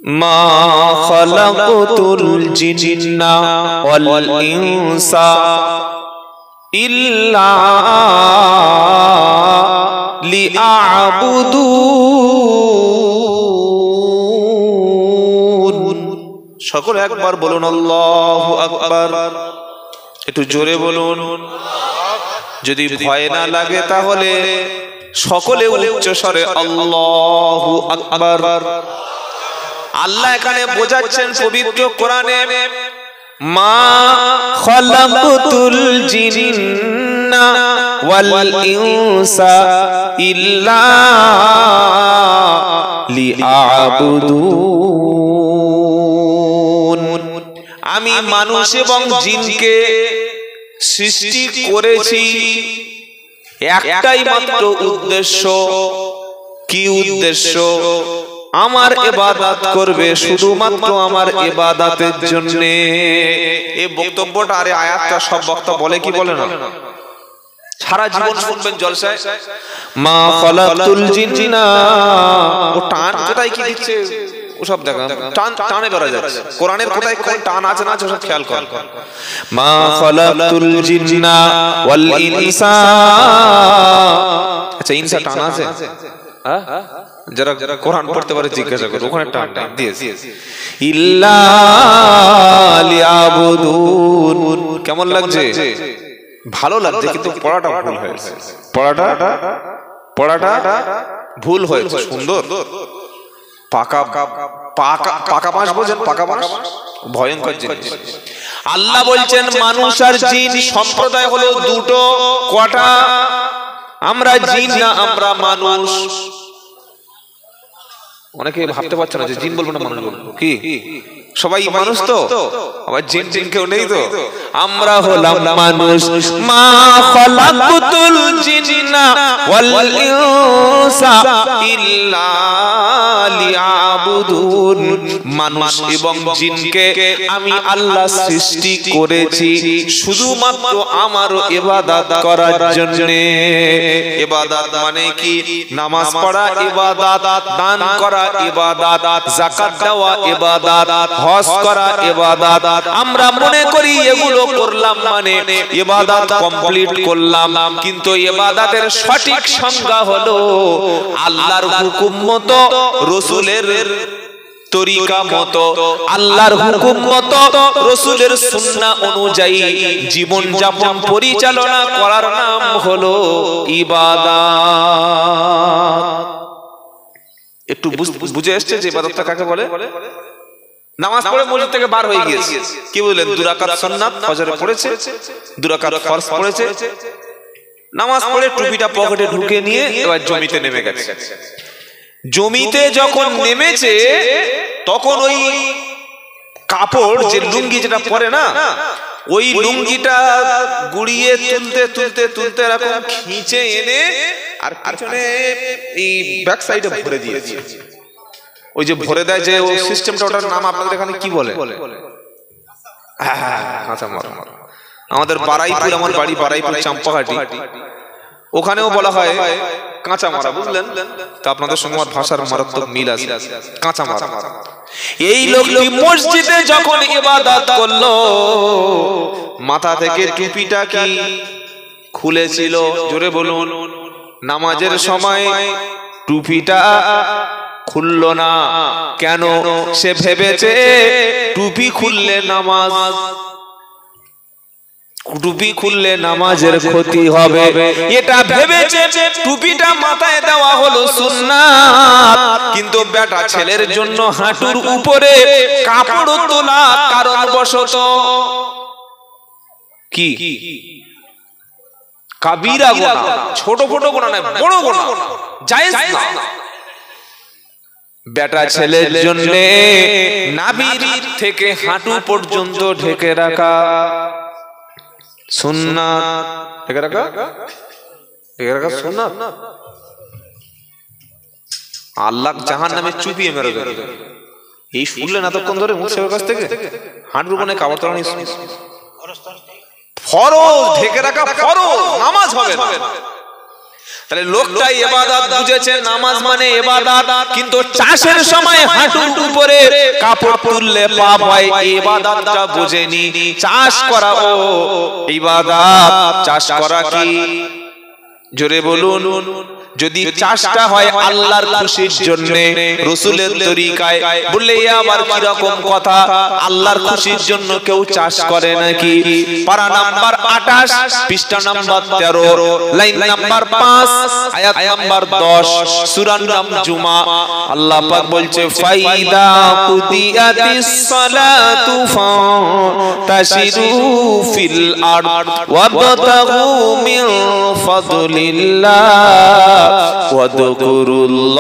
মা খালাকতুল জিন্না ওয়াল ইনসা ইল্লা লিআবুদুন। সকলে একবার বলুন আল্লাহু আকবার। একটু জোরে বলুন। যদি ভয় না লাগে তাহলে সকলে উচ্চ স্বরে আল্লাহু আকবার। আল্লাহ এখানে বোঝাচ্ছেন পবিত্র কোরআনে, মা খালাকতুল জিন্না ওয়াল ইনসা ইল্লা লিআবুদুন। আমি মানুষ এবং জিনকে সৃষ্টি করেছি একটাই মাত্র উদ্দেশ্য। কি উদ্দেশ্য? আমার ইবাদত করবে, শুধুমাত্র আমার ইবাদতের জন্য। এই বক্তব্যটা আরে আয়াতটা সব বক্তা বলে কি বলে না? সারা জীবন শুনবেন জলসায়, মা খালাকতুল জিন্না। ও টান কোথায় কি দিচ্ছে ওসব দেখা, টানে বেরা যাচ্ছে। কোরআনের কোথায় কোন টান আছে না ওসব খেয়াল কর। মা খালাকতুল জিন্না ওয়াল ইনসা। আচ্ছা, ইনসা টান আছে? হ্যাঁ, যারা কোরআন পড়তে পারে জিজ্ঞাসা করো, ওখানে টান দিয়েছে। ইল্লা লিআবুদুন। কেমন লাগছে? ভালো লাগছে, কিন্তু পড়াটা ভুল হয়েছে। পড়াটা ভুল হয়েছে। সুন্দর পাকা পাঁচ বোঝেন? পাকা পাঁচ ভয়ঙ্কর জিনিস। আল্লাহ বলছেন মানুষ আর জিন সম্প্রদায় হলো দুটো। কটা? আমরা জিন না আমরা মানুষ। অনেকে ভাবতে পারছে না যে জিন বলবো না মানুষ বলবো। কি সবাই মানুষ তো? আবার জিন জিন কেউ নেই তো? আমরা হলাম মানুষ। মা খালাকতুল জিন্না ওয়াল ইনসা ইল্লা লিআবুদুন। মানুষ এবং জিনকে আমি আল্লাহ সৃষ্টি করেছি শুধুমাত্র আমার ইবাদত করার জন্য। ইবাদত মানে কি? নামাজ পড়া ইবাদত, দান করা ইবাদত, যাকাত দেওয়া ইবাদত, হজ করা ইবাদত। আমরা মনে করি এগুলো করলাম মানে ইবাদত কমপ্লিট করলাম, কিন্তু ইবাদতের সঠিক সংজ্ঞা হলো আল্লাহর হুকুম মতো, রাসূলের তরিকা মতো, আল্লাহর হুকুম মতো, রাসূলের সুন্নাহ অনুযায়ী জীবন যাপন পরিচালনা করার নাম হলো ইবাদত। একটু বুঝে এসছে যে ইবাদতটা কাকে বলে? নামাজ পড়ে মসজিদ থেকে বার হয়ে গিয়েছে, কি বললেন? 2 রাকাত সুন্নাত ফজরে পড়েছে, 2 রাকাত ফরজ পড়েছে, নামাজ পড়ে টুপিটা পকেটে ঢুকে নিয়ে এবার জমিতে নেমে গেছে। জমিতে যখন নেমেছে তখন ওই কাপড়, যে লুঙ্গি যেটা পরে না, ওই লুঙ্গিটা গুড়িয়ে তুলতে তুলতে তুলতে এরকম খিঁচে এনে আর পিছনে এই ব্যাক সাইডে ভরে দিয়েছে। ওই যে ভরে দেয় যে ও সিস্টেমটা, ওটার নাম আপনাদের এখানে কি বলে? কাঁচা মারা। আমাদের বারাইপুর, আমার বাড়ি বারাইপুর চাম্পাহাটি, ওখানেও বলা হয় কাঁচা মারা, বুঝলেন? তা আপনাদের সঙ্গে আমার ভাষার মারাত্মক মিল আছে। কাঁচা মারা। এই লোকটি মসজিদে যখন ইবাদত করলো, মাথা থেকে টুপিটা কি খুলেছিল? জোরে বলুন। নামাজের সময় টুপিটা খুললো না। কেন? সে ভেবেছে টুপি খুললে নামাজ, টুপি খুললে নামাজের ক্ষতি হবে, এটা ভেবেছে। টুপিটা মাথায় দেওয়া হলো সুন্নাত, কিন্তু বেটা ছেলের জন্য হাঁটুর উপরে কাপড় তোলা কারণবশত কি কাবিরা গুনাহ, ছোট ছোট গুনাহ নয়, বড় গুনাহ, জায়েজ না। বেটা ছেলের জন্য নাভির থেকে হাঁটু পর্যন্ত ঢেকে রাখা সুন্নাত। ঢেকে রাখা সুন্নাত। আল্লাহ জাহান্নামে চুপিয়ে মেরে দেবে। এই শুনলেন এতক্ষণ ধরে মুর্শিদের কাছ থেকে? হাঁটুর উপরে কাপড় তোলা ফরজ, ঢেকে রাখা ফরজ, নামাজ হবে না। তাহলে লোকটা ইবাদত বুঝেছে, নামাজ মানে ইবাদত, কিন্তু চাষের সময় হাঁটুর উপরে কাপড় তুললে পাপ হয়, ইবাদতটা বুঝেনি। চাষ করা ও ইবাদত, চাষ করা কি? জোরে বলুন। যদি চাষটা হয় আল্লাহর খুশির জন্য, রাসূলের তরিকায়, বললে আবার কি রকম কথা? আল্লাহর খুশির জন্য কেউ চাষ করে নাকি? পারা নাম্বার 28, পৃষ্ঠা নাম্বার 13, লাইন নাম্বার 5, আয়াত নাম্বার 10, সূরার নাম জুমা। আল্লাহ পাক বলছে, ফাইদা কুদিয়াতিস সালাতু ফাতাশিরু ফিল আরদ ওয়াবতাগু মিন ফাদলিল্লাহ ওয়াযকুরুল্লাহা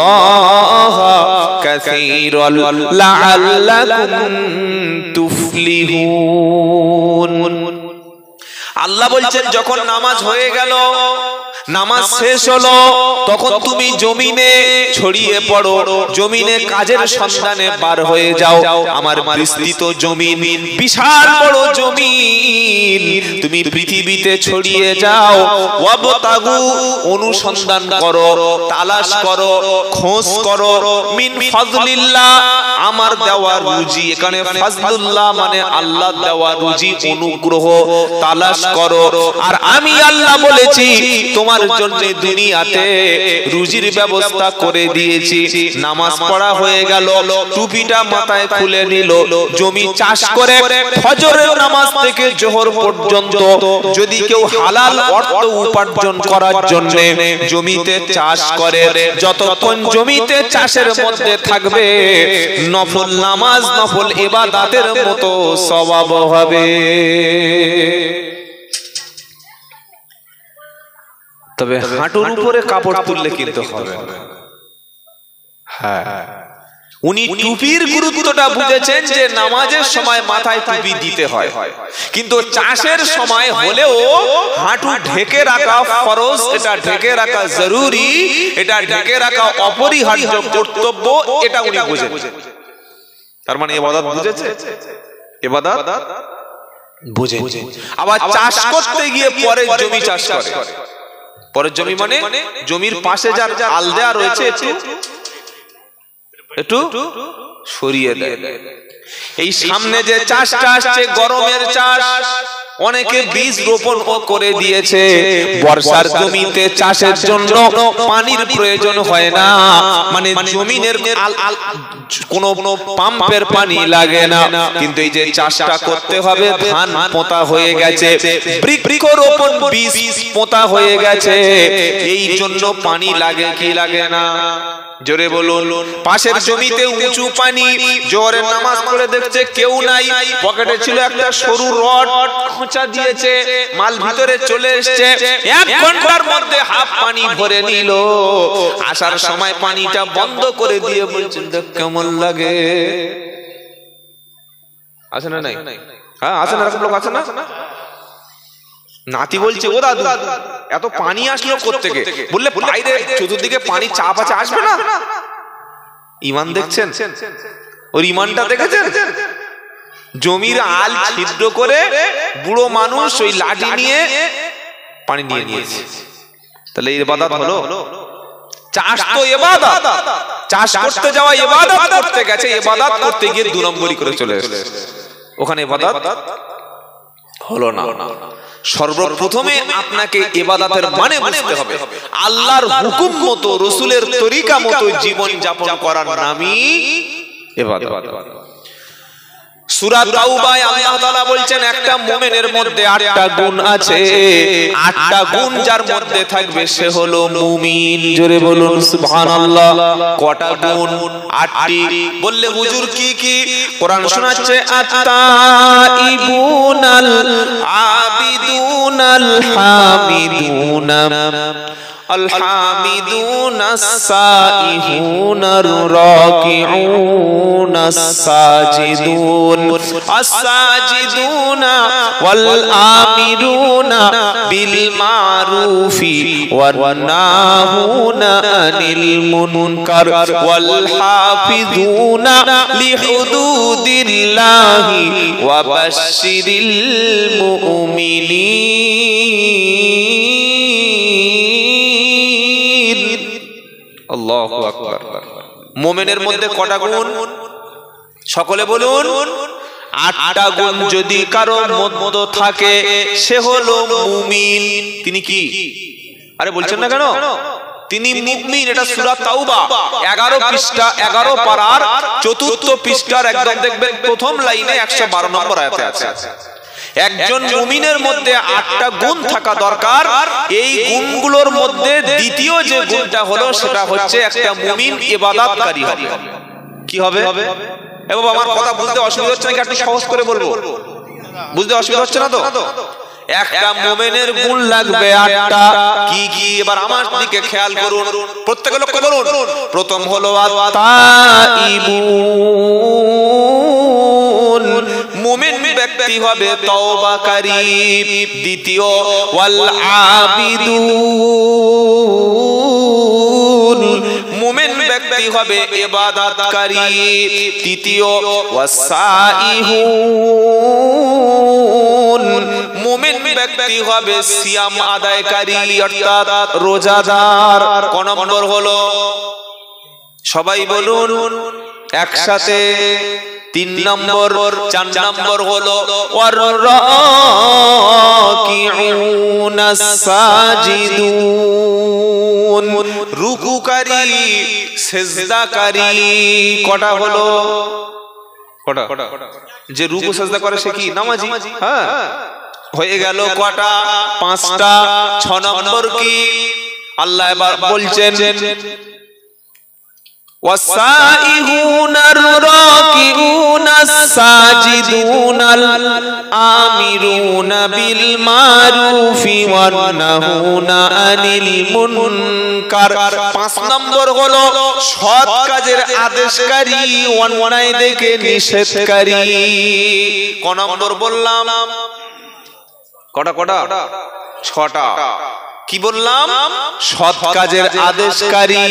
কাসীরান লাআল্লাকুম তুফলিহুন। আল্লাহ বলছেন, যখন নামাজ হয়ে গেল, নামাজ শেষ হলো, তখন তুমি জমিনে ছড়িয়ে পড়ো, জমিনে কাজের সন্ধানে বার হয়ে যাও। আমার বিস্তৃত জমিন, বিশাল বড় জমিন, তুমি পৃথিবীতে ছড়িয়ে যাও। ওয়াবতাগু, অনুসন্ধান করো, তালাশ করো, খোঁজ করো, মিন ফাজলিল্লাহ, আমার দেওয়া রুজি। এখানে ফাজলুল্লাহ মানে আল্লাহ দেওয়া রুজি, অনুগ্রহ তালাশ করো। আর আমি আল্লাহ বলেছি তোমার জন্য দুনিয়াতে রুজির ব্যবস্থা করে দিয়েছি। নামাজ পড়া হয়ে গেল, টুপিটা মাথায় খুলে নিল, জমি চাষ করে ফজরের নামাজ থেকে জোহর পর্যন্ত যদি কেউ হালাল অর্থ উপার্জন করার জন্য জমিতে চাষ করে, যতক্ষণ জমিতে চাষের মধ্যে থাকবে, নফল নামাজ, নফল ইবাদতের মতো সওয়াব হবে। তবে হাঁটুর উপরে কাপড় তুললে কিন্তু হবে। হ্যাঁ, উনি টুপির গুরুত্বটা বুঝেছেন যে নামাজের সময় মাথায় টুপি দিতে হয়, কিন্তু চাষের সময় হলেও হাঁটু ঢেকে রাখা ফরজ, এটা ঢেকে রাখা জরুরি, এটা ঢেকে রাখা অপরিহার্য কর্তব্য, এটা উনি বুঝেন। তার মানে ইবাদত বুঝেছে, ইবাদত বুঝে। আবার চাষ করতে গিয়ে পরে জমি চাষ করে, পরের জমি মানে জমির পাশে যার আল দেয়া রয়েছে একটু সরিয়ে দেয়। এই সামনে যে চাষটা আসছে গরমের চাষ, অনেকে বীজ রোপণ করে দিয়েছে, বর্ষার জমিতে চাষের জন্য পানির প্রয়োজন হয় না, মানে জমিনের কোন পাম্পের পানি লাগে না। কিন্তু এই যে চাষটা করতে হবে, ধান পোঁতা হয়ে গেছে, বৃক্ষরোপণ বীজ পোঁতা হয়ে গেছে, এই জন্য পানি লাগে কি লাগে না? জোরে বলুন। পাশের জমিতে উঁচু পানি, জোহরের নামাজ পড়ে দেখছে কেউ নাই, পকেটে ছিল একটা সরু রড, খোঁচা দিয়েছে, মাল ভিতরে চলে এসেছে, 1 ঘন্টার মধ্যে হাফ পানি ভরে নিল। আসার সময় পানিটা বন্ধ করে দিয়ে বলছেন, দেখ কেমন লাগে। আছে না নাই? হ্যাঁ আছে না, এরকম লোক আছে না? নাতি বলছে, ও দাদু এত পানি আসলো কোত্থেকে? বললে বাইরে চতুর্দিকে পানি চাপ আছে, আসবে না। ঈমান দেখছেন? ওর ঈমানটা দেখেছেন? জমির আল ছিদ্র করে বুড়ো মানুষ ওই লাঠি নিয়ে পানি নিয়ে নিয়েছে। তাহলে ইবাদত হলো? চাষ তো ইবাদত, চাষ করতে যাওয়া ইবাদত করতে গেছে, ইবাদত করতে গিয়ে 2 নম্বরই করে চলে এসেছে, ওখানে ইবাদত হলো না। সর্বপ্রথমে আপনাকে ইবাদতের মানে বুঝতে হবে, আল্লাহর হুকুম মতো, রাসূলের তরিকা মতো জীবন যাপন করার নামই ইবাদত। সূরা তাওবায় আল্লাহ তাআলা বলছেন, একটা মুমিনের মধ্যে 8টা গুণ আছে, 8টা গুণ যার মধ্যে থাকবে সে হলো মুমিন। জোরে বলুন সুবহানাল্লাহ। কটা গুণ? 8টি। বললে হুজুর কি কি? কোরআন শোনাচ্ছে, আত-তাইবুনাল আবিদুনাল হামিদুনা الحامدون السائحون الراكعون الساجدون والآمرون بالمعروف والناهون عن المنكر والحافظون لحدود الله وبشر المؤمنين। মুমিনের মধ্যে কটা গুণ? সকলে বলুন। 8টা গুণ যদি কারো মধ্যে থাকে সে হলো মুমিন। তিনি কি? আরে বলছেন না কেন? তিনি মুমিন। এটা সূরা তাওবা 11 পৃষ্ঠা 11 পারার 4র্থ পৃষ্ঠার একদম দেখবেন প্রথম লাইনে 112 নম্বর আয়াতে আছে। একজন মুমিনের মধ্যে 8টা গুণ থাকা দরকার। এই গুণগুলোর মধ্যে দ্বিতীয় যে গুণটা হলো সেটা হচ্ছে একটা মুমিন ইবাদতকারী হবে। কি হবে? এ বাবা আমার কথা বুঝতে অসুবিধা হচ্ছে নাকি? একটু সহজ করে বলবো, বুঝতে অসুবিধা হচ্ছে না তো? একটা মুমিনের গুণ লাগবে 8টা। কি কি? এবার আমার দিকে খেয়াল করুন, প্রত্যেকে লক্ষ্য করুন। প্রথম হলো আত-তাইবুন, মুমিন ব্যক্তি হবে তওবাকারী। দ্বিতীয় ওয়াল আবিদুন, মুমিন ব্যক্তি হবে ইবাদতকারী। তৃতীয় ওয়াসাইহুন, মুমিন ব্যক্তি হবে সিয়াম আদায়কারী অর্থাৎ রোজাদার। কোন নম্বর হলো? সবাই বলুন একসাথে। 3 নম্বর। 4 নম্বর হলো ওয়ারাকিউনাস সাজিদুন, রুকুকারী সিজদাকারী। কটা হলো? কটা? যে রুকু সিজদা করে সে কি? নামাজি। হ্যাঁ, হয়ে গেল কটা? 5টা। 6 নম্বর কি? আল্লাহ এবার বলছেন ওয়াসাইহুনার রাকিউনাস সাজিদুনাল আমিরুনা বিল মারুফি ওয়ান নাহুনা আনিল মুনকার। 5 নম্বর হলো সৎ কাজের আদেশকারী, অন্যায় থেকে নিষেধকারী। ক নম্বর বললাম? কটা? 6টা। কি বললাম? সৎ কাজের আদেশকারী,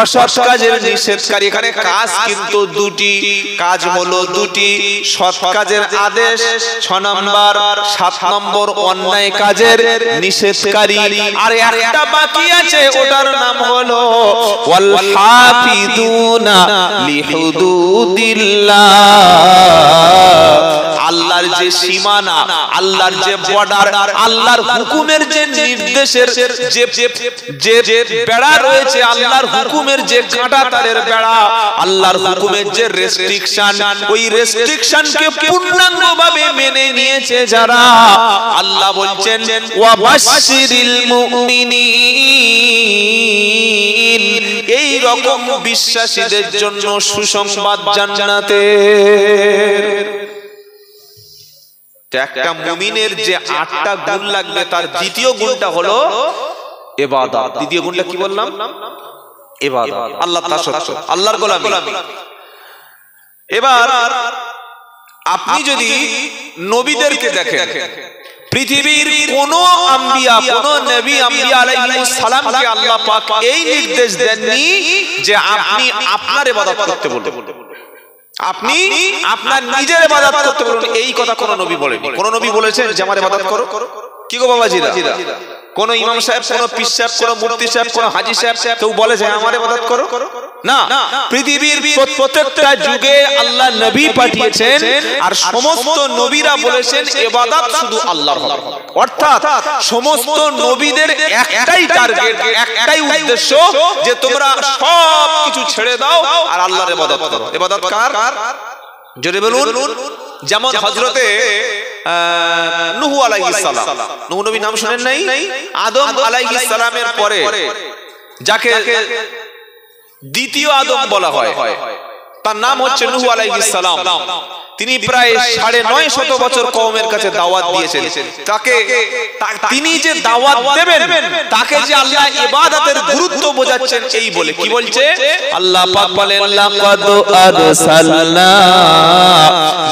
অসৎ কাজের নিষেধকারী। এখানে কাজ কিন্তু 2টি, কাজ হলো 2টি। সৎ কাজের আদেশ 6 নম্বর, 7 নম্বর অন্যায় কাজের নিষেধকারী। আর একটা বাকি আছে, ওটার নাম হলো ওয়াল হাফিদুনা লিহুদুদিল্লাহ, আল্লাহর যে সীমানা, আল্লাহর যে বর্ডার, আল্লাহর হুকুমের যে নির্দেশের যে বেড়া রয়েছে, আল্লাহর হুকুমের যে কাঁটা তারের বেড়া, আল্লাহর হুকুমের যে রেস্ট্রিকশন, ওই রেস্ট্রিকশনকে পূর্ণাঙ্গভাবে মেনে নিয়েছে যারা, আল্লাহ বলছেন ওয়া বাশশিরিল মুমিনিন, এই রকম বিশ্বাসীদের জন্য সুসংবাদ জান্নাতের। একটা মুমিনের যে 8টা গুণ লাগবে, তার দ্বিতীয় গুণটা হলো ইবাদত। দ্বিতীয় গুণটা কি বললাম? ইবাদত, আল্লাহ দাসত্ব, আল্লাহর গোলামি। এবার আপনি যদি নবীদেরকে দেখেন, পৃথিবীর কোন আম্বিয়া, কোন নবী আম্বিয়া আলাইহিস সালামকে আল্লাহ পাক এই নির্দেশ দেননি যে আপনি আপনার ইবাদত করতে বলবেন, আপনি আপনার নিজের ইবাদত করতে বলুন। এই কথা কোন নবী বলেনি। কোন নবী বলেছেন যে আমার ইবাদত করো? কি গো বাবাজিরা? কোন ইমাম সাহেব, কোন পীর সাহেব, কোন মুফতি সাহেব, কোন হাজী সাহেব কেউ বলে যে আমার ইবাদত করো? না। পৃথিবীর প্রত্যেকটা যুগে আল্লাহ নবী পাঠিয়েছেন, আর সমস্ত নবীরা বলেছেন ইবাদত শুধু আল্লাহর হবে। অর্থাৎ সমস্ত নবীদের একটাই টার্গেট, একটাই উদ্দেশ্য যে তোমরা সব কিছু ছেড়ে দাও আর আল্লাহর ইবাদত করো। ইবাদত কার? জোরে বলুন। যেমন হযরতে নূহ আলাইহিস সালাম, নূহ নবী নাম শুনেন নাই? আদম আলাইহিস সালামের পরে যাকে দ্বিতীয় আদম বলা হয়, তার নাম হচ্ছে নূহ আলাইহিস সালাম। তিনি প্রায় 950 বছর কওমের কাছে দাওয়াত দিয়েছেন। তিনি যে দাওয়াত দেবেন, তাকে যে আল্লাহ ইবাদতের গুরুত্ব বোঝাচ্ছেন এই বলে। কি বলছে আল্লাহ পাক? বলেন লাকাদ আরসালনা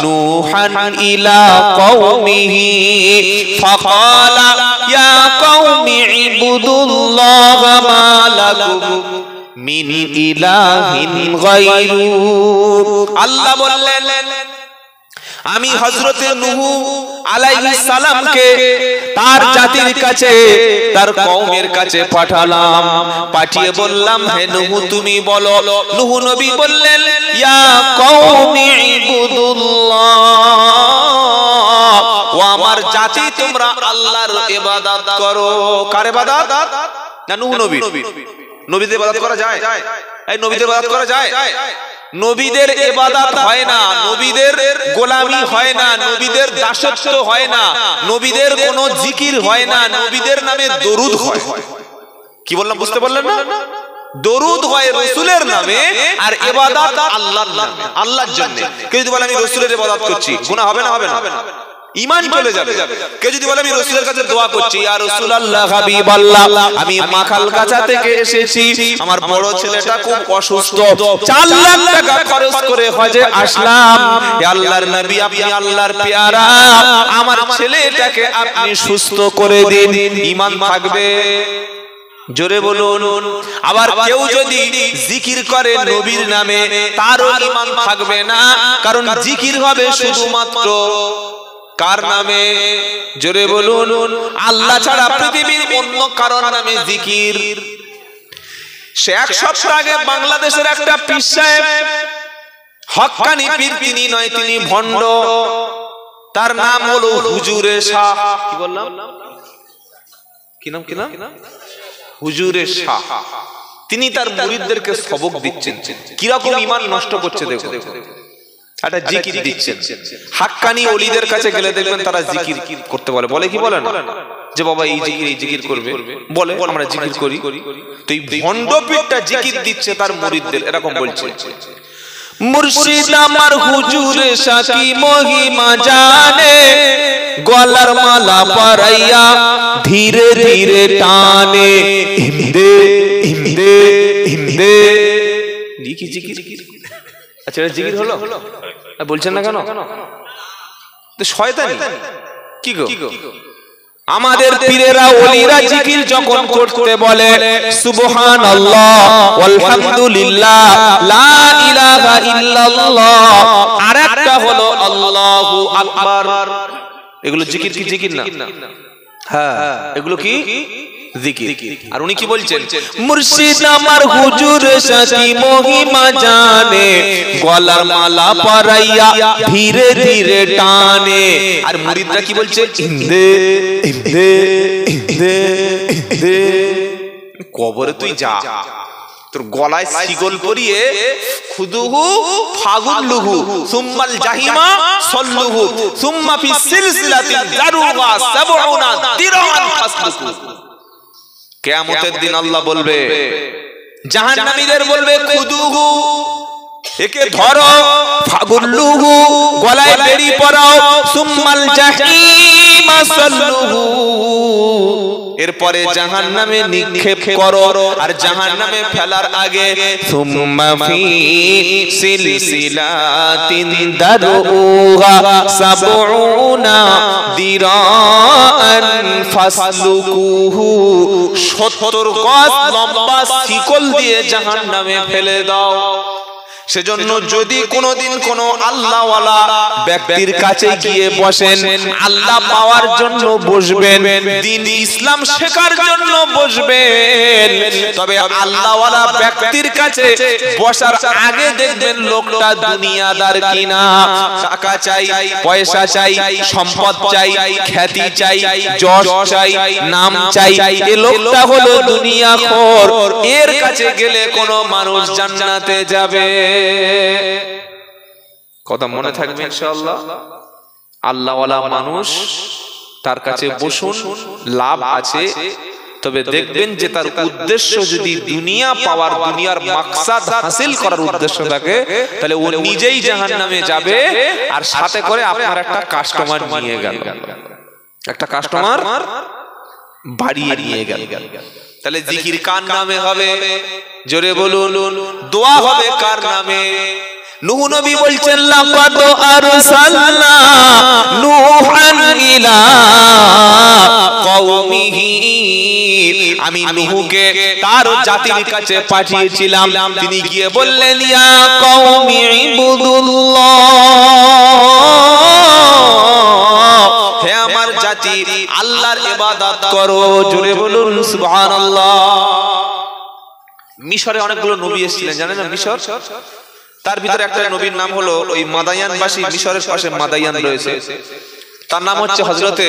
নূহান ইলা কওমিহি ফাকালা ইয়া কওমি ইবুদুল্লাহা মা লাকুম মিন ইলাহিন গায়রু। আল্লাহ বললেন আমি হযরতে নূহ আলাইহিস সালামকে তার জাতির কাছে, তার কওমের কাছে পাঠালাম। পাঠিয়ে বললাম, হে নূহ তুমি বলো। নূহ নবী বললেন, ইয়া কওমি ইবুদুল্লাহ, ও আমার জাতি তোমরা আল্লাহর ইবাদত করো। কার ইবাদত? না নূহ নবী। নবীদের ইবাদত করা যায়? এই নবীদের ইবাদত করা যায়? নবীদের ইবাদত হয় না, নবীদের গোলামি হয় না, নবীদের দাসত্ব হয় না, নবীদের কোনো জিকির হয় না, নবীদের নামে দরুদ হয়। কি বললাম বুঝতে পারলেন না? দরুদ হয় রাসূলের নামে, আর ইবাদত আল্লাহর নামে, আল্লাহর জন্য। কেউ যদি বলে আমি রাসূলের ইবাদত করছি, গুনাহ হবে না? হবে না? ঈমান চলে যাবে। কেউ যদি বলে আমি রাসূলের কাছে দোয়া করছি, ইয়া রাসূলুল্লাহ হাবিবাল্লাহ, আমি মাখালগাছা থেকে এসেছি, আমার বড় ছেলেটা খুব অসুস্থ, 4 লাখ টাকা খরচ করে হজে আসলাম, হে আল্লাহর নবী আপনি আল্লাহর পেয়ারা, আমার ছেলেটাকে আপনি সুস্থ করে দিন। ঈমান থাকবে? জোরে বলুন। আবার কেউ যদি জিকির করে নবীর নামে, তারও ঈমান থাকবে না, কারণ জিকির হবে শুধুমাত্র কার নামে? জোরে বলুন। আল্লাহ ছাড়া পৃথিবীর অন্য কারোর নামে জিকির। সে 1 সপ্তাহ আগে বাংলাদেশের একটা পীর সাহেব, হক্কানি পীর, তিনি নয়, তিনি ভণ্ড, তার নাম হলো হুজুরে শাহ। কি বললাম? কি নাম? কি নাম? হুজুরে শাহ। তিনি তার মুরিদদেরকে সবক দিচ্ছেন, কিরকম ঈমান নষ্ট করছে দেখো। একটা জিকির দিচ্ছেন। হাক্কানি ওলিদের কাছে গেলে দেখবেন তারা জিকির করতে বলে। বলে কি বলে না? যে বাবা এই জিকির করবে, বলে আমরা জিকির করি। তো এই ভণ্ড পীরটা জিকির দিচ্ছে তার মুরিদদের, এরকম বলছে, মুর্শিদ আমার হুজুরে শাহ কি মহিমা জানে, গলার মালা পরাইয়া ধীরে ধীরে টানে, ইমদে ইমদে ইমদে। জিকির। আচ্ছা এটা জিকির হলো? বলছেন না কেন? তো শয়তানি। কি গো? আমাদের পীরেরা ওলিরা জিকির যখন করতে বলে সুবহানাল্লাহ আলহামদুলিল্লাহ লা ইলাহা ইল্লাল্লাহ, আরেকটা হলো আল্লাহু আকবার, এগুলো জিকির কি জিকির না? হ্যাঁ, এগুলো কি জিকির। আর উনি কি বলছেন? মুর্শিদ আমার হুজুর শাহ কি মহিমা জানে, গলার মালা পরাইয়া ধীরে ধীরে টানে। আর মুরিদরা কি বলছে? ইন্দে ইন্দে ইন্দে ইন্দে। কবরে তুই যা, তোর গলায় শিকল পরিয়ে খুদুহু ফাগুল্লুহু সুম্মাল জাহিমা সল্লুহু সুম্মা ফি সিলসিলাতিন যারুহা ৭০ দিরআন ফাসলুকু। কিয়ামতের দিন আল্লাহ বলবে, জাহান্নামীদের বলবে খুদুহু, একে ধরো, ফাগুল্লুহু, গলায় বেড়ি পরাও, সুম্মাল জাহিমা সল্লুহু, এরপরে জাহান্নামে নিক্ষেপ করো। আর জাহান্নামে ফেলার আগে সুম্মা ফি সিলসিলাতিন দারুহা ৭০ দিরআন ফাসলুকুহু, ৭০ গজ লম্বা শিকল দিয়ে জাহান্নামে ফেলে দাও। সেজন্য যদি কোনোদিন কোনো আল্লাহওয়ালা ব্যক্তির কাছে গিয়ে বসেন, আল্লাহ পাওয়ার জন্য বসবেন, দ্বীন ইসলাম শেখার জন্য বসবেন, তবে আল্লাহওয়ালা ব্যক্তির কাছে বসার আগে দেখবেন লোকটা দুনিয়াদার কিনা। টাকা চাই, পয়সা চাই, সম্পদ চাই, খ্যাতি চাই, যশ চাই, নাম চাই, এই লোকটা হলো দুনিয়াখোর। এর কাছে গেলে কোনো মানুষ জান্নাতে যাবে? কথা মনে থাকবে ইনশাআল্লাহ। আল্লাহওয়ালা মানুষ, তার কাছে বসুন, লাভ আছে, তবে দেখবেন যে তার উদ্দেশ্য যদি দুনিয়া পাওয়ার, দুনিয়ার মাকসাদ হাসিল করার উদ্দেশ্য থাকে, তাহলে ও নিজেই জাহান্নামে যাবে, আর সাথে করে আপনার একটা কাস্টমার নিয়ে গেল, একটা কাস্টমার বাড়িয়ে নিয়ে গেল। তাহলে জিকির কার নামে হবে? জোরে বলুন। দোয়া হবে কার নামে? নূহ নবী বলছেন, লাকাদ আরসালনা নূহান ইলা কওমিহি, আমি নূহকে তার জাতির কাছে পাঠিয়েছিলাম। তিনি গিয়ে বললেন, ইয়া কওমি ইবুদুল্লাহ, করো। জোরে বলুন সুবহানাল্লাহ। মিশরে অনেকগুলো নবী এসেছিলেন, জানেন না মিশর? তার ভিতরে একটা নবীর নাম হলো ওই মাদায়ানবাসী, মিশরের পাশে মাদায়ান রয়েছে, তার নাম হচ্ছে হযরতে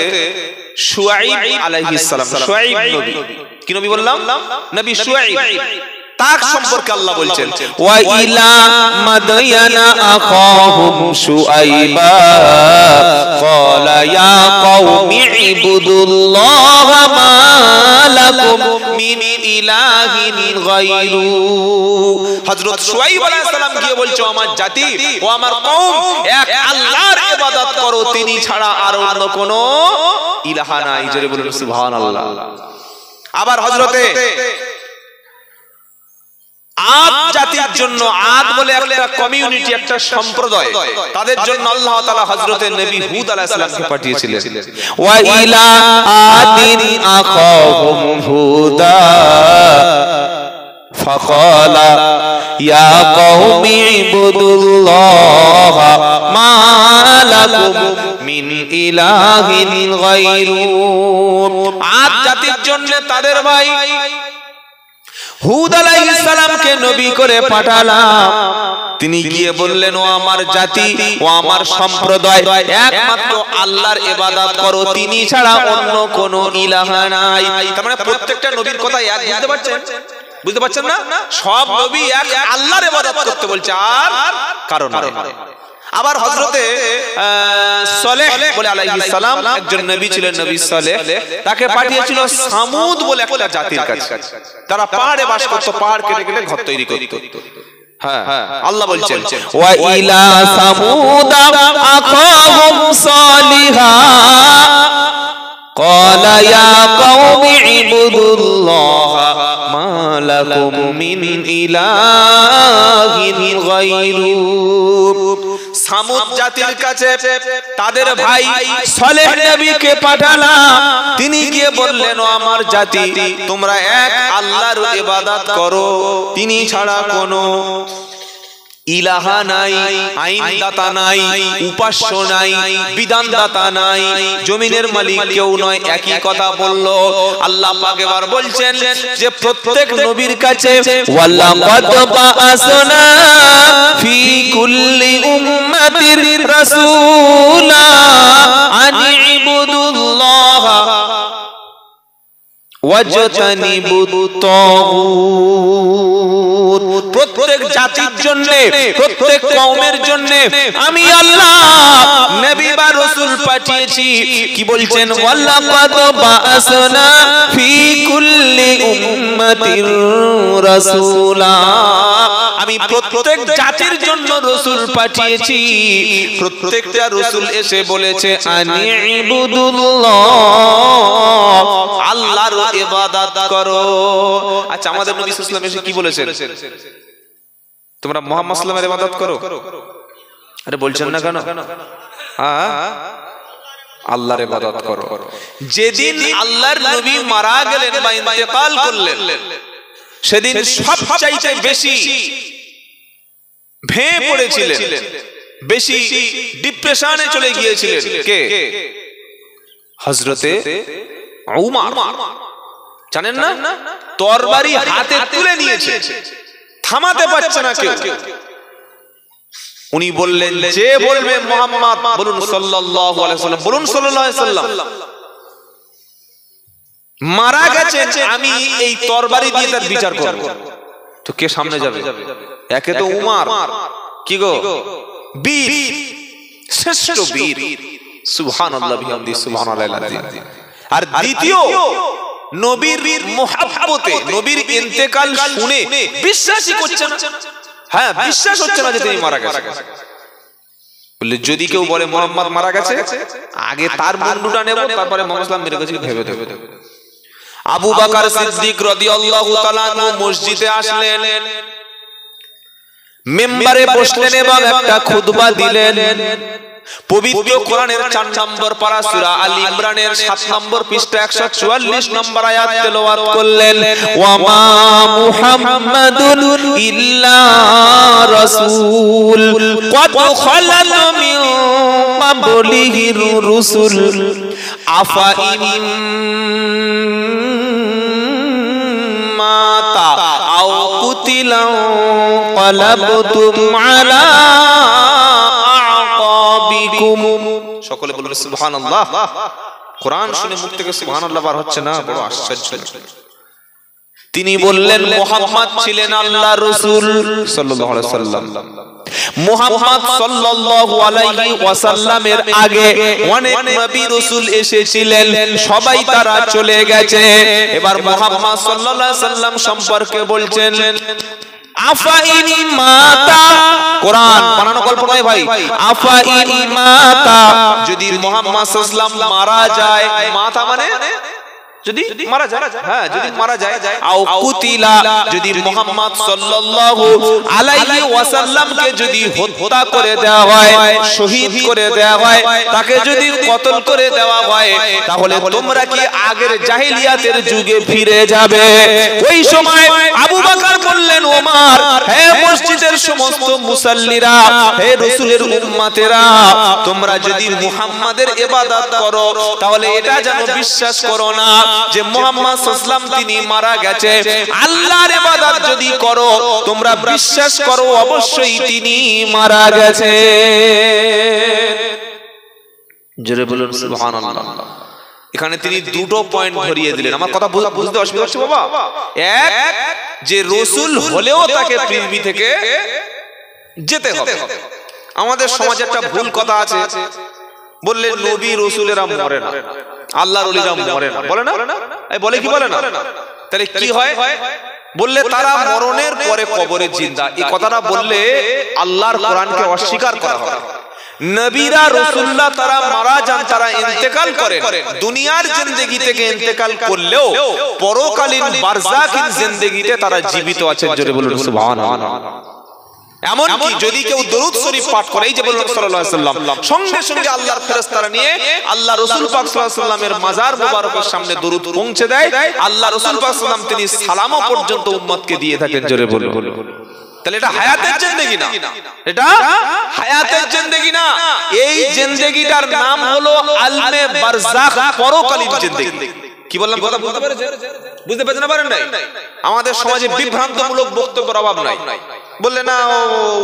শুআইব আলাইহিস সালাম। শুআইব নবী, কি নবী বললাম? নবী শুআইব। তার সম্পর্কে আল্লাহ বলছেন ওয়া ইলা মাদায়ানা আখাহুম শুআইবা ক্বালা ইয়া কওমি ইবুদুল্লাহা মা লাকুম মিন ইলাহিন গায়রু। হযরত শুআইব আলাইহিস সালাম গিয়ে বলছে আমার জাতি ও আমার কওম, এক আল্লাহর ইবাদত করো, তিনি ছাড়া আর অন্য কোনো ইলাহা নাই। জোরে বলুন সুবহানাল্লাহ। আবার হযরতে আদ জাতির জন্য, আদ বলে একটা কমিউনিটি, একটা সম্প্রদায়, তাদের জন্য আল্লাহ তাআলা হযরতে নবী হুদ আলাইহিস সালামকে পাঠিয়েছিলেন। ওয়া ইলা আদিন আখাহুম হুদা ফাকালা ইয়া কওমি ইবুদুল্লাহা মা লাকুম মিন ইলাহিন গায়রু। আদ জাতির জন্য তাদের ভাই হুদ আলাইহিস সালামকে নবী করে পাঠালাম। তিনি গিয়ে বললেন ও আমার জাতি, ও আমার সম্প্রদায়, একমাত্র আল্লাহর ইবাদত করো, তিনি ছাড়া অন্য কোনো ইলাহা নাই। তার মানে প্রত্যেকটা নবীর কথা এক, বুঝতে পারছেন? বুঝতে পারছেন না? সব নবী এক আল্লাহর ইবাদত করতে বলছে, আর কারণ নাই। আবার হযরতে সালেহ বলে আলাইহিস সালাম একজন নবী ছিলেন, নবী সালেহ, তাকে পাঠিয়েছিল সামুদ বলে একটা জাতির কাছে। তারা পাহাড়ে বাস করত, পাহাড় কেটে কেটে ঘর তৈরি করত। হ্যাঁ, আল্লাহ বলছেন ওয়া ইলা সামুদা আখাহুম সালিহা ক্বালা ইয়া কওমি ইবুদুল্লাহা মা লাকুম মিন ইলাহিন গায়রু। সামুদ জাতির কাছে তাদের ভাই সালেহ নবীকে পাঠালাম। তিনি গিয়ে বললেন ও আমার জাতি, তোমরা এক আল্লাহর ইবাদত করো, তিনি ছাড়া কোনো ইলাহা নাই, আইনদাতা নাই, উপাস্য নাই, বিধানদাতা নাই, জমিনের মালিক কেউ নয়। একই কথা বললো। আল্লাহ পাক এবার বলছেন যে প্রত্যেক নবীর কাছে ওয়ালাকাদ বাআসনা ফি কুল্লি উম্মাতির রাসূলা আনি ইবুদুল্লাহা ওয়াজতানিবুত তাগুত। প্রত্যেক জাতির জন্য, প্রত্যেক কওমের জন্য আমি আল্লাহ নবী বা রাসূল পাঠিয়েছি। কি বলছেন? ওয়ালাকাদ বাআসনা ফি কুল্লি উম্মাতির রাসূলা। আমি প্রত্যেক জাতির জন্য রাসূল পাঠিয়েছি। প্রত্যেকটা রাসূল এসে বলেছে আনি ইবুদুল্লাহ, আল্লাহর ইবাদত করো। আচ্ছা, আমাদের নবী সাল্লাল্লাহু আলাইহি ওয়াসাল্লাম এসে কি বলেছেন? তোমরা মুহাম্মদ সাল্লাল্লাহু আলাইহি ওয়াসাল্লামের ইবাদত করো। আরে বলছেন না কেন? হ্যাঁ, আল্লাহর ইবাদত করো। যেদিন আল্লাহর নবী মারা গেলেন বা ইন্তেকাল করলেন, সেদিন সবচাইতে বেশি ভেঙে পড়েছিলেন, বেশি ডিপ্রেশনে চলে গিয়েছিলেন কে? হযরতে উমর। জানেন না, তরবারি হাতে তুলে নিয়েছে, থামাতে পারছে না কেউ। উনি বললেন যে বলবে মুহাম্মদ বলুন সাল্লাল্লাহু আলাইহি ওয়াসাল্লাম, বলুন সাল্লাল্লাহু আলাইহি ওয়াসাল্লাম মারা গেছেন, আমি এই তরবারি দিয়ে তার বিচার করব। তো কে সামনে যাবে? একে তো উমর, কি গো, বীর, শ্রেষ্ঠ বীর, সুবহানাল্লাহ বিহামদি সুবহানাল্লাহিল আযীম। আর দ্বিতীয়, নবীর মুহাব্বতে, নবীর ইন্তেকাল শুনে বিশ্বাসই করছে না। হ্যাঁ, বিশ্বাস হচ্ছে না যে তিনি মারা গেছেন। বলে যদি কেউ বলে মুহাম্মদ মারা গেছে, আগে তার মুন্ডুটা নেব, তারপরে মুহাম্মদ সাল্লাল্লাহু আলাইহি ওয়াসাল্লাম ভেবে দেব। আবু বকর সিদ্দিক রাদিয়াল্লাহু তাআলা মসজিদে আসলেন, মিম্বারে বসলেন এবং একটা খুতবা দিলেন। পবিত্র কোরআনের 4 নম্বর পারা সূরা আল ইমরানের 7 নম্বর পৃষ্ঠা 144 নম্বর আয়াত তেলাওয়াত করলেন, ওয়া মা মুহাম্মাদুন ইল্লা রাসূল ক্বাদ খালাত মিন ক্বাবলিহির রুসুল আফা ইন মাতা আও কুতিলা ক্বালাবতুম আলা সকলে বলুন সুবহানাল্লাহ। কোরআন শুনে মুখ থেকে সুবহানাল্লাহ বার হচ্ছে না, বড় আশ্চর্য। তিনি বললেন মুহাম্মদ ছিলেন আল্লাহর রাসূল সাল্লাল্লাহু আলাইহি ওয়াসাল্লাম। মুহাম্মদ সাল্লাল্লাহু আলাইহি ওয়াসাল্লামের আগে অনেক নবী রাসূল এসেছিলেন, সবাই তারা চলে গেছে। এবার মুহাম্মদ সাল্লাল্লাহু আলাইহি ওয়াসাল্লাম সম্পর্কে বলছেন আফা ইন মাতা, কোরআন বানানো গল্প নয় ভাই, আফা ইন মাতা, যদি মুহাম্মদ সাল্লাল্লাহু আলাইহি ওয়াসাল্লাম মারা যায়, মাতা মানে যদি মারা যায়, হ্যাঁ যদি মারা যায়, আও কুতিলা, যদি মুহাম্মদ সাল্লাল্লাহু আলাইহি ওয়াসাল্লামকে যদি হত্যা করে দেওয়া হয়, শহীদ করে দেওয়া হয়, তাকে যদি কতল করে দেওয়া হয়, তাহলে তোমরা কি আগের জাহেলিয়াতের যুগে ফিরে যাবে? ওই সময় আবু বকর বললেন, ওমর, হে মসজিদের সমস্ত মুসাল্লিরা, হে রাসূলের উম্মতেরা, তোমরা যদি মুহাম্মাদের ইবাদত করো তাহলে এটা যেন বিশ্বাস করো না যে মুহাম্মদ সাল্লাল্লাহু আলাইহি ওয়াসাল্লাম তিনি মারা গেছে। আল্লাহর ইবাদত যদি করো তোমরা বিশ্বাস করো অবশ্যই তিনি মারা গেছে। জোরে বলুন সুবহানাল্লাহ। এখানে তিনি দুটো পয়েন্ট ধরিয়ে দিলেন। আমার কথা বুঝতে অসুবিধা হচ্ছে বাবা? এক, যে রাসূল হলেও তাকে পৃথিবী থেকে যেতে হবে। আমাদের সমাজে একটা ভুল কথা আছে, বললে নবী রাসূলেরা মরে না, আল্লাহর ওলিরা মরে না, বলে না? এই বলে কি বলে না? তাহলে কি হয়? বললে তারা মরণের পরে কবরে জিন্দা। এই কথাটা বললে আল্লাহর কোরআনকে অস্বীকার করা হয়। নবীরা রাসূলুল্লাহ তারা মারা যান, তারা ইন্তেকাল করেন, দুনিয়ার জিন্দেগি থেকে ইন্তেকাল করলেও পরকালীন বারজাখিন জিন্দেগিতে তারা জীবিত আছেন। জোরে বলুন সুবহানাল্লাহ। এমনকি যদি কেউ দরুদ শরীফ পাঠ করে, এই যে বললেন সাল্লাল্লাহু আলাইহি ওয়াসাল্লাম, সঙ্গে সঙ্গে আল্লাহর ফেরেশতারা নিয়ে আল্লাহ রাসূল পাক সাল্লাল্লাহু আলাইহি ওয়াসাল্লামের মাজার মুবারকের সামনে দরুদ পৌঁছে দেয়। আল্লাহ রাসূল পাক সাল্লাল্লাহু আলাইহি ওয়াসাল্লাম তিনি সালামও পর্যন্ত উম্মতকে দিয়ে থাকেন। জোরে বলুন। তাহলে এটা হায়াতের জিন্দেগি না, এটা হায়াতের জিন্দেগি না, এই জিন্দেগিটার নাম হলো আলমে বারজাখ, পরকালীন জিন্দেগি। কি বললাম কথা বুঝতে পেরেছেন? বুঝতে পেরেছেন না? পারেন নাই? আমাদের সমাজে বিভ্রান্তমূলক বক্তব্যের অভাব নাই। বললে না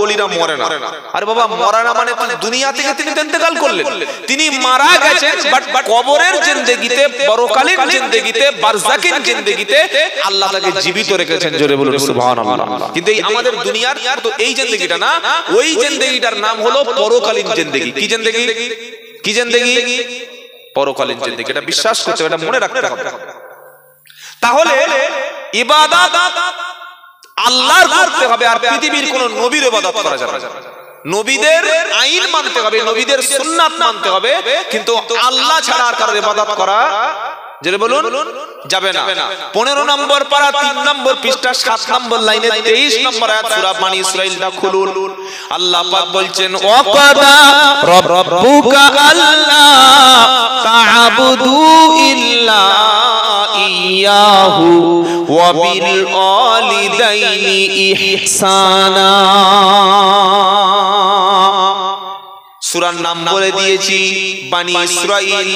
ওলিরা মরে না। আরে বাবা, মরা না মানে দুনিয়া থেকে তিনি ইন্তেকাল করলেন, তিনি মারা গেছেন, বাট কবরের জিন্দেগিতে, পরকালীন জিন্দেগিতে, বারজাকিন জিন্দেগিতে আল্লাহ তাকে জীবিত রেখেছেন। জোরে বলুন সুবহানাল্লাহ। কিন্তু এই আমাদের দুনিয়ার তো এই জিন্দেগিটা না, ওই জিন্দেগিটার নাম হলো পরকালীন জিন্দেগি। কি জিন্দেগি? কি জিন্দেগি? পরকালীন জিন্দেগি। এটা বিশ্বাস করতে হবে, এটা মনে রাখতে হবে। তাহলে ইবাদত আল্লাহর করতে হবে, আর পৃথিবীর কোন নবীর ইবাদত করা যাবে না। নবীদের আইন মানতে হবে, নবীদের সুন্নাত মানতে হবে, কিন্তু আল্লাহ ছাড়া আর কারোর ইবাদত করা যেটা বলুন যাবে না। 15 নম্বর পারা 3 নম্বর পৃষ্ঠা 7 নম্বর লাইনে 23 নম্বর আয়াত সূরা বনী ইসরাঈলটা খুলুন। আল্লাহ পাক বলছেন, ওয়াকাদা রাব্বুকা আল্লা তা'বুদু ইল্লা ইয়াহু ওয়া বিল ওয়ালিদাইনি ইহসানা। সূরার নাম বলে দিয়েছি বনী ইসরাঈল,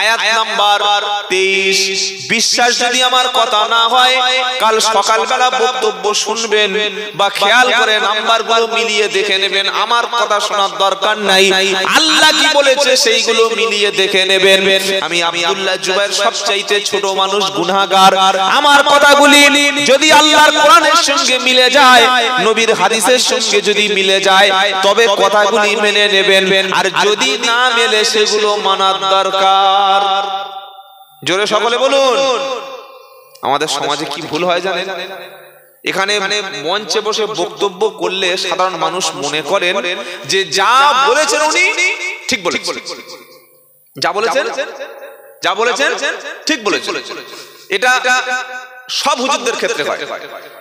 আয়াত নাম্বার 23। বিশ্বাস যদি আমার কথা না হয়, কাল সকালবেলা বক্তব্য শুনবেন বা খেয়াল করে নাম্বারগুলো মিলিয়ে দেখে নেবেন। আমার কথা শোনার দরকার নাই, আল্লাহ কি বলেছে সেইগুলো মিলিয়ে দেখে নেবেন। আমি আব্দুল্লাহ জুবায়ের সবচাইতে ছোট মানুষ, গুনাহগার। আমার কথাগুলি যদি আল্লাহর কোরআনের সঙ্গে মিলে যায়, নবীর হাদিসের সঙ্গে যদি মিলে যায়, তবে কথাগুলি মেনে নেবেন, আর যদি না মেলে সেগুলো মানার দরকার। জোরে সকলে বলুন। আমাদের সমাজে কি ভুল হয় জানেন? এখানে মঞ্চে বসে বক্তব্য করলে সাধারণ মানুষ মনে করেন যে যা বলেছেন উনি ঠিক বলেছেন, যা বলেছেন ঠিক বলেছেন। এটা সব হুজুরদের ক্ষেত্রে হয়।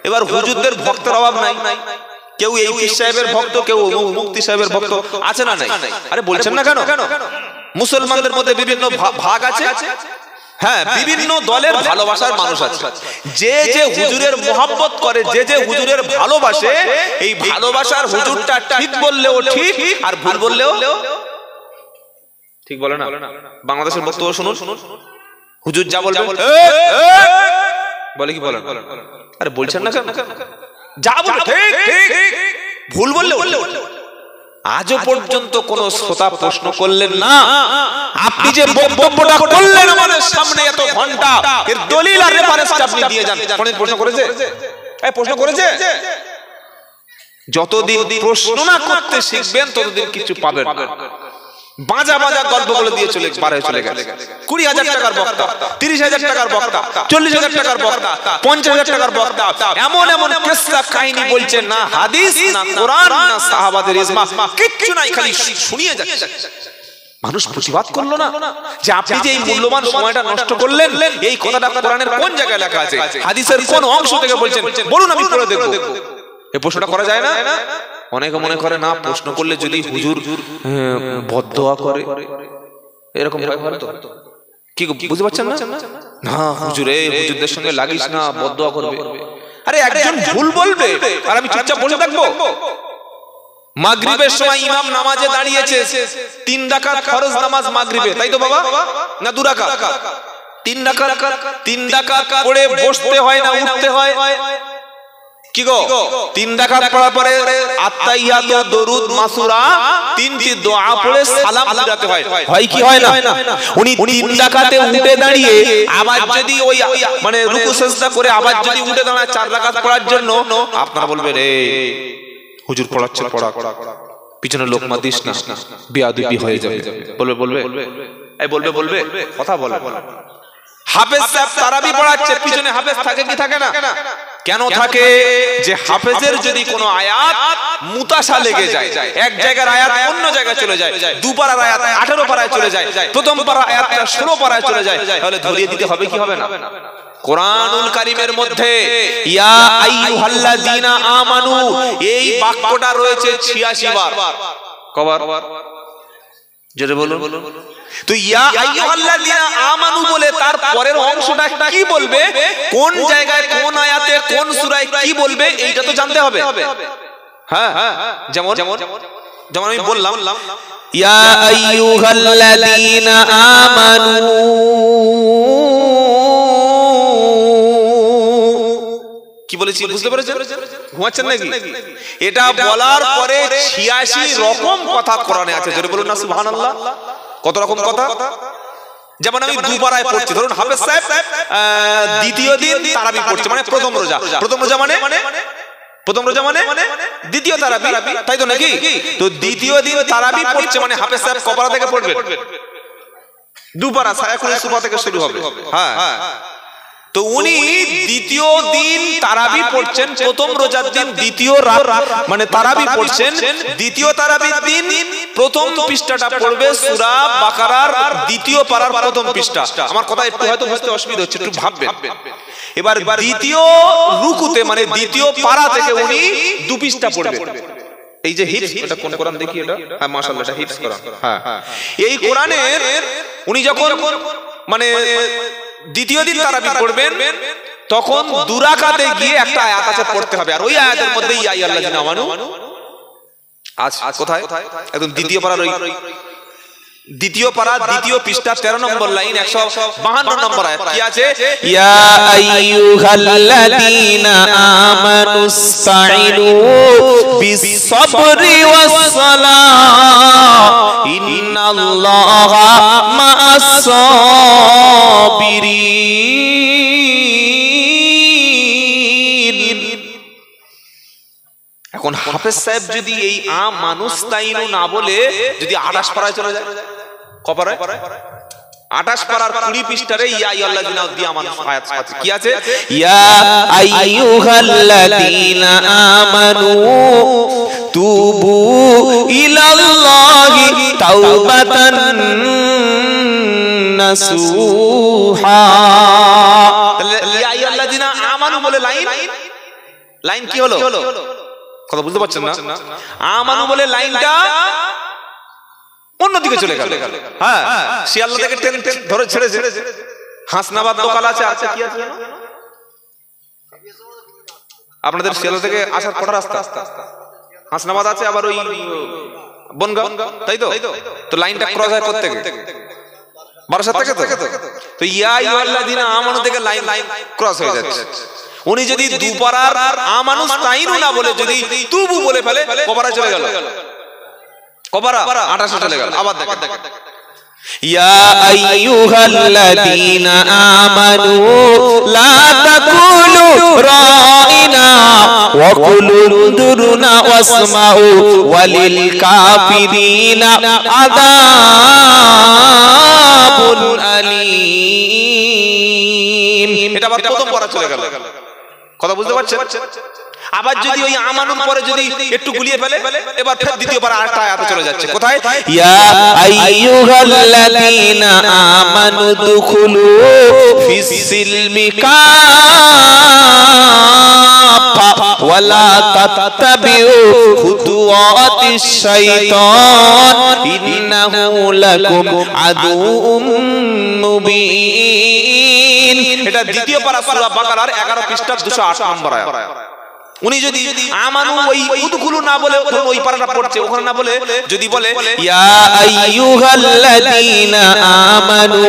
এবার হুজুরদের ভক্তের অভাব নাই, কেউ এই পীর সাহেবের ভক্ত, কেউ মুফতি সাহেবের ভক্ত, আছে না নাই? আরে বলছেন না কেন? মুসলমানদের মধ্যে বিভিন্ন ভাগ আছে। হ্যাঁ, বিভিন্ন দলের ভালোবাসার মানুষ আছে। যে যে হুজুরের মোহাব্বত করে, যে যে হুজুরের ভালোবাসে, এই ভালোবাসার হুজুরটা ঠিক বললেও ঠিক, আর ভুল বললেও ঠিক বলে না। বাংলাদেশের বক্তব্য শুনুন, হুজুর যা বলবে বলে কি বলেন? আরে বলছেন না কেন? যা বলে ঠিক ঠিক, ভুল বললে আজও পর্যন্ত কোন শ্রোতা প্রশ্ন করলেন না, আপনি যে বক্তব্যটা করলেন আমাদের সামনে এত ঘন্টা, এর দলিল আর রেফারেন্সটা আপনি দিয়ে যান। প্রশ্ন করেছে? এই প্রশ্ন করেছে? যতদিন প্রশ্ন না করতে শিখবেন ততদিন কিছু পাবেন না। বাজা বাজা গল্পগুলো দিয়ে চলে গেছে। 20,000 টাকার বক্তা, 30,000 টাকার বক্তা, 40,000 টাকার বক্তা, 50,000 টাকার বক্তা, এমন এমন কিসসা কাহিনী বলছে, না হাদিস না কোরআন না সাহাবাদের ইজমা, কিচ্ছু নাই, খালি শুনিয়ে যাচ্ছে। মানুষ প্রতিবাদ করলো না যে আপনি যে এই মূল্যবান সময়টা নষ্ট করলেন, এই কথাটা কোরআনের কোন জায়গায় লেখা আছে, হাদিসের কোন অংশ থেকে বলছেন, বলুন আমি পড়ে দেখব। এই প্রশ্নটা করা যায় না? অনেকে মনে করে না প্রশ্ন করলে যদি হুজুর বদদোয়া করে, এরকম কি বুঝতে পারছেন না? না হুজুর, হুজুরদের সঙ্গে লাগিস না, বদদোয়া করবে। আরে একজন ভুল বলবে আর আমি চুপচাপ বসে থাকবো? মাগরিবের সময় ইমাম নামাজে দাঁড়িয়েছে, 3 রাকাত ফরজ নামাজ মাগরিবে, তাই তো বাবা? না 2 রাকাত? 3 রাকাত পড়ে বসতে হয় না উঠতে হয়? কি গো, 3 রাকাত পড়ার পরে আত্তাহিয়াত, দরুদ, মাসুরা, 3টি দোয়া পড়ে সালাম ফিরাতে হয়, হয় কি হয় না? উনি 3 রাকাতে উঠে দাঁড়িয়ে আবার যদি ওই মানে রুকু সিজদা করে আবার যদি উঠে দাঁড়ায় 4 রাকাত পড়ার জন্য, আপনারা বলবেন রে হুজুর পড়াচ্ছে, পড়া পিছনে লোকমা দিস না, বেয়াদবি হয়ে যাবে। বলবে এই বলবে কথা বলে। হাফেজ সাহেব তারাবি পড়াচ্ছে, পিছনে হাফেজ থাকে কি থাকে না? কেন থাকে? যে হাফেজের যদি কোনো আয়াত মুতাশা লেগে যায়, এক জায়গার আয়াত অন্য জায়গায় চলে যায়, 2 পারার আয়াত 18 পারায় চলে যায়, প্রথম পারা আয়াত 16 পারায় চলে যায়, তাহলে ধরিয়ে দিতে হবে কি হবে না? কোরআনুল কারীমের মধ্যে ইয়া আইয়ুহাল্লাযীনা আমানু এই বাক্যটা রয়েছে 86 বার। কবার? জোরে বলুন। তো ইয়া আইয়ুহাল্লাযীনা আমানু বলে তার পরের অংশটা কি বলবে, কোন জায়গায় কোন আয়াতে কোন সূরায় কি বলবে, এইটা তো জানতে হবে। হ্যাঁ, যেমন আমি বললাম ইয়া আইয়ুহাল্লাযীনা আমানু, কি বলেছি বুঝতে পেরেছেন? ঘুমাচ্ছেন নাকি? এটা বলার পরে 86 রকম কথা কোরআনে আছে। জোরে বলুন না সুবহানাল্লাহ। কত রকম কথা? যেমন আমি 2 পারায় পড়ছি, ধরুন হাফেজ সাহেব দ্বিতীয় দিন তারাবি পড়ছে, মানে প্রথম রোজা মানে দ্বিতীয় তারাবি, তাই তো নাকি? তো দ্বিতীয় দিন তারাবি পড়ছে মানে হাফেজ সাহেব কপারা থেকে পড়বে? 2 পারা, এখন সুবা থেকে শুরু হবে। হ্যাঁ, তো উনি দ্বিতীয় দিন তারাবি পড়ছেন, প্রথম রোজার দিন দ্বিতীয় রাত মানে তারাবি পড়ছেন, দ্বিতীয় তারাবির দিন প্রথম পৃষ্ঠাটা পড়বে সূরা বাকারার দ্বিতীয় পারার প্রথম পৃষ্ঠা। আমার কথা একটু হয়তো বুঝতে অসুবিধা হচ্ছে, একটু ভাববেন। এবার দ্বিতীয় রুকুতে মানে দ্বিতীয় পারা থেকে উনি 2 পৃষ্ঠা পড়বেন। এই যে হিফজ, এটা কোন কোরআন দেখি এটা? হ্যাঁ মাশাআল্লাহ, এটা হিফজ কোরআন। হ্যাঁ, এই কোরআনের উনি যখন মানে দ্বিতীয় দিন তারাবি পড়বেন, তখন 2 রাকাতে গিয়ে একটা আয়াত আছে পড়তে হবে, আর ওই আয়াতের মধ্যে ইয়া আইয়ুহাল্লাযীনা আমানু আছে। কোথায়? একদম দ্বিতীয় পারার ওই দ্বিতীয় পারা দ্বিতীয় পৃষ্ঠা 13 নম্বর লাইন 152 নম্বর আয়াত কি আছে? ইয়া আইয়ুহাল্লাযীনা আমানুস্তাঈনু বিস-সাবরি ওয়াস-সালাহ ইন্নাল্লাহা মা'আস-সাবিরিন। এখন হাফেজ সাহেব যদি এই আমানুস্তাঈনু না বলে যদি 28 পারায় চলে যায়, কপারায় 28 পারার 20 পৃষ্ঠারে ইয়া আইয়ুহাল্লাযীনা দিয়ে আমানু আয়াত আছে, কি আছে? ইয়া আইয়ুহাল্লাযীনা আমানু তুবু ইলাল্লাহি তাওবাতান নাসুহা। ইয়া আইয়ুহাল্লাযীনা আমানু বলে লাইন কি হলো? কথা বুঝতে পারছেন না? আমানু বলে লাইনটা অন্যদিকে চলে গেল। হ্যাঁ, শিয়ালদা থেকে ট্রেন ধরে ছেড়েছে হাসনাবাদ লোকাল আছে, আছে কি আছে আপনাদের শিয়ালদা থেকে আসার কটা রাস্তা? হাসনাবাদ আছে, আবার ওই বনগাঁও, তাই তো? তো লাইনটা ক্রস হয় কোথা থেকে? বারাসাত থেকে তো ইয়া আইয়ুহাল্লাযীনা আমানু থেকে লাইন ক্রস হয়ে যাচ্ছে। উনি যদি দুপারার আমানু তাইনু না বলে যদি তুবু বলে ফেলে, কবরা চলে গেল, কবরা 28 চলে গেল। আবার দেখেন, ইয়া আইয়ুহাল্লাযীনা আমানু লা তাকুলু রাইনা ওয়া কুলু উনজুরনা ওয়াসমাউ ওয়ালিল কাফিরিনা আযাবুন আলীম। এটা আবার প্রথম পড়া চলে গেল। কথা বুঝতে পারছেন? আবার যদি ওই আমানুর পরে যদি একটু গুলিয়ে ফেলে, এবার ফের দ্বিতীয় বার আরেকটা আয়াতে চলে যাচ্ছে। কোথায়? ইয়া আইয়ুহাল্লাযীনা আমানু দুখুলু ফিস সিলমি কাফা ওয়া লা তাত্তাবিউ খুতুওয়াতিশ শাইতান ইন্নাহু লাকুম আদুউম মুবিন। এটা দ্বিতীয় পারা সূরা বাকারার 11 পৃষ্ঠা 208 নম্বর আয়াত। উনি যদি আমানু ওই উদখুলু না বলে ওই পারাটা পড়ছে, ওখানে না বলে যদি বলে ইয়া আইয়ুহাল্লাযীনা আমানু,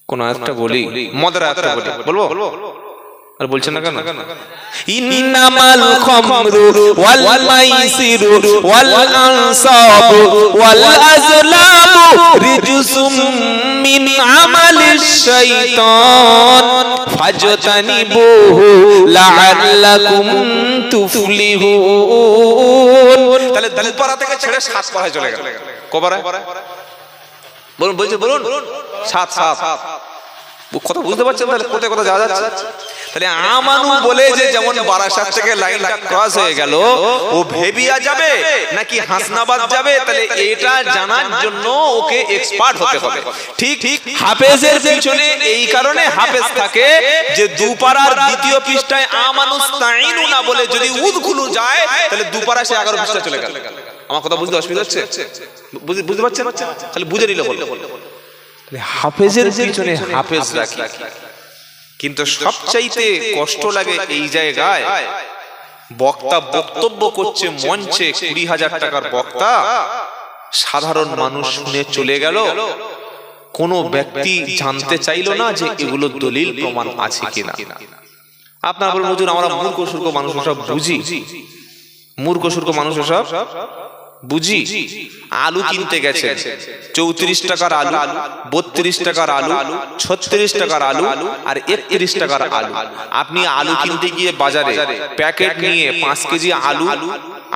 কোন আয়াতটা বলি? মদের আয়াতটা বলি, বলবো? আর বলছেন না কেন? ইন্নামাল খামরু ওয়াল মাইসিরু ওয়াল আনসাবু ওয়াল আজলামু রিজসুম মিন আমালিশ শাইতান ফাজতানিবুহু লাআল্লাকুম তুফলিহুন। তাহলে দুপারা থেকে ছেড়ে 7 পারায় চলে গেল। কবারায় বলুন, বলুন 7 কথা বুঝতে পারছেন? তাহলে কোথায় কোথায় যাওয়া যাচ্ছে? তাহলে আমানু বলে যে যেমন বারাসাত থেকে লাইনটা ক্রস হয়ে গেল, ও ভেবিয়া যাবে নাকি হাসনাবাদ যাবে, তাহলে এটা জানার জন্য ওকে এক্সপার্ট হতে হবে। ঠিক হাফেজের পিছনে এই কারণে হাফেজ থাকে যে দুপারার দ্বিতীয় পৃষ্ঠায় আমানুস্তাইনু না বলে যদি উদখুলু যায়, তাহলে দুপারা সে 11 পৃষ্ঠা চলে গেল। আমার কথা বুঝতে অসুবিধা হচ্ছে? বুঝতে পারছেন? তাহলে বুঝে নিলে বলতে হাফেজের পিছনে হাফেজ রাখি। কিন্তু সবচাইতে কষ্ট লাগে এই জায়গায়, বক্তা বক্তব্য করছে মঞ্চে, 20,000 টাকার বক্তা, সাধারণ মানুষ শুনে চলে গেল, কোন ব্যক্তি জানতে চাইলো না যে এগুলো দলিল প্রমাণ আছে কিনা। আপনার বলুন হুজুর, আমরা মূর্খ সূর্খ মানুষ সব বুঝি, মূর্খ সূর্খ মানুষ সব বুঝি। আলু কিনতে গেছে, 34 টাকার আলু, 32 টাকার আলু, 36 টাকার আলু আর 31 টাকার আলু। আপনি আলু কিনতে গিয়ে বাজারে প্যাকেট নিয়ে 5 কেজি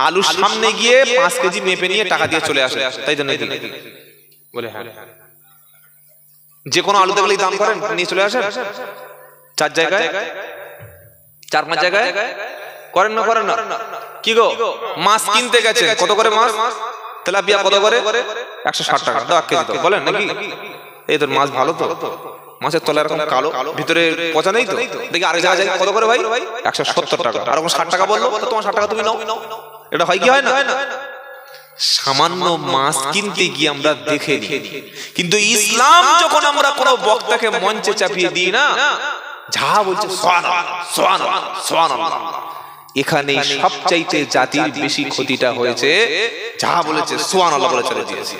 আলুর সামনে গিয়ে 5 কেজি মেপে নিয়ে টাকা দিয়ে চলে আসে, তাই তো নাকি? বলে হ্যাঁ। যে কোনো আলু দেখলেই দাম করেন, নিয়ে চলে আসেন। 4 জায়গায় 4-5 জায়গায় করেন না? কি গো, মাছ কিনতে গেছে, কত করে মাছ? তেলাপিয়া কত করে? 160 টাকা। দাও 1 কেজি দাও, বলেন নাকি? এই তোর মাছ ভালো তো, মাছের তলা এরকম কালো, ভিতরে পচা নেই তো? দেখি আরেক জায়গায় কত করে ভাই? 170 টাকা। আর ওরকম 60 টাকা বললো, তো তোমার 60 টাকা তুমি নাও। এটা হয় কি হয় না? সামান্য মাছ কিনতে গিয়ে আমরা দেখে নিই, কিন্তু ইসলাম যখন আমরা কোনো বক্তাকে মঞ্চে চাপিয়ে দিই না, যা বলছে সুবহানাল্লাহ, এখানে সবচাইতে জাতির বেশি ক্ষতিটা হয়েছে। যা বলেছে সুবহানাল্লাহ বলে চলে দিয়েছে।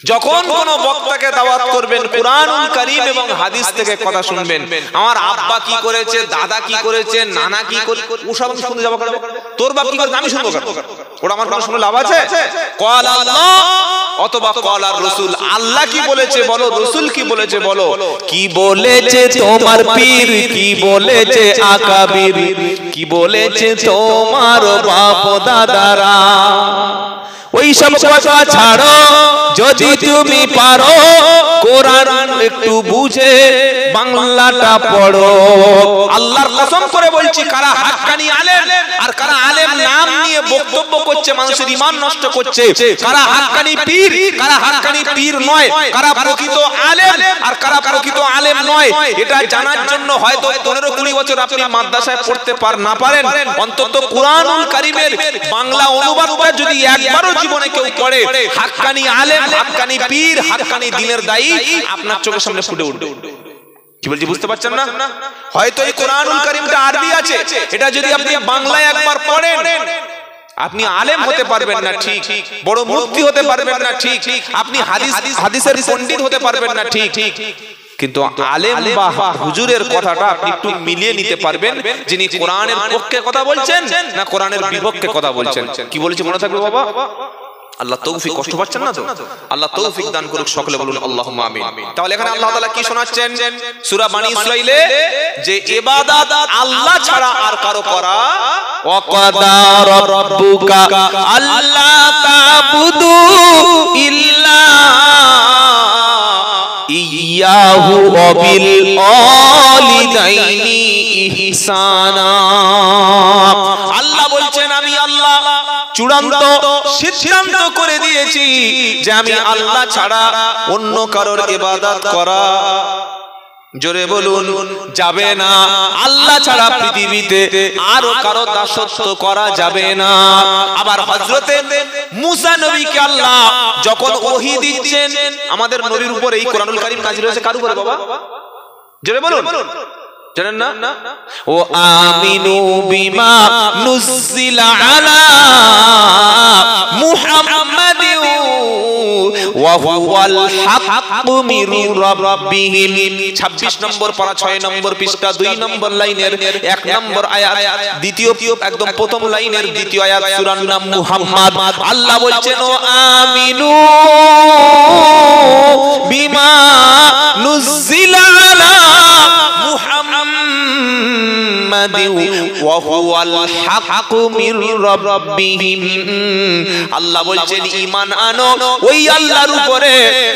যখন কোন বক্তাকে দাওয়াত করবেন, কুরআনুল কারীম এবং হাদিস থেকে কথা শুনবেন, আমার আব্বা কি করেছে, দাদা কি করেছে, নানা কি করেছে, ওসব আমি শুনতে যাব কেন? তোর বাপ কি করেছে আমি শুনবো কেন? ওটা আমার কোনো শুনে লাভ আছে? ক্বাল আল্লাহ অথবা ক্বাল আর রাসূল, আল্লাহ কি বলেছে বলো, রাসূল কি বলেছে বলো। কি বলেছে তোমার পীর, কি বলেছে আকাবির, কি বলেছে তোমার বাপ দাদারা, ওই সব কথা ছাড়ো। যদি তুমি পারো কোরআন একটু বুঝে বাংলাটা পড়ো। আল্লাহর কসম করে বলছি, কারা হাক্কানি আলেম আর কারা আলেম নাম নিয়ে বক্তব্য করছে মানুষের ঈমান নষ্ট করছে, কারা হাক্কানি পীর, কারা হাক্কানি পীর নয়, কারা প্রকৃত আলেম আর কারা প্রকৃত আলেম নয়, এটা জানার জন্য হয়তো 15-20 বছর আপনি মাদ্রাসায় পড়তে না পারেন, অন্তত কুরআনুল কারীমের বাংলা অনুবাদটা যদি একবারও জীবনে কেউ পড়ে, হাক্কানি আলেম, হাক্কানি পীর, হাক্কানি দ্বীনের দায়ী আপনার চোখের সামনে ফুটে উঠবে। কি বলছি বুঝতে পারছেন না? হয়তো এই কুরআনুল কারীমটা আরবি আছে, এটা যদি আপনি বাংলায় একবার পড়েন আপনি আলেম হতে পারবেন না ঠিক, বড় মুফতি হতে পারবেন না ঠিক, আপনি হাদিসের পণ্ডিত হতে পারবেন না ঠিক, কিন্তু আলেম বা হুজুরের কথাটা আপনি একটু মিলিয়ে নিতে পারবেন, যিনি কোরআনের পক্ষে কথা বলছেন না কোরআনের বিপক্ষে কথা বলছেন। কি বলেছে মনে থাকবে বাবা? আল্লাহ তৌফিক, কষ্ট পাচ্ছেন না তো? আল্লাহ তৌফিক দান করুক, সকলে বলুন আল্লাহুম্মা আমিন। তাহলে এখানে আল্লাহ তাআলা কি শোনাচ্ছেন সূরা বনী ইসরাঈলে, যে ইবাদত আল্লাহ ছাড়া আর কারো করা, ওয়া কাদা রাব্বুকা আল্লা তা'বুদু ইল্লা ইয়াহু ওয়া বিল ওয়ালিদাইনি ইহসানা। আল্লাহ বলছেন আমি আল্লাহ চূড়ান্ত সিদ্ধান্ত করে দিয়েছি যে আমি আল্লাহ ছাড়া অন্য কারোর ইবাদত করা, জোরে বলুন, যাবে না। আল্লাহ ছাড়া পৃথিবীতে আরো কারো দাসত্ব করা যাবে না। আবার হযরতে মুসা নবীকে আল্লাহ যখন ওহী দিচ্ছেন, আমাদের নবীর উপর এই কোরআনুল কারীম নাযিল হয়েছে কার উপরে বাবা? জোরে বলুন, জানেন না? ও আমিনু বিমা নুজিলা আলা মুহাম্মাদিন ওয়া হুয়াল হাক্কু মির রাব্বিহিম। 26 নম্বর পারা 6 নম্বর পৃষ্ঠা 2 নম্বর লাইনের 1 নম্বর আয়াত, দ্বিতীয় একদম প্রথম লাইনের দ্বিতীয় আয়াত, সূরার নাম মুহাম্মদ। আল্লাহ বলছেন ও আমিনু বিমা নুজিলা আলা আল্লাহ বলছেন ঈমান আনো ওই আল্লাহর উপরে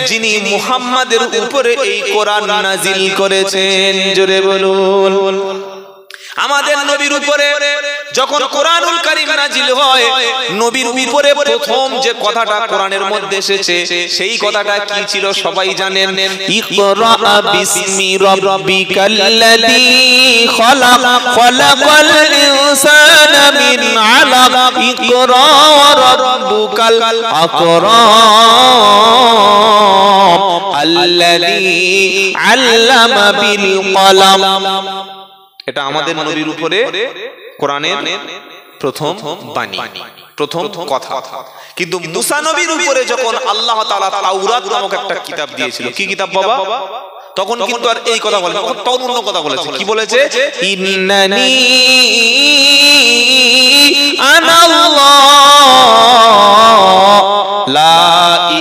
যিনি মুহাম্মাদের উপরে এই কোরআন নাজিল করেছেন। জোরে বলুন। আমাদের নবীর উপরে যখন কোরআনুল কারীম নাজিল হয়, নবীর উপরে প্রথম যে কথাটা কোরআনের মধ্যে এসেছে সেই কথাটা কি ছিল সবাই জানেন, ইকরা বিসমি রাব্বিকাল্লাযী খালাক খালাকাল ইনসানা মিন আলাক ইকরা রাব্বুকাল আকরাম আল্লাযী আল্লামা বিল কলম। এটা আমাদের নবীর উপরে কোরআনের প্রথম বাণী, প্রথম কথা। কিন্তু মুসা নবীর উপরে যখন আল্লাহ তাআলা তাওরাত নামক একটা কিতাব দিয়েছিল, কি কিতাব বাবা? তখন কিন্তু আর এই কথা বলেনি, তখন অন্য কথা বলেছে। কি বলেছে? ইন্নানি আনাল্লাহ লা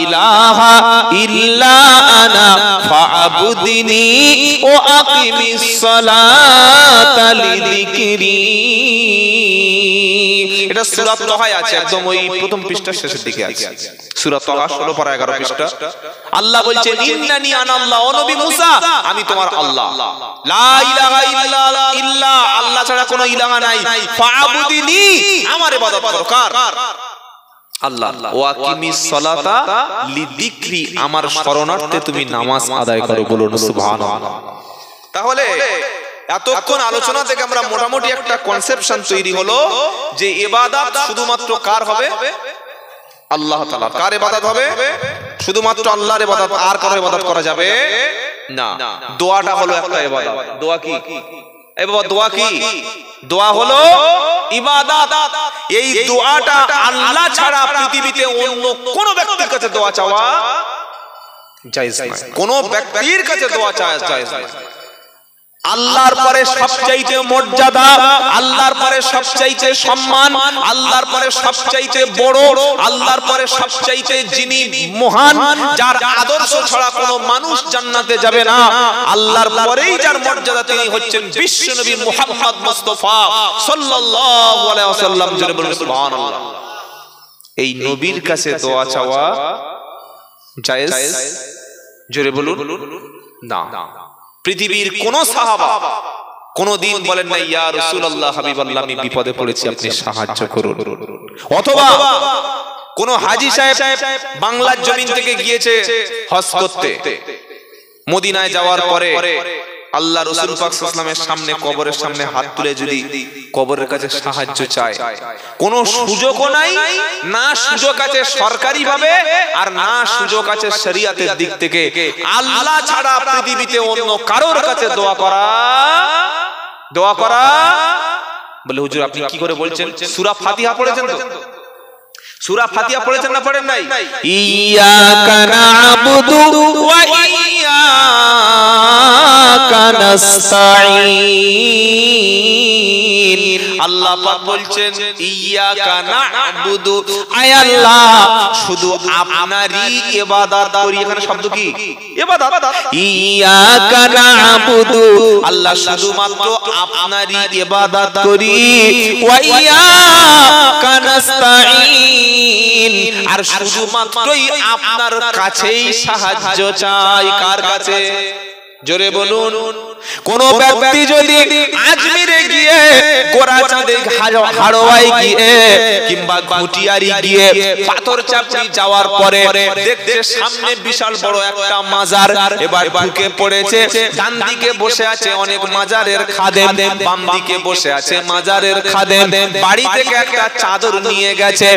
ইলাহা ইল্লা আনা ফা'বুদনি ওয়া আকিমিস সালাতা লিযিকরি। এটা সূরা তাহায় আছে, একদম ওই প্রথম পৃষ্ঠার শেষের দিকে আছে, সূরা তাহা 16 পারা 11 পৃষ্ঠা। আল্লাহ বলছেন ইন্নানি আনাল্লাহ, ও নবী মুসা আমি তোমার আল্লাহ, লা ইলাহা ইল্লা আল্লাহ ছাড়া কোনো ইলাহা নাই, ফা'বুদনি আমার ইবাদত করো। কার? আল্লাহ। ওয়া আকিমিস সালাতা লিযিকরি আমার শরণার্থে তুমি নামাজ আদায় করো। বলুন সুবহানাল্লাহ। তাহলে এতক্ষণ আলোচনা থেকে আমরা মোটামুটি একটা কনসেপশন তৈরি হলো যে ইবাদত শুধুমাত্র কার হবে? আল্লাহ তাআলা। কার ইবাদত হবে? শুধুমাত্র আল্লাহর ইবাদত, আর কারো ইবাদত করা যাবে না। দোয়াটা হলো একটা ইবাদত। দোয়া কি? এই বাবা দোয়া কি? দোয়া হলো ইবাদত। এই দোয়াটা আল্লাহ ছাড়া পৃথিবীতে অন্য কোন ব্যক্তির কাছে দোয়া চাওয়া জায়েজ নয়। কোন ব্যক্তির কাছে দোয়া চাওয়া জায়েজ নয়। আল্লাহর পরে সবচাইতে মর্যাদা, আল্লাহর পরে সবচাইতে সম্মান, আল্লাহর পরে সবচাইতে বড়, আল্লাহর পরে সবচাইতে যিনি মহান, যার আদর্শ ছাড়া কোনো মানুষ জান্নাতে যাবে না, আল্লাহর পরেই যার মর্যাদা তিনি হচ্ছেন বিশ্বনবী মুহাম্মদ মুস্তাফা সাল্লাল্লাহু আলাইহি ওয়াসাল্লাম। জোরে বলুন সুবহানাল্লাহ। এই নবীর কাছে দোয়া চাওয়া জায়েজ? জোরে বলুন না। পৃথিবীর কোন সাহাবা, কোনদিন বলেন না ইয়া রাসূলুল্লাহ হাবিবাল্লাহ আমি বিপদে পড়েছি আপনি সাহায্য করুন। অথবা কোন হাজী সাহেব বাংলার জমিন থেকে গিয়েছে হজ করতে, মদিনায় যাওয়ার পরে আল্লাহ রাসূল পাক সাল্লাল্লাহু আলাইহি ওয়াসাল্লামের সামনে কবরের সামনে হাত তুলে যদি কবরের কাছে সাহায্য চায়, কোন সুযোগও নাই, না সুযোগ আছে সরকারি ভাবে আর না সুযোগ আছে শরীয়তের দিক থেকে। আল্লাহ ছাড়া পৃথিবীতে অন্য কারোর কাছে দোয়া করা বলে হুজুর আপনি কি করে বলছেন? সূরা ফাতিহা পড়েছেন তো? সূরা ফাতিহা পড়েছেন না পড়েন নাই? ইয়্যাকা না'বুদু ওয়া ইয়্যাকা নাস্তাঈন। আল্লাহ পাক বলছেন ইয়্যাকা না'বুদু, আয় আল্লাহ শুধু আপনারই ইবাদত করি। এখানে শব্দ কি? ইবাদত। ইয়্যাকা না'বুদু, আল্লাহ শুধুমাত্র আপনারই ইবাদত করি। ওয়া ইয়্যাকা নাস্তাঈন, আর শুধুমাত্রই আপনার কাছেই সাহায্য চাই। কার কাছে? জোরে বলুন। কোন ব্যক্তি যদি আজমিরে গিয়ে গোরাচাঁদে হাড়োয়ায় গিয়ে কিংবা ঘুটিয়ারি গিয়ে পাথর চাপড়ি যাওয়ার পরে দেখতে সামনে বিশাল বড় একটা মাজার, এবার ঢুকে পড়েছে। ডান দিকে বসে আছে অনেক মাজারের খাদেম, বাম দিকে বসে আছে মাজারের খাদেম। বাড়ি থেকে একটা চাদর নিয়ে গেছে,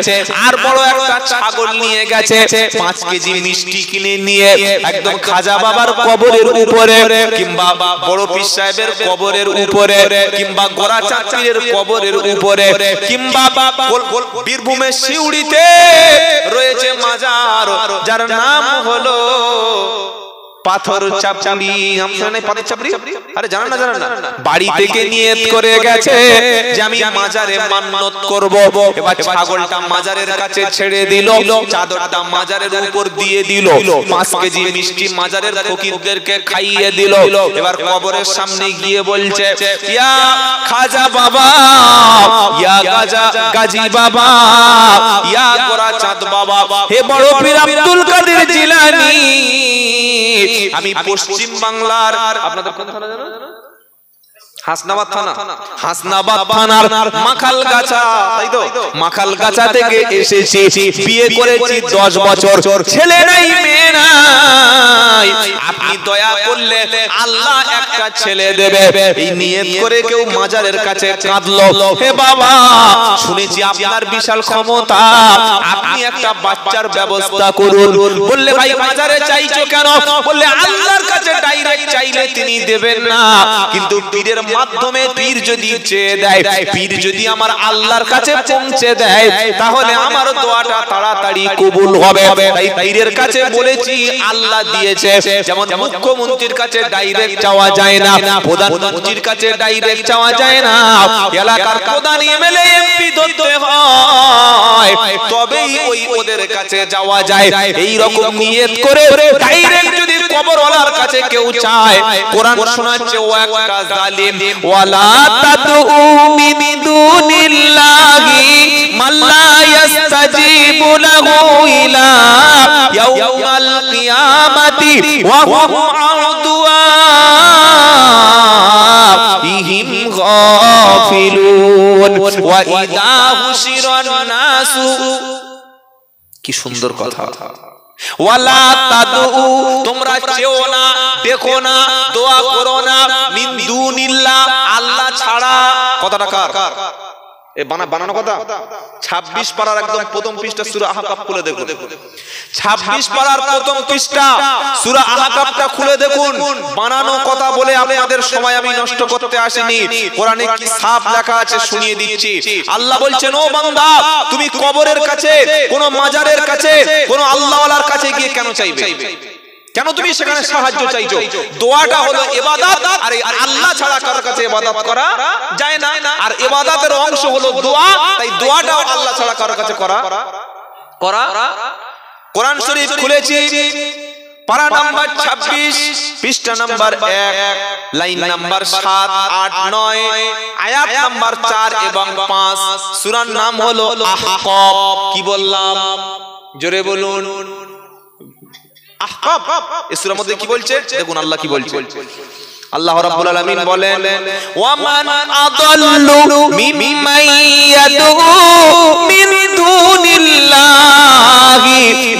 আর বড় একটা ছাগল নিয়ে গেছে, 5 কেজি মিষ্টি কিনে নিয়ে একদম খাজা বাবার কবরের উপরে কিংবা বড় পীর সাহেবের কবরের উপরে কিংবা গোরাচাঁদ পীরের কবরের উপরে কিংবা বীরভূমের শিউড়িতে রয়েছে মাজার যার নাম হলো পাথর চাপড়ি। পাথর চাপড়ি, আরে জানা না? বাড়ি থেকে নিয়ত করে গেছে যে আমি মাজারে মান্নত করব। এবার ছাগলটা মাজারের কাছে ছেড়ে দিল, চাদরটা মাজারের উপর দিয়ে দিল, 5 কেজি মিষ্টি মাজারের ফকিরদেরকে খাইয়ে দিল। এবার কবরের সামনে গিয়ে বলছে ইয়া খাজা বাবা, ইয়া গাজী বাবা, ইয়া গোরাচাঁদ বাবা, হে বড় পীর আব্দুল কাদের জিলানী, আমি পশ্চিম বাংলার, আপনাদের কোন থানা জানো? হাসনাবাদ থানা। হাসনাবাদ থানার মাখালগাছা, তাই তো? মাখালগাছা থেকে এসেছি, বিয়ে করেছি 10 বছর, ছেলে নাই মেয়ে নাই, আপনি দয়া করলে আল্লাহ একটা ছেলে দেবে। এই নিয়ত করে কেউ মাজারের কাছে কাঁদলো, হে বাবা শুনেছি আপনার বিশাল ক্ষমতা, আপনি একটা বাচ্চার ব্যবস্থা করুন। বললে ভাই মাজারে চাইছো কেন? বললে আল্লাহর কাছে ডাইরেক্ট চাইলে তিনি দেবেন না, কিন্তু পীরের মাধ্যমে পীর যদি চেয়ে দেয়, পীর যদি আমার আল্লাহর কাছে পৌঁছে দেয়, তাহলে আমার দোয়াটা তাড়াতাড়ি কবুল হবে। তাই পীরের কাছে বলেছি, আল্লাহ দিয়েছে। যেমন মুখ্যমন্ত্রীর কাছে ডাইরেক্ট চাওয়া যায় না, প্রধানমন্ত্রীর কাছে ডাইরেক্ট চাওয়া যায় না, এলাকার প্রধান এমএলএ এমপি ধরতে হয়, তবেই ওদের কাছে যাওয়া যায়। এই রকম নিয়ত করে ডাইরেক্ট যদি কবরওয়ালার কাছে কেউ চায়, কোরআন শোনাচ্ছে ও একটা জালিম, ওয়ালা তাদউ মিন দুনিল্লাহি মাল্লা ইস্তাজিবু লাহু ইলা ইয়াউমাল কিয়ামাতি ওয়া হুম আন দুআইহিম গাফিলুন ওয়া ইযা হুশিরান নাসু। কি সুন্দর কথা। ওয়ালা তাদউ, তোমরা চেও না, দেখো না, দোয়া করো না, মিন দুনিল্লাহ, আল্লাহ ছাড়া। কথাটা কার? এ বানানো কথা। 26 পারার একদম প্রথম পৃষ্ঠা সূরা আহকাফ খুলে দেখুন। 26 পারার প্রথম পৃষ্ঠা সূরা আহকাফটা খুলে দেখুন। বানানো কথা বলে আপনাদের সময় আমি নষ্ট করতে আসিনি, কোরআনে কি সাফ লেখা আছে শুনিয়ে দিচ্ছি। আল্লাহ বলছেন ও বান্দা, তুমি কবরের কাছে, কোন মাজারের কাছে, কোন আল্লাহওয়ালার কাছে গিয়ে কেন চাইবে? কেন তুমি সেখানে সাহায্য চাইছো? দোয়াটা হলো ইবাদত, আর আল্লাহ ছাড়া কারোর কাছে ইবাদত করা যায় না, আর ইবাদতের অংশ হলো দোয়া, তাই দোয়াটাও আল্লাহ ছাড়া কারোর কাছে করা। কোরআন শরীফ খুলেছি, পারা নাম্বার 26, পৃষ্ঠা নাম্বার 1, লাইন নাম্বার 7, 8, 9, আয়াত নাম্বার 4 এবং 5। সূরার নাম হলো আহকাফ। কি বললাম? জোরে বলুন। আহকাফ। এই সূরার মধ্যে কি বলছে দেখুন, আল্লাহ কি বলছে। আল্লাহ রাব্বুল আলামিন বলেন ওয়ামান আদাল্লু মিম্মান ইয়াদউ মিন দুনিল্লাহি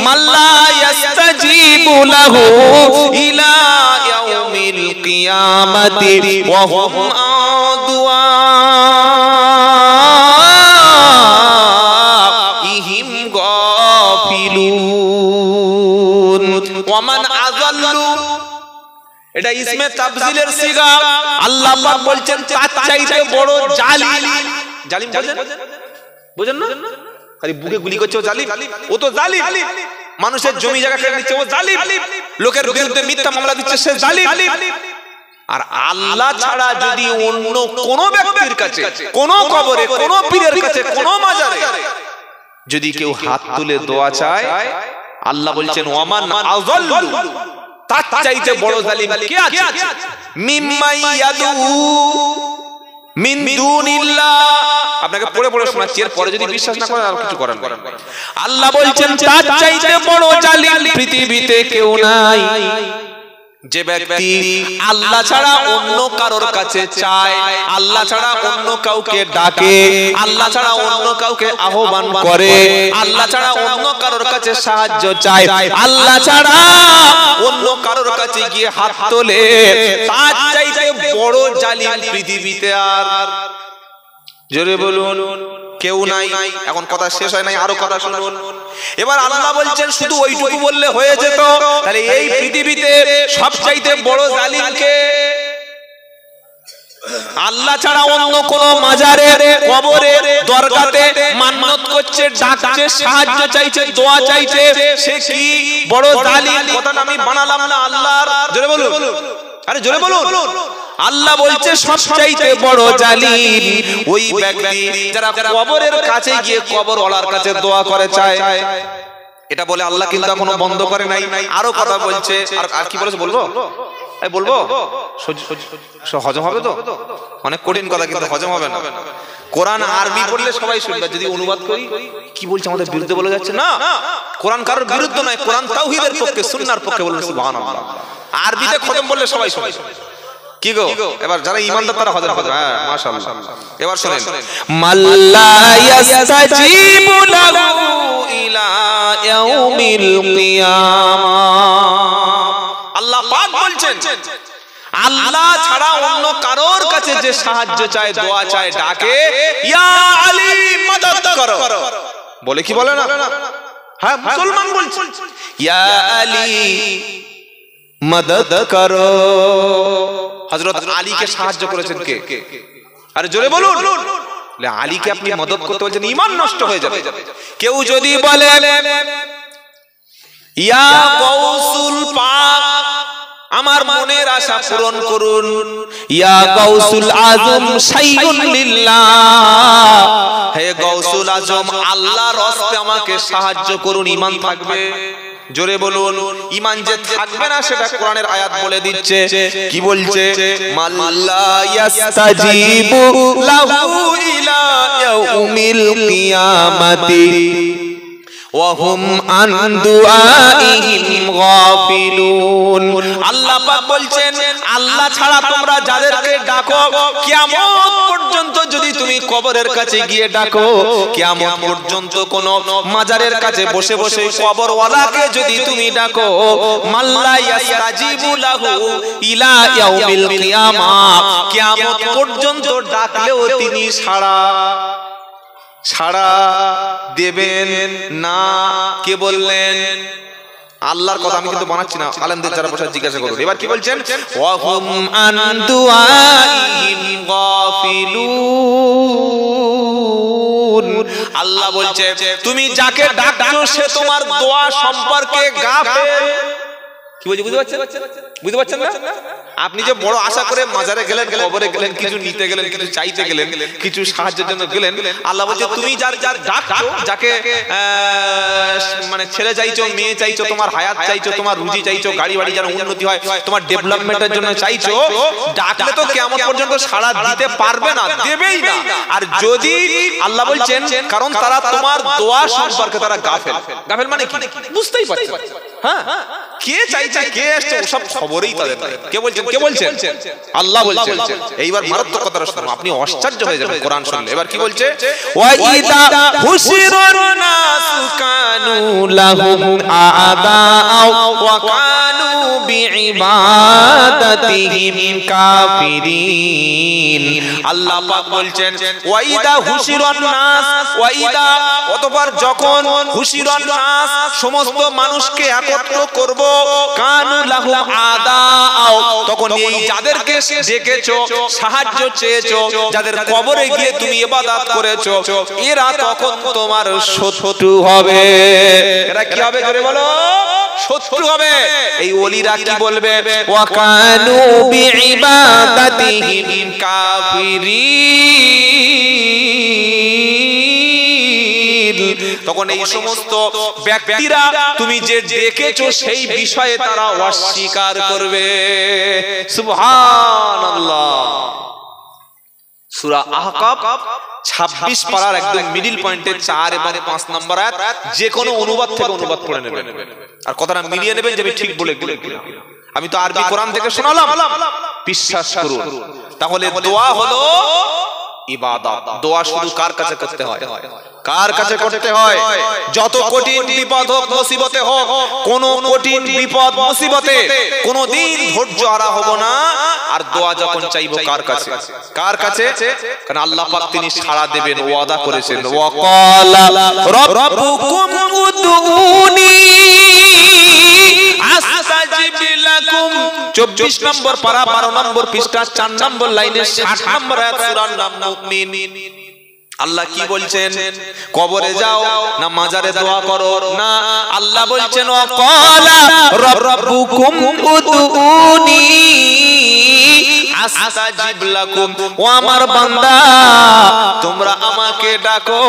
মাল্লা ইস্তাজিবু লাহু ইলা ইয়াউমিল কিয়ামাতি ওয়া হুম আন দুআইহিম গাফিলুন। ওয়ামান আযাল্লু, এটা ইসমে তাফজিলের সিগা। আল্লাহ পাক বলছেন তার চাইতে বড় জালিম। জালিম বুঝেন না? খালি বুকে গুলি করছে ও জালিম, ও তো জালিম। মানুষের জমি জায়গা কেড়ে নিচ্ছে ও জালিম, লোকের বিরুদ্ধে মিথ্যা মামলা দিচ্ছে সে জালিম। আর আল্লাহ ছাড়া যদি অন্য কোন ব্যক্তির কাছে, কোন কবরে, কোন পীরের কাছে, কোন মাজারে যদি কেউ হাত তুলে দোয়া চায়, আল্লাহ বলছেন ওয়ামান আযাল্লু, তার চাইতে বড় জালিম কে আছে? মিম্মান ইয়াদউ মিন দুনিল্লাহ। আপনাকে পড়ে পড়ে শোনাচ্ছি, এর পরে যদি বিশ্বাস না করেন আর কিছু করেন। আল্লাহ বলছেন তার চাইতে বড় জালিম পৃথিবীতে কেউ নাই। যে ব্যক্তি আল্লাহ ছাড়া অন্য কারোর কাছে চায়, আল্লাহ ছাড়া অন্য কাউকে ডাকে, আল্লাহ ছাড়া অন্য কাউকে আহ্বান করে, আল্লাহ ছাড়া অন্য কারোর কাছে সাহায্য চায়, আল্লাহ ছাড়া অন্য কারোর কাছে গিয়ে হাত তোলে, তার চাইতে বড় জালিম পৃথিবীতে আর জোরে বলুন কেউ নাই। এখন কথা শেষ হয় নাই, আরো কথা শুনুন। এবার আল্লাহ বলছেন শুধু ওইটুকু বললে হয়ে যেত, তাহলে এই পৃথিবীতে সবচাইতে বড় জালিম কে? আল্লাহ ছাড়া অন্য কোন মাজারে, কবরে, দরগাতে মান্নত করছে, ডাকছে, সাহায্য চাইছে, দোয়া চাইছে, সে কি বড় জালিম? কথাটা আমি বানালাম না আল্লাহর। জোরে বলুন, আরে জোরে বলুন। আল্লাহ বলছে সবচাইতে বড় জালিম ওই ব্যক্তি যারা কবরের কাছে গিয়ে কবরওয়ালার কাছে দোয়া করে চায়। এটা বলে আল্লাহ কিন্তু এখনো বন্ধ করে নাই, আরো কথা বলছে। আর কি বলেছে বলবো? বলবো হজম হবে তো? অনেক কঠিন কথা, কিন্তু হজম হবে না। কোরআন আরবি পড়লে সবাই শুনবে, যদি অনুবাদ করি কি বলছে আমাদের বিরুদ্ধে বলে যাচ্ছে না। কোরআন কারোর বিরুদ্ধে নয়, কোরআন তাওহীদের পক্ষে, সুন্নাহর পক্ষে। বলুন সুবহানাল্লাহ। আরবিতে খতম বললে সবাই সবাই কি গো? এবার যারা ঈমানদার তারা হজম হবে। হ্যাঁ মাশাআল্লাহ। এবার শুনেন, মাল্লা ইস্তাজিবু লাহু ইলা ইয়াউমিল কিয়ামাহ। আল্লাহ পাক বলছেন আল্লাহ ছাড়া অন্য কারোর কাছে যে সাহায্য চায়, দোয়া চায়, ডাকে, ইয়া আলী মদদ করো বলে, কি বলে না? হ্যাঁ মুসলমান বলছে ইয়া আলী মদদ করো। হযরত আলীকে সাহায্য করেছেন কে? আরে জোরে বলুন। আলীকে আপনি মদদ করতে বলছেন, ঈমান নষ্ট হয়ে যাবে। কেউ যদি বলে ইয়া গাউসুল পাক আমার মনের আশা পূরণ করুন, ইয়া গাউসুল আজম শাইউন লিল্লাহ, হে গাউসুল আজম আল্লাহর রাস্তায় আমাকে সাহায্য করুন, ঈমান থাকবে। জোরে বলুন। ঈমান যে থাকবে না সেটা কোরআনের আয়াত বলে দিচ্ছে। কি বলছে? মাল্লা ইস্তাজিবু লাহু ইলা ইয়াউমিল কিয়ামাতি ওয়া হুম আন দুআইহিম গাফিলুন। আল্লাহ পাক বলছেন আল্লাহ ছাড়া তোমরা যাদেরকে ডাকো, কিয়ামত পর্যন্ত যদি তুমি কবরের কাছে গিয়ে ডাকো, কিয়ামত পর্যন্ত কোন মাজারের কাছে বসে বসে কবরওয়ালাকে যদি তুমি ডাকো, মাল্লা ইস্তাজিবু লাহু ইলা ইয়াউমিল কিয়ামাহ, কিয়ামত পর্যন্ত ডাকলেও তিনি সাড়া দেবেন না। কে বললেন? আল্লাহর কথা। আমি কিন্তু বানাচ্ছি না, আলেমদের যারা বসে জিজ্ঞাসা করুন। এবার কি বলছেন? ওয়া হুম আন দুআইহিম গাফিলুন। আল্লাহ বলছে তুমি যাকে ডাকছো সে তোমার দোয়া সম্পর্কে গাফেল। কি বলছি বুঝতে পারছেন? বুঝতে পারছেন না? আপনি যে বড় আশা করে মাজারে গেলেন, কবরে গেলেন, কিছু নিতে গেলেন, কিছু চাইতে গেলেন, কিছু সাহায্যের জন্য গেলেন, আল্লাহ বলছে তুমি যার ডাকছো, যাকে মানে ছেলে চাইছো, মেয়ে চাইছো, তোমার হায়াত চাইছো, তোমার রুজি চাইছো, গাড়ি বাড়ি যেন উন্নতি হয়, তোমার ডেভেলপমেন্টের জন্য চাইছো, ডাকলে তো কিয়ামত পর্যন্ত সাড়া দিতে পারবে না, দেবেই না। আর যদি আল্লাহ বলছেন কারণ তারা তোমার দোয়া সম্পর্কে তারা গাফেল। গাফেল মানে কি বুঝতেই পারছেন? হ্যাঁ, কে চাইছে কে আসছে ওসব খবরই তাদের নাই। কে বলছেন? কে বলছেন? আল্লাহ বলছেন। এইবার মারাত্মক কথাটা শুনুন, আপনি আশ্চর্য হয়ে যাবেন কোরআন শুনলে। এবার কি বলছে? ওয়াইদা হুশিরুন নাসু কানু লাহুম আ'দাআ ওয়া কানু বিইবাদাতিহিম কাফিরিন। আল্লাহ পাক বলছেন ওয়াইদা হুশিরুন নাস, ওয়াইদা অতঃপর যখন হুশিরুন নাস সমস্ত মানুষকে একত্র করব, কানু লাহুম আ'দাআ তখন এই যাদেরকে ডেকেছো, সাহায্য চেয়েছো, যাদের কবরে গিয়ে তুমি ইবাদত করেছো, এরা তখন তোমার শত্রু হবে। এরা কি হবে জোরে বলো? শত্রু হবে। এই ওলিরা কি বলবে? ওয়া কানু বিইবাদাতিহিম কাফিরিন। তখন এই সমস্ত ব্যক্তিরা তুমি যে ডেকেছো সেই বিষয়ে তারা অস্বীকার করবে। সুবহানাল্লাহ। সূরা আহকাফ 26 পারার একদম মিডল পয়েন্টে 4 এবং 5 নম্বর আয়াত, যে কোনো অনুবাদ থেকে অনুবাদ করে নেবেন আর কথাটা মিলিয়ে নেবেন যে আমি ঠিক বলে গেলাম। আমি তো আরবি কোরআন থেকে শোনালাম, বিশ্বাস করুন। তাহলে দোয়া হলো ইবাদত। দোয়া শুধু কার কাছে করতে হয়? কার কাছে করতে হয়? যত কঠিন বিপদ হোক, মুসিবতে হোক, কোন কঠিন বিপদ মুসিবতে কোনদিন ধৈর্য হারা হব না। আর দোয়া যখন চাইবো কার কাছে? কার কাছে? কারণ আল্লাহ পাক তিনি সাড়া দেবেন, ওয়াদা করেছেন। ওয়া ক্বালা রাব্বুকুম উদউনি আস্তাজিব লাকুম। 24 নম্বর পারা 12 নম্বর পৃষ্ঠা 4 নম্বর লাইনে 60 নম্বর আয়াত সূরা মুমিন। আল্লাহ কি বলছেন? কবরে যাও না মাজারে দোয়া করো না, আল্লাহ বলছেন ওয়া ক্বালা রাব্বুকুম উদউনি আস্তাজিব লাকুম। ও আমার বান্দা, তোমরা আমাকে ডাকো,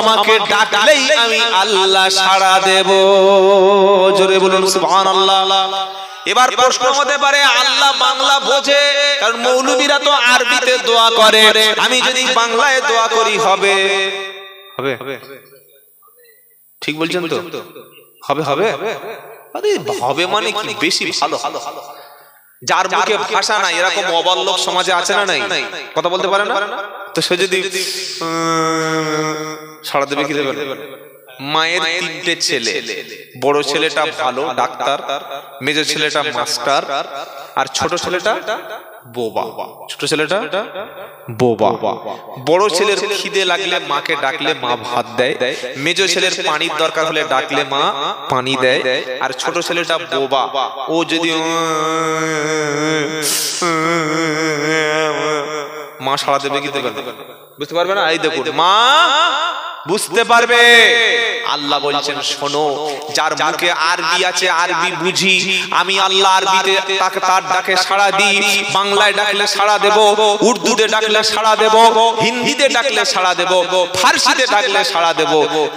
আমাকে ডাকলেই আমি আল্লাহ সাড়া দেব। জোরে বলুন সুবহানাল্লাহ। এবার প্রশ্ন হতে পারে আল্লাহ বাংলা বোঝে, কারণ মৌলবীরা তো আরবিতে দোয়া করে, আমি যদি বাংলায় দোয়া করি হবে? হবে? ঠিক বলছেন তো? হবে? হবে? আরে হবে মানে কি? বেশি ভালো। যার মুখে ভাষা নাই, এরকম অবাক লোক সমাজে আছে না নাই? কথা বলতে পারে না, তো সে যদি সাড়া দেবে কি দেবে? মায়ের 3টে ছেলে, বড় ছেলেটা ভালো ডাক্তার, মেজর ছেলেটা মাস্টার, আর ছোট ছেলেটা বোবা। ছোট ছেলেটা বোবা। বড় ছেলের খিদে লাগলে মাকে ডাকলে মা ভাত দেয়, মেজর ছেলের পানির দরকার হলে ডাকলে মা পানি দেয়, আর ছোট ছেলেটা বোবা, ও যদি মা সাড়া দেবে কি দেবে? বুঝতে পারবে না। এই দেখুন, মা বুঝতে পারবে। আল্লাহ বলছেন শোনো, যার মুখে আরবি আছে, আরবি বুঝি, আমি আল্লাহ আরবিতে তাকে তার ডাকে সাড়া দিই, বাংলায় ডাকলে সাড়া দেব, উর্দুতে ডাকলে সাড়া দেব, হিন্দিতে ডাকলে সাড়া দেব, ফার্সিতে ডাকলে সাড়া দেব।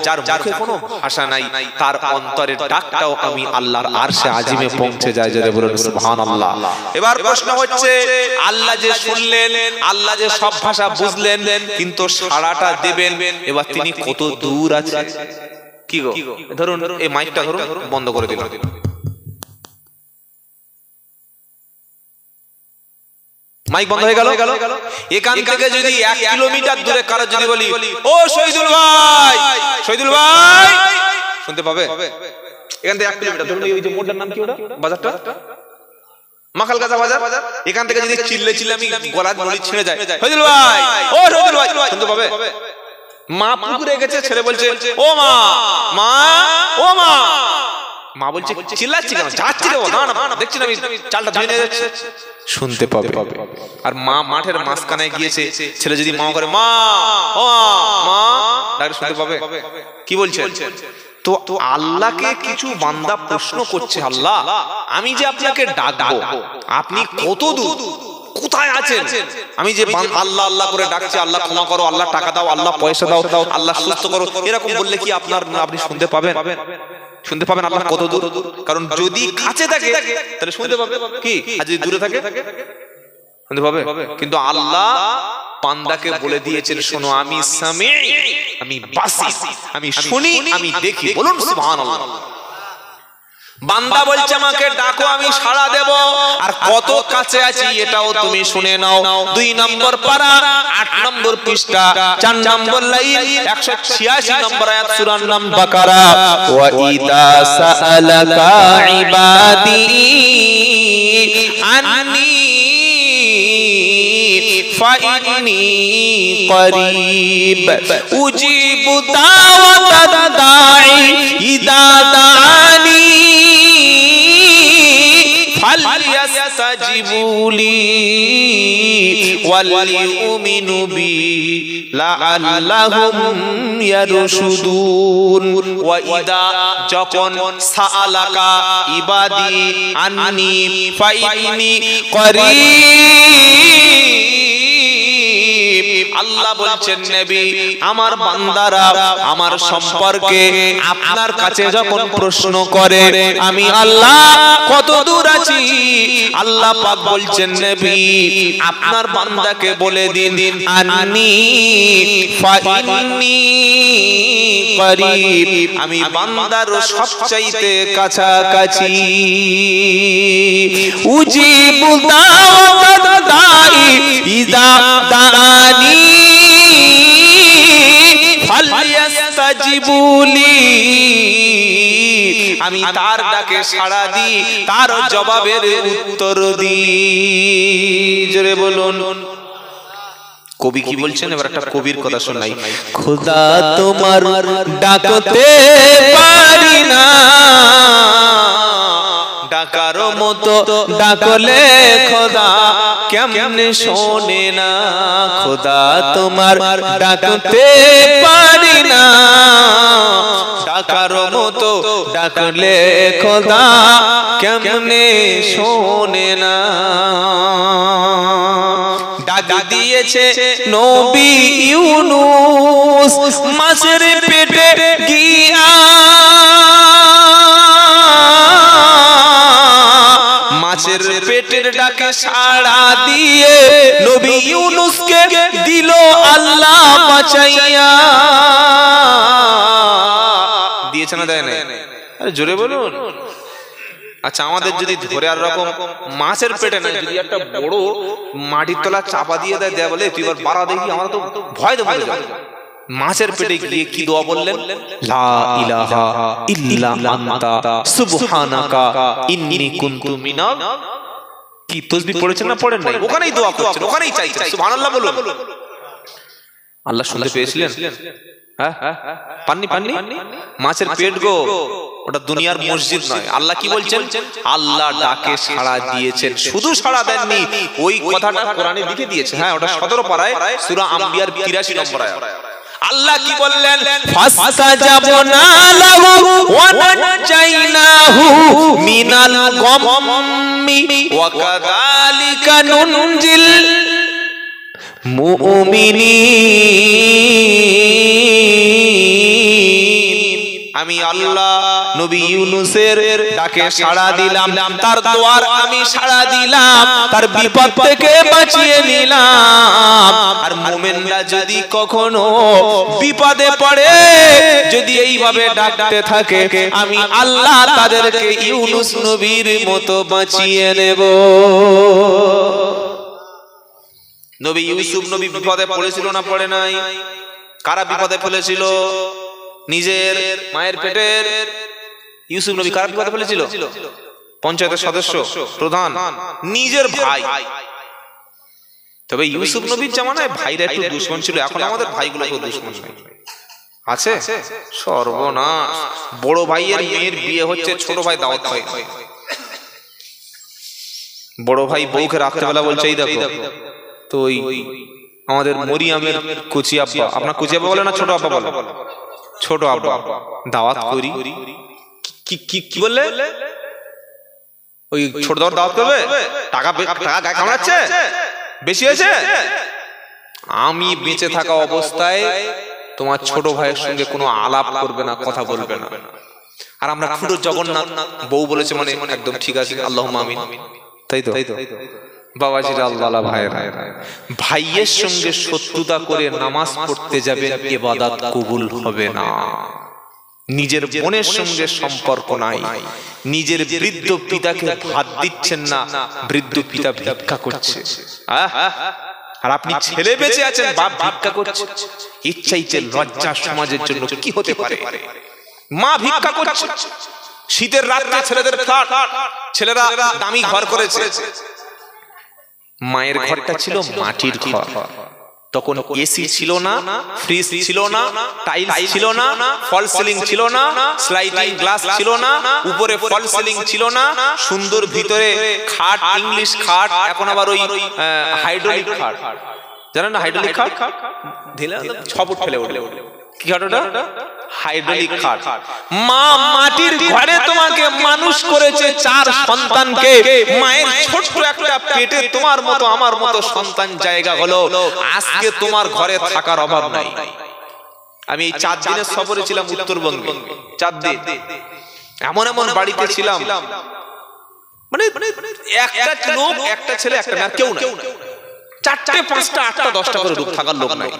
যার মুখে কোনো ভাষা নাই, তার অন্তরের ডাকটাও আমি আল্লাহর আরশে আজিমে পৌঁছে যায়। যারা বলেন সুবহানাল্লাহ। এবার প্রশ্ন হচ্ছে, আল্লাহ যে শুনলেন, আল্লাহ যে সব ভাষা বুঝলেন, কিন্তু সাড়াটা দেবেন, এবার তিনি কত দূর আছে? কি গো, ধরুন এই মাইকটা ধরুন, বন্ধ করে দিলাম। মাইক বন্ধ হয়ে গেল। এখান থেকে যদি 1 কিলোমিটার দূরে কারো যদি বলি, ও শহীদুল ভাই, শহীদুল ভাই, শুনতে পাবে? এখান থেকে 1 কিলোমিটার, ধরুন এই যে মোড়টার নাম কি? ওটা বাজারটা মাখালগাছা বাজার। এখান থেকে যদি চিল্লে আমি গলা নলি ছিঁড়ে যায়, শহীদুল ভাই, ও শহীদুল ভাই, শুনতে পাবে? মা পুকুরে গেছে, ছেলে বলছে ও মা, মা, ও মা। মা বলছে চিল্লাচ্ছি কেন? যাচ্ছি রে, না দেখছি না আমি চালটা ধুয়ে নিয়ে যাচ্ছি। শুনতে পাবে। আর মা মাঠের মাঝখানে গিয়েছে, ছেলে যদি মা করে মা, ও মা, ডাকলে শুনতে পাবে? কি বলছে? তো আল্লাহকে কিছু বান্দা প্রশ্ন করছে, আল্লাহ আমি যে আপনাকে ডাকবো, আপনি কত দূর, কোথায় আছেন? আমি যে আল্লাহ আল্লাহ করে ডাকছি, আল্লাহ ক্ষমা করো, আল্লাহ টাকা দাও, আল্লাহ পয়সা দাও, আল্লাহ সুস্থ করো, এরকম বললে কি আপনি শুনতে পাবেন? শুনতে পাবেন আল্লাহ কত দূর? কারণ যদি কাছে থাকে তাহলে শুনতে পাবে, কি আর যদি দূরে থাকে শুনতে পাবে? কিন্তু আল্লাহ বান্দাকে বলে দিয়েছেন, শোনো আমি সামি, আমি বাসির, আমি শুনি, আমি দেখি। বলুন সুবহানাল্লাহ। বান্দা বলছে আমাকে ডাকো আমি সাড়া দেব, আর কত কাছে আছি এটাও তুমি শুনে নাও। 2 নম্বর পারা 8 নম্বর পৃষ্ঠা 4 নম্বর লাইন 186 নম্বর আয়াত সূরার নাম বাকারা। ওয়া ইদা সাআলাকা ইবাদি আন্নি ফাইন্নি করিব উজিবু দাওয়াতাদ দাঈ ইদা দাআনি ফালইস্তাজিবুলি ওয়ালিউমিনু বি লাআল্লাহুম ইয়ারশুদুন। ওয়া ইদা যখন সাআলাকা ইবাদি আন্নি ফাইন্নি করিব, আল্লাহ বলছেন নবী আমার বান্দারা আমার সম্পর্কে আপনার কাছে যখন প্রশ্ন করে আমি আল্লাহ কত দূর আছি, আল্লাহ পাক বলছেন নবী আপনার বান্দাকে বলে দিন আন্নি ফাইন্নি করিব, আমি বান্দার সবচাইতে কাছাকাছি। উজিবু দাওয়াতাদ দাঈ ইযা দাআনি ফালইস্তাজিবুলি, আমি তার ডাকে সাড়া দিই, তার জবাবের উত্তর দিই। জোরে বলুন। কবি কি বলছেন, এবার একটা কবির কথা শোনাই। খোদা তোমার ডাকতে পারি না, ডাকার মতো ডাকলে খোদা কেমনে শোনে না, খোদা তোমার ডাকতে পারি না, ডাকার মতো ডাকলে খোদা কেমনে শোনে না। ডাক দিয়েছে নবী ইউনুস মাছের পেটে গিয়া, মাছের পেটের ডাকে সাড়া দিয়ে নবী ইউনুসকে দিল আল্লাহ বাঁচাইয়া। দিয়েছে না দেয় না? আরে জোরে বলুন। আচ্ছা আমাদের যদি ধরে আর রকম মাছের পেটে না, যদি একটা বড় মাটির তলা চাপা দিয়ে দেয় বলে তুই এবার বাড়া দেখি, আমরা তো ভয় দেবো। মাছের পেটে গিয়ে কি দোয়া বললেন? লা ইলাহা ইল্লা আনতা সুবহানাকা ইন্নী কুনতু মিনাল, কি তাসবিহ পড়েছেন না পড়েন নাই? ওখানেই দোয়া করছেন, ওখানেই চাইছেন সুবহানাল্লাহ বলুন। আল্লাহ শুনতে পেয়েছিলেন? হ্যাঁ পাননি পাননি। মাছের পেট গো, ওটা দুনিয়ার মসজিদ নয়। আল্লাহ কি বলছেন? আল্লাহ ডাকে সাড়া দিয়েছেন, শুধু সাড়া দেননি, ওই কথাটা কোরআনে লিখে দিয়েছে। হ্যাঁ ওটা 17 পারায় সূরা আম্বিয়ার 83 নম্বর আয়াত। আল্লাহ কি বললেন? ফাসতাজাবনা লাহু ওয়া নাজাইনাহু মিনাল গাম্মি ওয়া কাযালিকা নুনজিল মুমিনিন। আমি আল্লাহ নবী ইউনুসের ডাকে সাড়া দিলাম, তার দোয়ার আমি সাড়া দিলাম, তার বিপদ থেকে বাঁচিয়ে নিলাম। আর মুমিনরা যদি কখনো বিপদে পড়ে, যদি এইভাবে ডাকতে থাকে, আমি আল্লাহ তাদেরকে ইউনুস নবীর মতো বাঁচিয়ে নেব। নবী ইউসুফ নবী বিপদে পড়েছিল না পড়ে নাই? কারা বিপদে ফেলেছিল? নিজের মায়ের পেটের ইউসুফ নবী কারা বিপদে ফেলেছিল? পঞ্চায়েতের সদস্য, প্রধান, নিজের ভাই। তবে ইউসুফ নবীর জামানায় ভাইরা একটু দুশমন ছিল, এখন আমাদের ভাইগুলো কেউ দুশমন নেই। আছে? সর্বনাশ। বড় ভাইয়ের মেয়ের বিয়ে হচ্ছে, ছোট ভাই দাওয়াত হয়। বড় ভাই বউকে রাত্রেবেলা বলছে এই দেখো, তো ওই আমাদের মরিয়ামের কুচি আব্বা, আপনার কুচি আব্বা বলে না ছোট আব্বা বলে? ছোট আব্বা দাওয়াত করি। কি বললে? ওই ছোট দাওয়াত করবে, টাকা গায়ে কামড়াচ্ছে, বেশি হয়েছে। আমি বেঁচে থাকা অবস্থায় তোমার ছোট ভাইয়ের সঙ্গে কোনো আলাপ করবে না, কথা বলবে না। আর আমরা খুঁড়ো জগন্নাথ, বউ বলেছে মানে একদম ঠিক আছে, আল্লাহুম্মা আমিন। তাই তো বাবাজিরা, আল্লাহ ভাইয়েরা, ভাইয়ের সঙ্গে শত্রুতা করে নামাজ পড়তে যাবেন, ইবাদত কবুল হবে না। নিজের বোনের সঙ্গে সম্পর্ক নাই, নিজের বৃদ্ধ পিতাকে ভাত দিচ্ছেন না, বৃদ্ধ পিতা ভিক্ষা করছে। আর আপনি ছেলে বেঁচে আছেন, বাপ ভিক্ষা করছে। ইচ্ছাইতে লজ্জা সমাজের জন্য কি হতে পারে? মা ভিক্ষা করছে, শীতের রাতে ছেলেদের ফ্ল্যাট, ছেলেরা দামি ঘর করেছে। মায়ের ঘরটা ছিল মাটির ঘর, তখন এসি ছিল না, ফ্রিজ ছিল না, টাইলস ছিল না, ফল সিলিং ছিল না, স্লাইডিং গ্লাস ছিল না, উপরে ফল সিলিং ছিল না, সুন্দর ভিতরে খাট, ইংলিশ খাট, এখন আবার ওই হাইড্রোলিক খাট, জানেন না হাইড্রোলিক খাট? ঢিলা 6 ফুট ফেলে উঠলে কি খাট ওটা? হাইড্রোলিক খাট। মা মাটির ঘরে তোমাকে মানুষ করেছে, 4 সন্তানকে। মায়ের ছোট্ট একটা পেটে তোমার মতো আমার মতো সন্তান জায়গা হলো, আজকে তোমার ঘরে থাকার অভাব নাই। আমি এই 4 দিনের সফরে ছিলাম উত্তরবঙ্গে, 4 দিন এমন এমন বাড়িতে ছিলাম, মানে একটা লোক, একটা ছেলে, একটা মেয়ে, কেউ না, 4টে 5টা 8টা 10টা করে রূপ থাকার লোক নাই।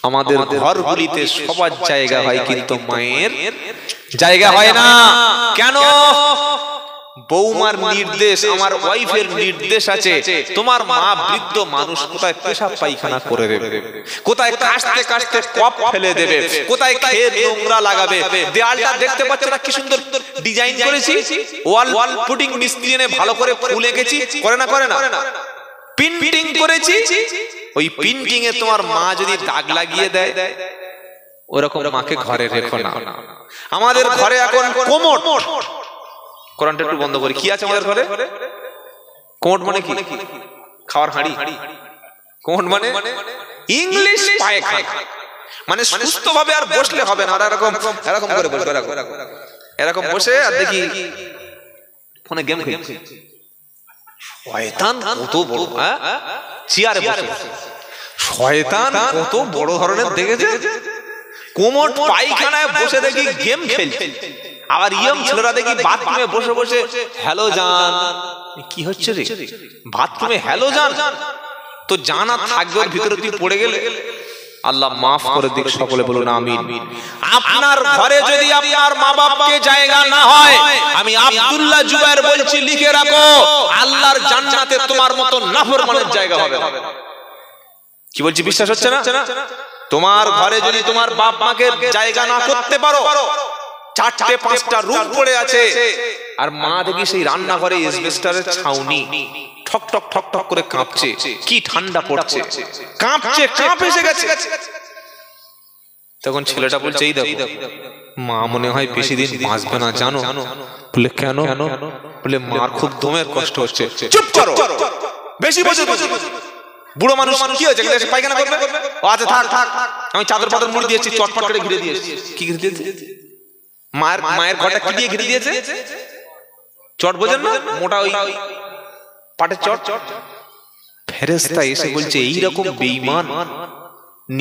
আমাদের ঘরগুলিতে সবার জায়গা হয়, কিন্তু মায়ের জায়গা হয় না। কেন? বৌমার নির্দেশ, আমার ওয়াইফের নির্দেশ আছে, তোমার মা বৃদ্ধ মানুষ, কোথায় পেশাব পায়খানা করে দেবে, কোথায় কাশতে কাশতে কপ ফেলে দেবে, কোথায় খেয়ে নোংরা লাগাবে। দেয়ালটা দেখতে পাচ্ছ না কি সুন্দর ডিজাইন করেছি, ওয়াল পুটিং মিস্ত্রি এনে ভালো করে ফুল এঁকেছি, করে না? করে না? পেইন্টিং করেছি, ওই পেইন্টিং এ তোমার মা যদি দাগ লাগিয়ে দেয়, ওরকম মাকে ঘরে রেখো না। আমাদের ঘরে এখন কোমট, কোরআনটা একটু বন্ধ করি, কি আছে আমাদের ঘরে? কোমট মানে কি? খাওয়ার হাঁড়ি। কোমট মানে ইংলিশ পায়খানা, মানে সুস্থভাবে আর বসলে হবে না, এরকম এরকম করে বসবে, এরকম বসে আর দেখি ফোনে গেম খেলছে। শয়তান কত বড়, চেয়ারে বসে শয়তান কত বড় ধরনের দেখেছে, কোমট পায়খানায় বসে দেখি গেম খেলছে। আবার ইয়ং ছেলেরা দেখি বাথরুমে বসে বসে হ্যালো জান, কি হচ্ছে রে বাথরুমে হ্যালো জান? তো জানা থাকবে ওর ভিতরে, তুই পড়ে গেলে আল্লাহ মাফ করে দিক, সকলে বলুন আমিন। আপনার ঘরে যদি আপনার মা বাপকে জায়গা না হয়, আমি আব্দুল্লাহ জুবায়ের বলছি, লিখে রাখো, আল্লাহর জান্নাতে তোমার মতো নাফরমানের জায়গা হবে না। কি বলছি বিশ্বাস হচ্ছে না? তোমার ঘরে যদি তোমার বাপ মাকে জায়গা না করতে পারো, 4টে 5টা রুম পড়ে আছে, আর মা দেখি সেই রান্নাঘরে এসবেস্টারের ছাউনি ঠক ঠক ঠক ঠক করে কাঁপছে, কি ঠান্ডা পড়ছে, কাঁপছে, কাঁপ এসে গেছে। তখন ছেলেটা বলছে, এই দেখো মা মনে হয় বেশি দিন বাঁচবে না, জানো? বলে কেন? বলে মার খুব দমের কষ্ট হচ্ছে। চুপ করো, বেশি বোঝো। বুড়ো মানুষ কি হয়েছে, পায়খানা করবে? আচ্ছা থাক থাক, আমি চাদর পাদর মুড়ি দিয়েছি, চটপট করে ঘিরে দিয়েছি। কি ঘিরে দিয়েছে? মায়ের ঘরটা কি দিয়ে ঘিরে দিয়েছে? চট বোঝেন না, মোটা ওই পাটের চট। ফেরেশতা এসে বলছে, এইরকম বেঈমান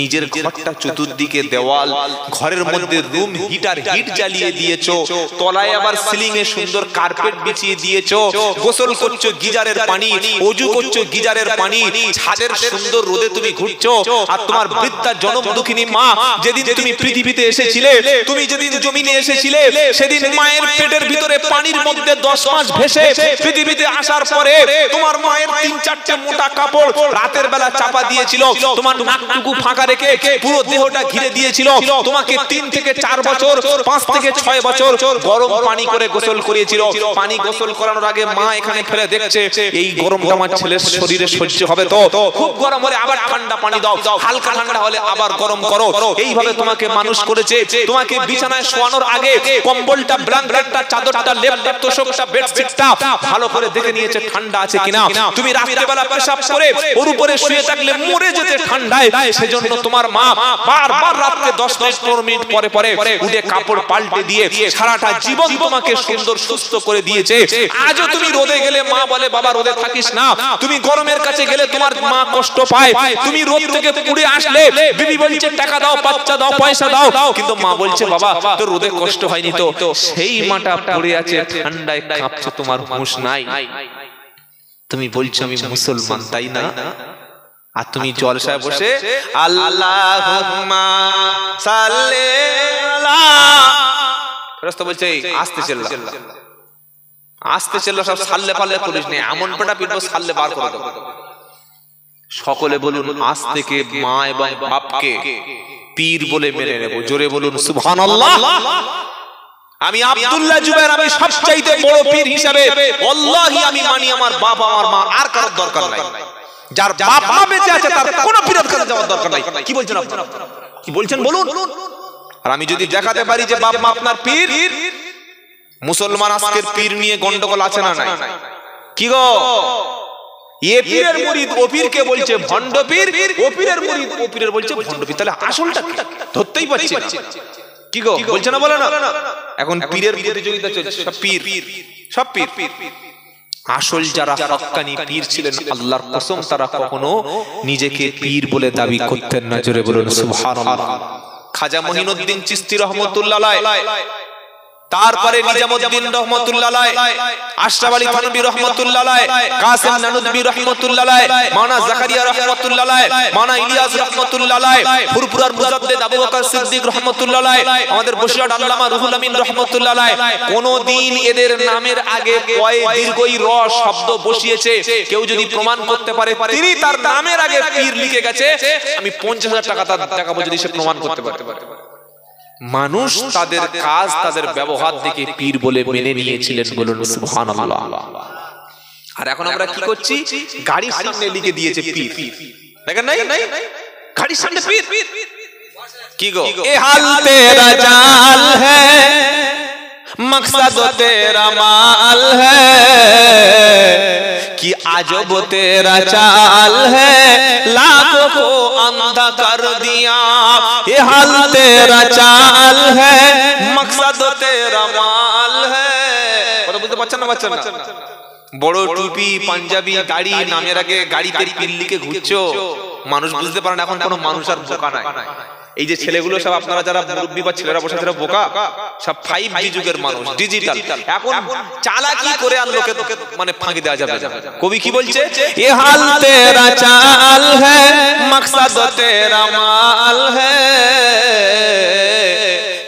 নিজের ঘরটা চতুর্দিকে দেওয়াল, ঘরের মধ্যে রুম হিটার হিট জ্বালিয়ে দিয়েছো, তলায় আবার সিলিং এ সুন্দর কার্পেট বিছিয়ে দিয়েছো, গোসল করছো গিজারের পানি, ওযু করছো গিজারের পানি, ছাদের সুন্দর রোদে তুমি ঘুরছো। আর তোমার বৃদ্ধা জনম দুঃখিনী মা, যেদিন তুমি পৃথিবীতে এসেছিলে, তুমি যেদিন জমিনে এসেছিলে, সেদিন মায়ের পেটের ভিতরে পানির মধ্যে 10 মাস ভেসে পৃথিবীতে আসার পরে তোমার মায়ের 3-4টে মোটা কাপড় রাতের বেলা চাপা দিয়েছিল, তোমার নাকটুকু রেখে পুরো দেহটা ঘিরে দিয়েছিল। তোমাকে 3 থেকে 4 বছর, 5 থেকে 6 বছর গরম পানি করে গোসল করিয়েছিল। পানি গোসল করানোর আগে মা এখানে ফেলে দেখছে, এই গরমটা আমার ছেলের শরীরে সহ্য হবে তো, খুব গরম হলে আবার ঠান্ডা পানি দাও, হালকা ঠান্ডা হলে আবার গরম করো। এইভাবে তোমাকে মানুষ করেছে। তোমাকে বিছানায় শোয়ানোর আগে কম্বলটা, ব্ল্যাঙ্কেটটা, চাদরটা, লেপটা, তোশকটা, বেডশিটটা ভালো করে দেখে নিয়েছে ঠান্ডা আছে কিনা। তুমি রাত্রিবেলা পেশাব করে ওর উপরে শুয়ে থাকলে মরে যেতে ঠান্ডায়, সেজন্য তোমার মা বারবার রাতে 10-15 মিনিট পরে পরে উঠে কাপড় পাল্টে দিয়ে সারাটা জীবন তোমাকে সুন্দর সুস্থ করে দিয়েছে। আজও তুমি রোদে গেলে মা বলে, বাবা রোদে থাকিস না। তুমি গরমের কাছে গেলে তোমার মা কষ্ট পায়। তুমি রোদ থেকে পুড়ে আসলে বিবি বলছে টাকা দাও, বাচ্চা দাও, পয়সা দাও, কিন্তু মা বলছে বাবা তোর রোদে কষ্ট হয়নি তো। সেই মাটা পড়ে আছে ঠান্ডায় কাঁপছে, তোমার হুঁশ নাই। তুমি বলছো আমি মুসলমান, তাই না? আর তুমি জলসায় বসে আল্লাহুম্মা সাল্লি আল্লাহ। ফেরেশতা বলছে আস্তে চিল্লা, আস্তে চিল্লা, সব সাল্লে পাল্লে করিস না, এমন পেটা পিটবো সাল্লে বার করে দেবো। সকলে বলুন আজ থেকে মা এবং বাপকে পীর বলে মেনে নেব। জোরে বলুন সুবহানাল্লাহ। আমি আব্দুল্লাহ জুবায়ের, আমি সবচাইতে বড় পীর হিসাবে আল্লাহি আমি মানি, আমার বাপ আমার মা আর কারোর দরকার নাই। যার বাপ মা বেঁচে আছে তার কোনো পীরের কাছে যাওয়ার দরকার নাই। কি বলছেন আপনারা? কি বলছেন বলুন। আর আমি যদি দেখাতে পারি যে বাপ মা আপনার পীর, মুসলমান আজকের পীর নিয়ে গন্ডগোল আছে না নাই? কি গো, এ পীরের মুরিদ ও পীরকে বলছে ভণ্ড পীর, ও পীরের মুরিদ ও পীরের বলছে ভণ্ড পীর। তাহলে আসলটা কি ধরতেই পারছি না। কি গো বলছে না, বলে না? এখন পীরের প্রতিযোগিতা চলছে, সব পীর, সব পীর। আসল যারা হক্কানি পীর ছিলেন, আল্লাহর কসম তারা কখনো নিজেকে পীর বলে দাবি করতেন না। জোরে বলুন সুবহানাল্লাহ। খাজা মঈনুদ্দিন চিশতি রহমাতুল্লাহ আলাইহি, তারপরে নিজামউদ্দিন রহমাতুল্লাহ আলাইহি, আশরাফ আলী থানভী রহমাতুল্লাহ আলাইহি, কাসেম নানুতবী রহমাতুল্লাহ আলাইহি, মাওলানা জাকারিয়া রহমাতুল্লাহ আলাইহি, মাওলানা ইলিয়াস রহমাতুল্লাহ আলাইহি, ফুরফুরার মুজাদ্দিদ আবু বকর সিদ্দিক রহমাতুল্লাহ আলাইহি, আমাদের বসিরহাট আল্লামা রুহুল আমিন রহমাতুল্লাহ আলাইহি, কোনদিন এদের নামের আগে পয়ে দীর্ঘই র শব্দ বসিয়েছে কেউ যদি প্রমাণ করতে পারে তিনি তার নামের আগে পীর লিখে গেছে, আমি 50,000 টাকা তার টাকা যদি সে প্রমাণ করতে পারে। মানুষ তাদের কাজ তাদের ব্যবহার দেখে পীর বলে মেনে নিয়েছিলেন। বলুন সুবহানাল্লাহ। আর এখন আমরা কি করছি? গাড়ির সামনে লিখে দিয়েছে পীর। দেখেন নাই, গাড়ির সামনে পীর। কি গো, এ হাল তেরা জাল হ্যায়, मकसद तेरा माल है कि अजब तेरा चाल है, लाखों को अंधा कर दिया। ये हाल तेरा चाल है, मकसद तेरा माल है। কথা বুঝতে পারছেন না? পাচ্ছেন না? বড় টুপি পাঞ্জাবি দাড়ি, নামের আগে গাড়িতে পীর লিখে ঘুরছো, মানুষ বুঝতে পারে না। এখন কোনো মানুষ আর বোকা নাই। এই যে ছেলেগুলো সব আপনারা যারা মুরব্বি বা ছেলেরা বসে যারা বোকা, সব 5G যুগের মানুষ, ডিজিটাল। এখন চালাকি করে আর লোকে মানে ফাঁকি দেওয়া যাবে। কবি কি বলছে? এ হাল তেরা চাল হ্যায়, মকসদ তেরা মাল হ্যায়,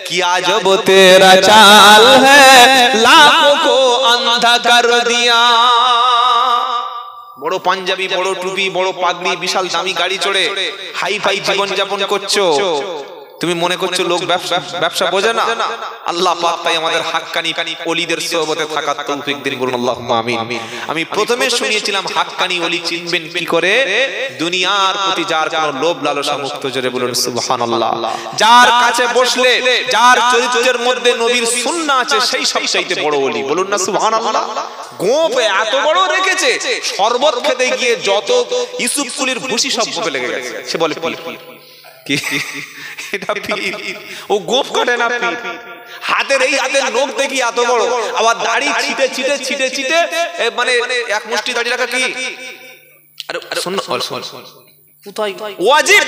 কি আজব তেরা চাল হ্যায়, লাখোं को अंधा कर दिया। বড় পাঞ্জাবি, বড় টুপি, বড় পাগড়ি, বিশাল দামি গাড়ি চড়ে হাই ফাই জীবন যাপন করছো, তুমি মনে করছো লোক ব্যবসা বোঝে না? আল্লাহ পাক তাই আমাদের হাক্কানি ওলিদের সোহবতে থাকার তৌফিক দিন। বলুন আল্লাহুম্মা আমিন। আমি প্রথমে শুনিয়েছিলাম হাক্কানি ওলি চিনবেন কি করে? দুনিয়ার প্রতি যার কোনো লোভ লালসা মুক্ত। জোরে বলুন সুবহানাল্লাহ। যার কাছে বসলে যার চরিত্রের মধ্যে নবীর সুন্নাহ আছে, সেই সবচাইতে বড় ওলি। বলুন না সুবহানাল্লাহ। গোপ এত বড় রেখেছে, শরবত খেতে গিয়ে যত ইউসুফ কুলির ভুসি সব গোপে লেগে গেছে। সে বলে কি এটা পীর? ও গোপ কাটে না পীর। হাতের এই হাতের নখ দেখি এত বড়, আবার দাড়ি ছিটে ছিটে ছিটে ছিটে মানে এক মুষ্টি দাড়ি রাখা কি? আরে শুন, কোথায় ওয়াজিব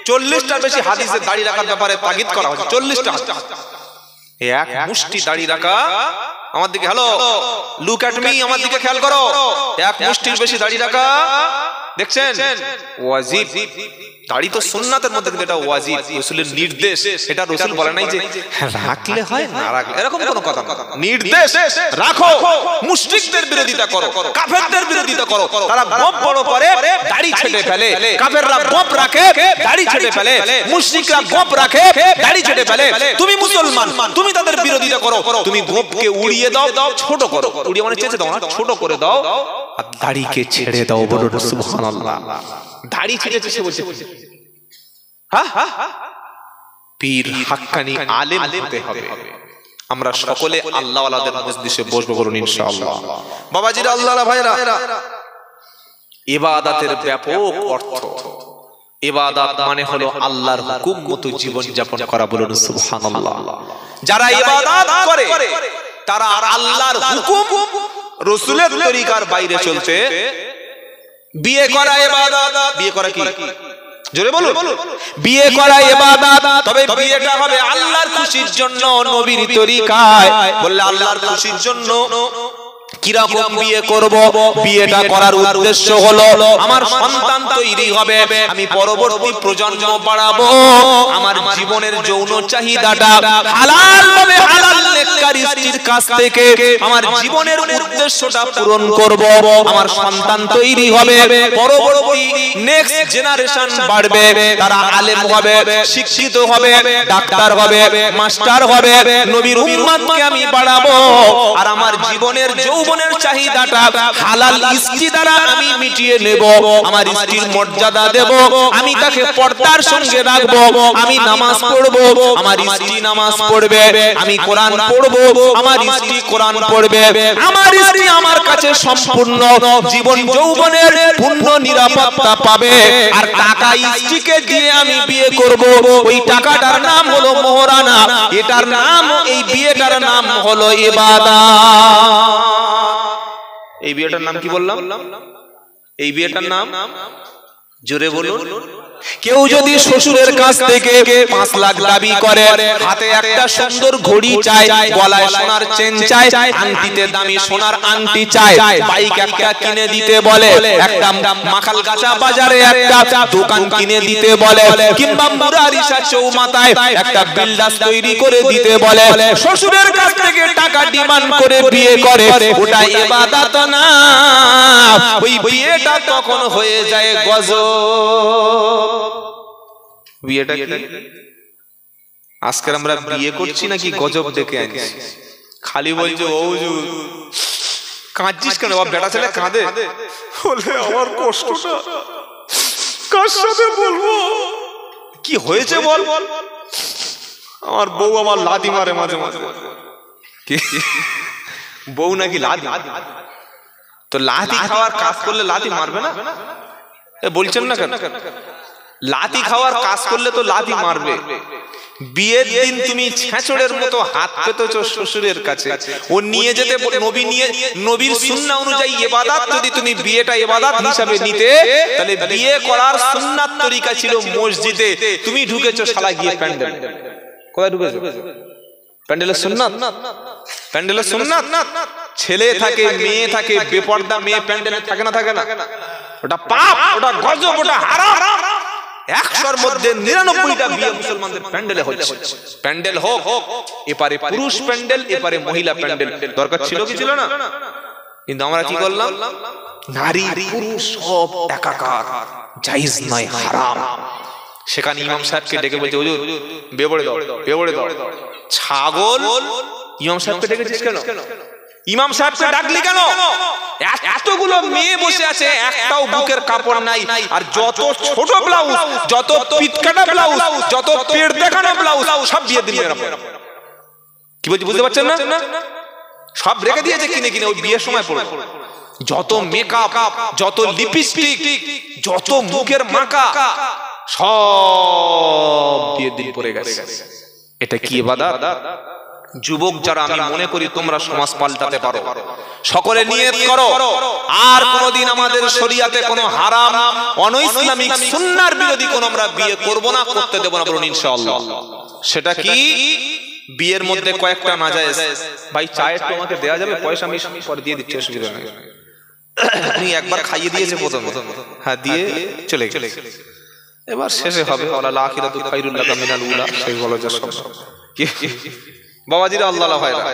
40টার বেশি হাদিসে দাড়ি রাখার ব্যাপারে তাগিদ করা হয়েছে। 40টা এক মুষ্টি দাড়ি রাখা। আমার দিকে হ্যালো, লুক এট মি, আমার দিকে খেয়াল করো। এক মুষ্টির বেশি দাড়ি রাখা দেখছেন ওয়াজিব। দাড়ি তো সুন্নাতের মধ্যে, কিন্তু এটা ওয়াজিব, রাসূলের নির্দেশ। এটা রাসূল বলে নাই যে রাখলে হয় না রাখলে, এরকম কোনো কথা না। নির্দেশ রাখো, মুশরিকদের বিরোধিতা করো, কাফেরদের বিরোধিতা করো। তারা গোপ বড় করে দাড়ি ছেড়ে ফেলে, কাফেররা গোপ রাখে দাড়ি ছেড়ে ফেলে, মুশরিকরা গোপ রাখে দাড়ি ছেড়ে ফেলে। তুমি মুসলমান, তুমি তাদের বিরোধিতা করো, তুমি গোপকে উড়িয়ে দাও, ছোট করো। উড়িয়ে মানে চেঁচে দাও না, ছোট করে দাও, আর দাড়িকে ছেড়ে দাও। বলুন সুবহানাল্লাহ। দাড়ি ছেড়েছে সে বলছে পীর হাক্কানি আলেম হতে হবে। আমরা সকলে আল্লাহ ওয়ালাদের মজলিসে বসবো। বলুন ইনশাআল্লাহ। বাবাজিরা, আল্লাহর ভাইরা, ইবাদতের ব্যাপক অর্থ। ইবাদত মানে হলো আল্লাহর হুকুম মতো জীবন যাপন করা। বলুন সুবহানাল্লাহ। যারা ইবাদত করে তারা আল্লাহর হুকুম রাসূলের তরিকার বাইরে চলতে। বিয়ে করা ইবাদত। বিয়ে করা কি? জোরে বলুন। বিয়ে করা ইবাদত, তবে বিয়েটা হবে আল্লাহর খুশির জন্য, নবীর তরিকায়। বললে আল্লাহর খুশির জন্য কিরকম বিয়ে করব? বিয়েটা করার উদ্দেশ্য হলো আমার সন্তান তৈরি হবে, আমি পরবর্তী প্রজন্ম বাড়াবো, আমার জীবনের যৌন চাহিদাটা হালাল ভাবে হালাল নেককার স্ত্রীর কাছ থেকে আমার জীবনের উদ্দেশ্যটা পূরণ করব, আমার সন্তান তৈরি হবে, পরবর্তী নেক্সট জেনারেশন বাড়বে, তারা আলেম হবে, শিক্ষিত হবে, ডাক্তার হবে, মাস্টার হবে, নবীর উম্মতকে আমি বাড়াবো, আর আমার জীবনের যৌবনের চাহিদাটা হালাল স্ত্রী দ্বারা আমি মিটিয়ে নেব, আমার স্ত্রীর মর্যাদা দেব, আমি তাকে পর্দার সঙ্গে রাখবো, আমি নামাজ পড়বো, আমার স্ত্রী নামাজ পড়বে, আমি কোরআন পড়বো, আমার স্ত্রী কোরআন পড়বে, আমার স্ত্রী আমার কাছে সম্পূর্ণ জীবন যৌবনের পূর্ণ নিরাপত্তা পাবে, আর টাকা স্ত্রীকে দিয়ে আমি বিয়ে করব, ওই টাকাটার নাম হলো মোহরানা, এটার নাম, এই বিয়েটার নাম হলো ইবাদত। এই বিয়েটার নাম কি বললাম? এই বিয়েটার নাম জোরে বলুন। কেউ যদি শ্বশুরের কাছ থেকে 5 লাখ দাবি করে, হাতে একটা সুন্দর ঘড়ি চায়, গলায় সোনার চেন চায়, আংটিতে দামি সোনার আংটি চায়, বাইক একটা কিনে দিতে বলে, একটা মাখালগাছা বাজারে একটা দোকান কিনে দিতে বলে, কিংবা মুরারিশা চৌমাথায় একটা বিল্ডার্স তৈরি করে দিতে বলে, শ্বশুরের কাছ থেকে টাকা ডিমান্ড করে বিয়ে করে, ওটা ইবাদত না, ওই বিয়েটা তখন হয়ে যায় গজব। বিয়েটা কি? আজকে আমরা বিয়ে করছি নাকি গজব ডেকে আনছি? খালি বলছো ও হুজুর কাঁদছিস কেন? বাপ বেটা ছেলে কাঁদে, বলে আমার কষ্টটা কার সাথে বলবো? কি হয়েছে বল? আমার বউ আমার লাথি মারে মাঝে মাঝে। কি বউ নাকি লাথি? তো লাথি খাওয়ার কাজ করলে লাথি মারবে না? বলছেন না কেন? লাথি খাওয়ার কাজ করলে তো লাথি মারবে। বিয়ের দিন তুমি ছেঁচড়ের মতো হাত পেতেছো শ্বশুরের কাছে, ও নিয়ে যেতে, নবীর সুন্নাহ অনুযায়ী ইবাদত যদি তুমি বিয়েটা ইবাদত হিসাবে নিতে, তাহলে বিয়ে করার সুন্নাত তরিকা ছিল মসজিদে, তুমি ঢুকেছো শালা গিয়ে প্যান্ডেল। কোথায় ঢুকেছো? প্যান্ডেলের সুন্নাত, প্যান্ডেলের সুন্নাত। ছেলে থাকে, মেয়ে থাকে, বেপর্দা মেয়ে প্যান্ডেলে থাকে না? থাকে না? ওটা পাপ, ওটা গজব, ওটা হারাম। 100-র মধ্যে 99টা বিয়ে মুসলমানদের প্যান্ডেলে হচ্ছে। প্যান্ডেল হোক, এপারে পুরুষ প্যান্ডেল, এপারে মহিলা প্যান্ডেল। দরকার ছিল কি ছিল না? কিন্তু আমরা কি করলাম? নারী পুরুষ সব একাকার, জায়েজ নয়, হারাম। সেখানে ইমাম সাহেবকে ডেকে বলছে হুজুর বেবড়ে দাও, বেবড়ে দাও। ছাগল, ইমাম সাহেবকে ডেকেছিস কেন? ইমাম সাহেবকে ডাকলি কেন? এতগুলো মেয়ে বসে আছে, একটাও বুকের কাপড় নাই, আর যত ছোট ব্লাউজ, যত পিটকাটা ব্লাউজ, যত পেট দেখানো ব্লাউজ, সব বিয়ে দিলেন। কি বলছি বুঝতে পারছেন না? সব রেখে দিয়েছে কিনে কিনে, ওই বিয়ের সময় পড়ে যত মেকআপ, যত লিপস্টিক, যত মুখের মাখা, সব বিয়ের দিন পড়ে গেছে। এটা কি ইবাদত? যুবক যারা, আমি মনে করি তোমরা সমাজ পাল্টাতে পারো, সকলে নিয়ত করো, আর কোনদিন আমাদের শরীয়তে কোনো হারাম, অনইসলামিক, সুন্নাহর বিরোধী কোনো আমরা বিয়ে করব না, করতে দেব না, বলুন ইনশাআল্লাহ। সেটা কি? বিয়ের মধ্যে কয়েকটা নাজায়েজ। ভাই চা একটু আমাকে দেয়া যাবে? পয়সা আমি পরে দিয়ে দিচ্ছি, অসুবিধা নেই। উনি একবার খাইয়ে দিয়েছে প্রথমে, হ্যাঁ দিয়ে চলে গেছে, এবার শেষে হবে ওয়ালাল আখিরাতু খায়রুল লাকা মিনাল উলা, সেই বলো যা সব। বাবাজিরা আল্লাহ ভাইরা,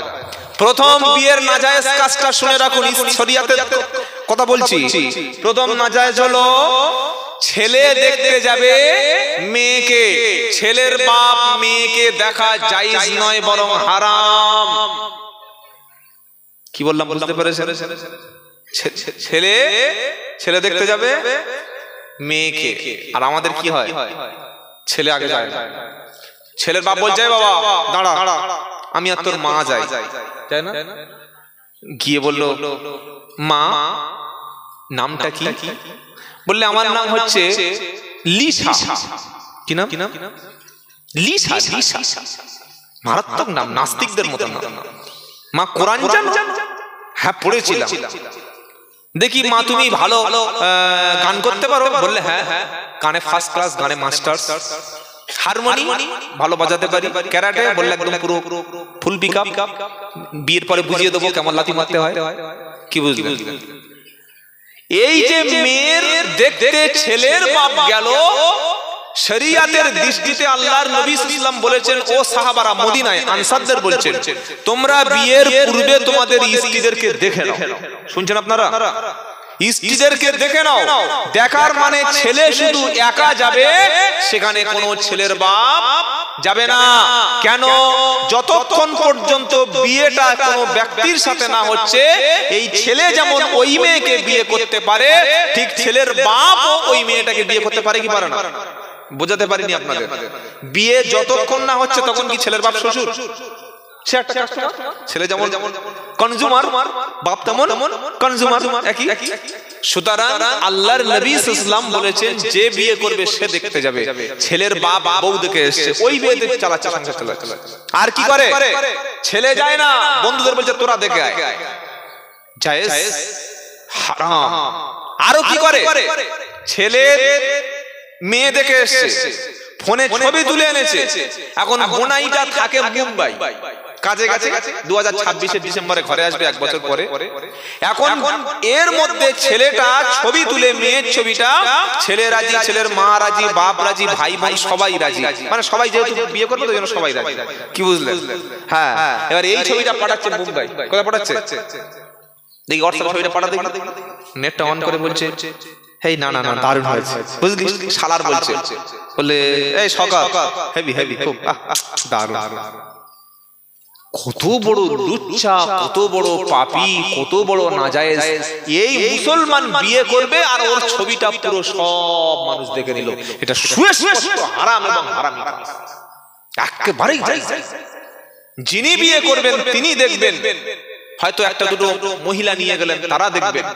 প্রথম বিয়ের নাজায়েজ কাজটা শুনে রাখুন, শরীয়তের কথা বলছি। প্রথম নাজায়েজ হলো ছেলে দেখতে যাবে মেয়েকে, ছেলের বাপ মেয়েকে দেখা জায়েজ নয়, বরং হারাম। কি বললাম বুঝতে পেরেছেন? ছেলে ছেলে দেখতে যাবে মেয়েকে, আর আমাদের কি হয়? ছেলে আগে যায় না, ছেলের বাপ বলছে বাবা দাঁড়া, আমি আর তোর মা যাই, তাই না? গিয়ে বলল মা নামটা কি? বললে আমার নাম হচ্ছে লিসা। কি নাম? লিসা। মারাত্মক নাম, নাস্তিকদের মতো নাম। মা কোরআন জানো? হ্যাঁ পড়েছিলাম। দেখি মা তুমি ভালো গান করতে পারো? বললে হ্যাঁ, গানে ফার্স্ট ক্লাস, গানে মাস্টার্স। হারমোনি ভালো বাজাতে পারি। ক্যারাটে? বললে একদম পুরো ফুল পিকআপ, বিয়ের পরে বুঝিয়ে দেবো কেমন লাথি মারতে হয়। কি বুঝলেন? এই যে মেয়ের দেখতে ছেলের বাপ গেল, শরিয়াতের দৃষ্টিতে আল্লাহর নবী সাল্লাল্লাহু আলাইহি ওয়াসাল্লাম বলেছেন, ও সাহাবারা মদিনায় আনসারদের বলছেন, তোমরা বিয়ের পূর্বে তোমাদের স্ত্রীদেরকে দেখে নাও। শুনছেন আপনারা? স্ত্রীদেরকে দেখে নাও। দেখার মানে ছেলে শুধু একা যাবে, সেখানে কোনো ছেলের বাপ যাবে না। কেন? যতক্ষণ পর্যন্ত বিয়েটা কোনো ব্যক্তির সাথে না হচ্ছে, এই ছেলে যেমন ওই মেয়েকে বিয়ে করতে পারে, ঠিক ছেলের বাপও ওই মেয়েটাকে বিয়ে করতে পারে কি পারে না? বোঝাতে পারিনি আপনাদের। বিয়ে যতক্ষণ না হচ্ছে তখন কি ছেলের বাপ শ্বশুর? সে একটা কাস্টমার। ছেলে যেমন কনজিউমার, বাপ তেমন কনজিউমার, একই। সুতরাং আল্লাহর নবী সাল্লাল্লাহু আলাইহি ওয়াসাল্লাম বলেছেন, যে বিয়ে করবে সে দেখতে যাবে। ছেলের বাপ বউ দেখে এসেছে, ওই বিয়ে দেখে চালাচ্ছে, সংসার চালাচ্ছে। আর কি করে? ছেলে যায় না, বন্ধুদের বলছে তোরা দেখে আয়। জায়েজ? হারাম। আরো কি করে? ছেলে মেয়ে দেখে এসেছে, ফোনে ছবি তুলে এনেছে। এখন বোনাইটা থাকে মুম্বাই, কাজে গেছে, 2026 ডিসেম্বরে ঘরে আসবে, 1 বছর পরে। এখন এর মধ্যে ছেলেটা ছবি তুলে মেয়ের ছবিটা, ছেলে রাজি, ছেলের মা রাজি, বাপ রাজি, ভাই বোন সবাই রাজি, মানে সবাই যেহেতু বিয়ে করবে তো জন্য সবাই রাজি। কি বুঝলেন? হ্যাঁ। এবার এই ছবিটা পাঠাচ্ছে মুম্বাই। কোথায় পাঠাচ্ছে? দেখি হোয়াটসঅ্যাপ ছবিটা পাঠা দেখি। নেটটা অন করে বলছে, হেই না না না দারুণ হয়েছে, বুঝলি? শালার বলছে, বলে এই সকাল হেভি হেভি খুব দারুণ। কত বড় লুচ্চা, কত বড় পাপী, কত বড় নাজায়েজ। এই মুসলমান বিয়ে করবে আর ওর ছবিটা পুরো সব মানুষ দেখে নিল। এটা সুস্পষ্ট হারাম এবং হারামি কাজ, একেবারেই জায়েজ। যিনি বিয়ে করবেন তিনি দেখবেন, হয়তো একটা দুটো মহিলা নিয়ে গেলেন তারা দেখবেন,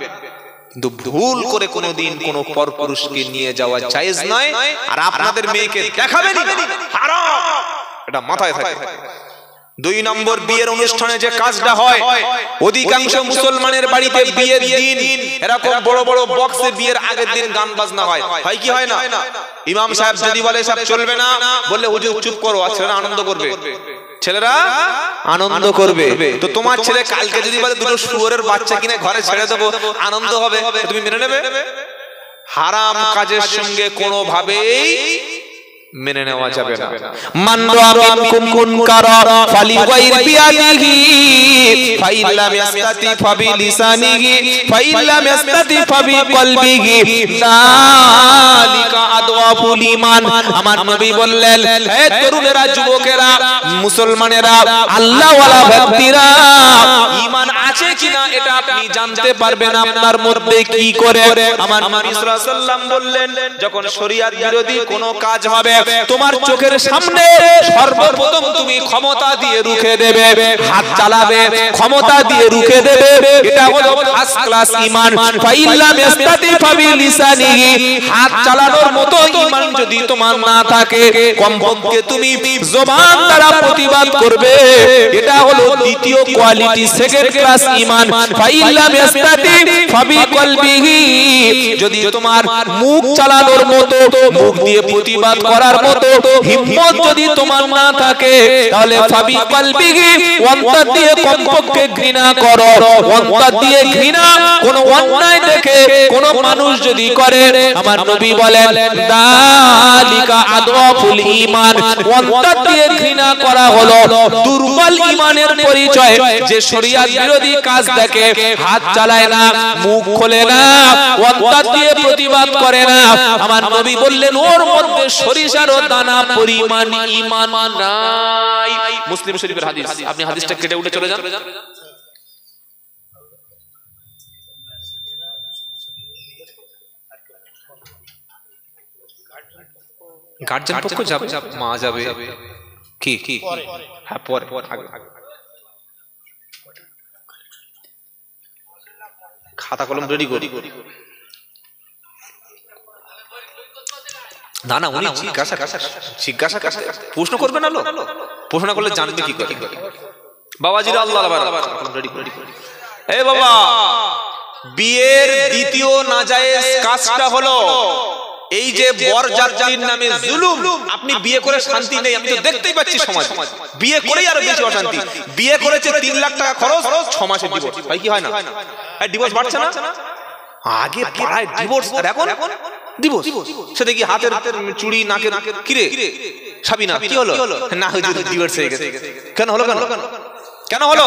কিন্তু ভুল করে কোনোদিন কোনো পরপুরুষকে নিয়ে যাওয়া জায়েজ নয়। আর আপনাদের মেয়েকে দেখাবেন হারাম, এটা মাথায় থাকে। 2 নম্বর, বিয়ের অনুষ্ঠানে যে কাজটা হয়, অধিকাংশ মুসলমানের বাড়িতে বিয়ের দিন এরকম বড় বড় বক্সে বিয়ের আগের দিন গান বাজনা হয়। হয় কি হয় না? ইমাম সাহেব যদি বলে সব চলবে না, বললে হুজুর চুপ করো, আর ছেলেরা আনন্দ করবে। ছেলেরা আনন্দ করবে। তো তোমার ছেলে কালকে যদি বলে দুটো শুয়োরের বাচ্চা কিনে ঘরে ছেড়ে দেবো, আনন্দ হবে, তুমি মেনে নেবে? হারাম কাজের সঙ্গে কোনোভাবেই মেনে নেওয়া যাবে না। মান রাআ মিনকুম মুনকারা ফালিগাইর বিয়াদিহি ফাইল্লাম ইয়াস্তাতি ফাবিলিসানিহি ফাইল্লাম ইয়াস্তাতি ফাবিকলবিহি যালিকা আদওয়াফুল ঈমান। আমার নবী বললেন, হে তরুণেরা, যুবকেরা, মুসলমানেরা, আল্লাহওয়ালা ব্যক্তিরা, ঈমান আছে কিনা এটা আপনি জানতে পারবেন আপনার মধ্যে কি করে। আমার নবী সাল্লাল্লাহু আলাইহি ওয়াসাল্লাম বললেন, যখন শরীয়ত বিরোধী কোনো কাজ হবে, তোমার চোখের সামনে সর্বপ্রথম তুমি ক্ষমতা দিয়ে রুখে দেবে, হাত চালাবে, ক্ষমতা দিয়ে রুখে দেবে। এটা হলো ফার্স্ট ক্লাস ঈমান। ফাইল্লাম ইয়াস্তাতি ফাবিলিসানিহি, হাত চালানোর মতো ঈমান যদি তোমার না থাকে, কমপক্ষে তুমি জবান দ্বারা প্রতিবাদ করবে। এটা হলো দ্বিতীয় কোয়ালিটি, সেকেন্ড ক্লাস ঈমান। ফাইল্লাম ইয়াস্তাতি ফাবিকলবিহি, যদি তোমার মুখ চালানোর মতো, মুখ দিয়ে প্রতিবাদ করার মতো হিম্মত যদি তোমার না থাকে, তাহলে ফাবি কলবিহি, অন্তর দিয়ে কমপক্ষে ঘৃণা করো। অন্তর দিয়ে ঘৃণা, কোন অন্যায় দেখে কোন মানুষ যদি করে, আমার নবী বলেন যালিকা আদওয়াফুল ঈমান। অন্তর দিয়ে ঘৃণা করা হলো দুর্বল ঈমানের পরিচয়। যে শরীয়ত বিরোধী কাজ দেখে, হাত চালায় না, মুখ খোলে না, অন্তর দিয়ে প্রতিবাদ করে না, আমার নবী বললেন ওর মধ্যে সরিষার দানা পরিমাণ ঈমান নাই। মুসলিম শরীফের হাদিস। আপনি হাদিসটা কেটে উঠে চলে যান। গার্জিয়ান পক্ষ যাবে, মা যাবে, কি কি হ্যাঁ পরে খাতা কলম রেডি করি। না না, উনি জিজ্ঞাসা প্রশ্ন করবে না, প্রশ্ন করলে জানবে কি করে? বাবাজিরা আল্লাহ রেডি করি। এই বাবা, বিয়ের দ্বিতীয় নাজায়েজ কাজটা হলো এই যে বরযাত্রীর নামে জুলুম। আপনি বিয়ে করে শান্তি নেই, আমি তো দেখতেই পাচ্ছি সমাজ। বিয়ে করেই আরো বেশি অশান্তি। বিয়ে করেছে 3 লাখ টাকা খরচ, 6 মাসের ডিভোর্স। ভাই কি হয় না? ডিভোর্স বাড়ছে না? আগে পাড়ায় ডিভোর্স, আর এখন ডিভোর্স। সে দেখি হাতের চুড়ি, নাকের কিরে সাবিনা কি হলো? না হুজুর ডিভোর্স হয়ে গেছে। কেন হলো? কেন হলো?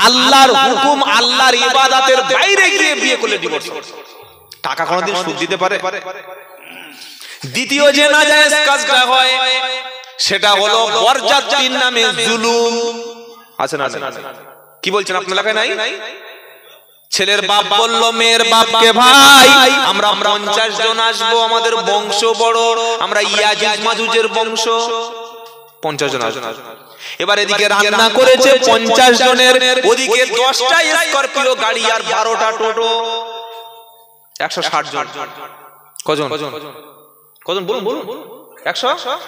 আল্লাহর হুকুম, আল্লাহর ইবাদতের বাইরে গিয়ে বিয়ে করলে ডিভোর্স। টাকা কোনদিন সুদ দিতে পারে? দ্বিতীয় যে নাজায়েজ কাজটা হয় সেটা হলো বরযাত্রীর নামে জুলুম। আছে না? কি বলছেন আপনার এলাকায় নাই? ছেলের বাপ বলল মেয়ের বাপকে, ভাই আমরা 50 জন আসবো, আমাদের বংশ বড়, আমরা ইয়াজুজ মাজুজের বংশ, 50 জন আসবো। এবার এদিকে রান্না করেছে 50 জনের, ওদিকে 10টা স্করপিও গাড়ি আর 12টা টোটো, 160 জন। কজন বলুন? 160।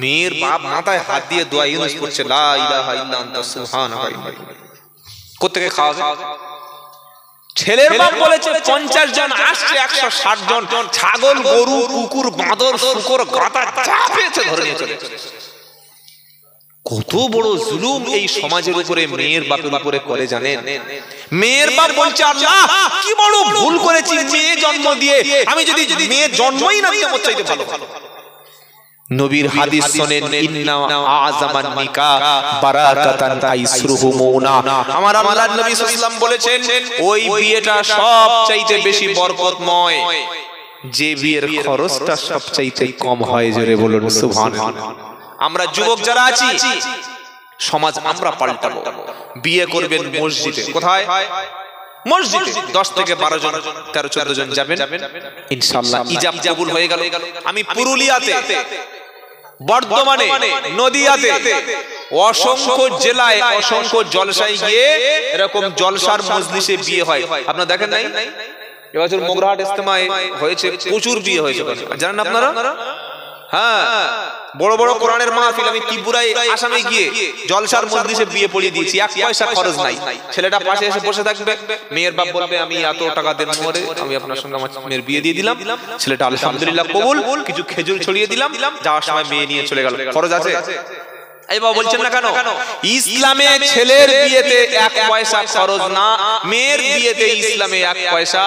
মেয়ের বাপ মাথায় হাত দিয়ে দোয়া ইউনুস করছে, লা ইলাহা ইল্লা আনতা সুবহানাকা। কোত্থেকে খাওয়া? ছেলের বাপ বলেছে 50 জন আসছে, 160 জন। ছাগল, গরু, কুকুর, বাঁদর, শূকর, গাধা যা পেয়েছে ধরে নিয়ে চলে। কত বড় জুলুম এই সমাজের উপরে মেয়ের বাপের উপরে করে জানেন? মেয়ের বাপ বলছে, আল্লাহ কি বড় ভুল করেছি মেয়ে জন্ম দিয়ে, আমি যদি মেয়ে জন্মই না দিতাম ওর চাইতে ভালো। নবীর হাদিস শুনেন, ইন্না আযামান নিকাহ বারাকাতান আইসরুহুমুনা। আমার আল্লাহর নবী সাল্লাল্লাহু আলাইহি ওয়াসাল্লাম বলেছেন, ওই বিয়েটা সবচাইতে বেশি বরকতময় যে বিয়ের খরচটা সবচাইতে কম হয়। জোরে বলুন সুবহানাল্লাহ। আমরা যুবক যারা আছি, সমাজ আমরা পাল্টাবো। বিয়ে করবেন মসজিদে। কোথায়? মসজিদে। 10 থেকে 12 জন, 13-14 জন যাবেন, ইনশাআল্লাহ ইজাব কবুল হয়ে গেল। আমি পুরুলিয়াতে, বর্ধমানে, নদিয়াতে, অসংখ্য জেলায়, অসংখ্য জলসায় গিয়ে এরকম জলসার মজলিসে বিয়ে হয়। আপনারা দেখেন নাই? এবছর মোগরাহাট ইজতেমায় হয়েছে, প্রচুর বিয়ে হয়েছে। জানেন আপনারা? হ্যাঁ, বড় বড় কোরআনের মাহফিল। আমি ত্রিপুরায়, আসামে গিয়ে জলসার মজলিসে বিয়ে পড়িয়ে দিয়েছি, 1 পয়সা খরচ নাই। ছেলেটা পাশে এসে বসে থাকবে, মেয়ের বাপ বলবে, আমি এত টাকা দেন মোহরে, আমি আপনার সঙ্গে আমার মেয়ের বিয়ে দিয়ে দিলাম। ছেলেটা আলহামদুলিল্লাহ কবুল, কিছু খেজুর ছড়িয়ে দিলাম, যাওয়ার সময় মেয়ে নিয়ে চলে গেল। খরচ আছে? এই বাবা বলছেন না কেন? ইসলামে ছেলের বিয়েতে 1 পয়সা খরচ না, মেয়ের বিয়েতে ইসলামে 1 পয়সা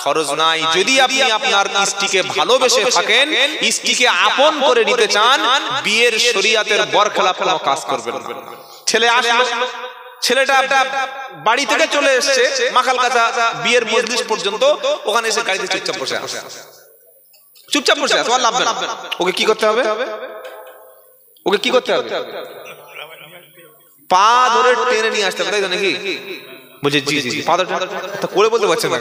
খরচ নাই। যদি আপনি আপনার স্ত্রীকে ভালোবেসে থাকেন, স্ত্রীকে আপন করে নিতে চান, বিয়ের শরীয়তের বরখেলাপ কোনো কাজ করবেন না। ছেলে আসলো, ছেলেটা বাড়ি থেকে চলে এসেছে মাখালকাছা বিয়ের মজলিস পর্যন্ত, ওখানে এসে গাড়িতে চুপচাপ বসে আছে, আর লাভ না। ওকে কি করতে হবে? পা ধরে টেনে নিয়ে আসতে হবে, তাই তো নাকি? বলছে জি, পা ধরে করে বলতে পারছেন না।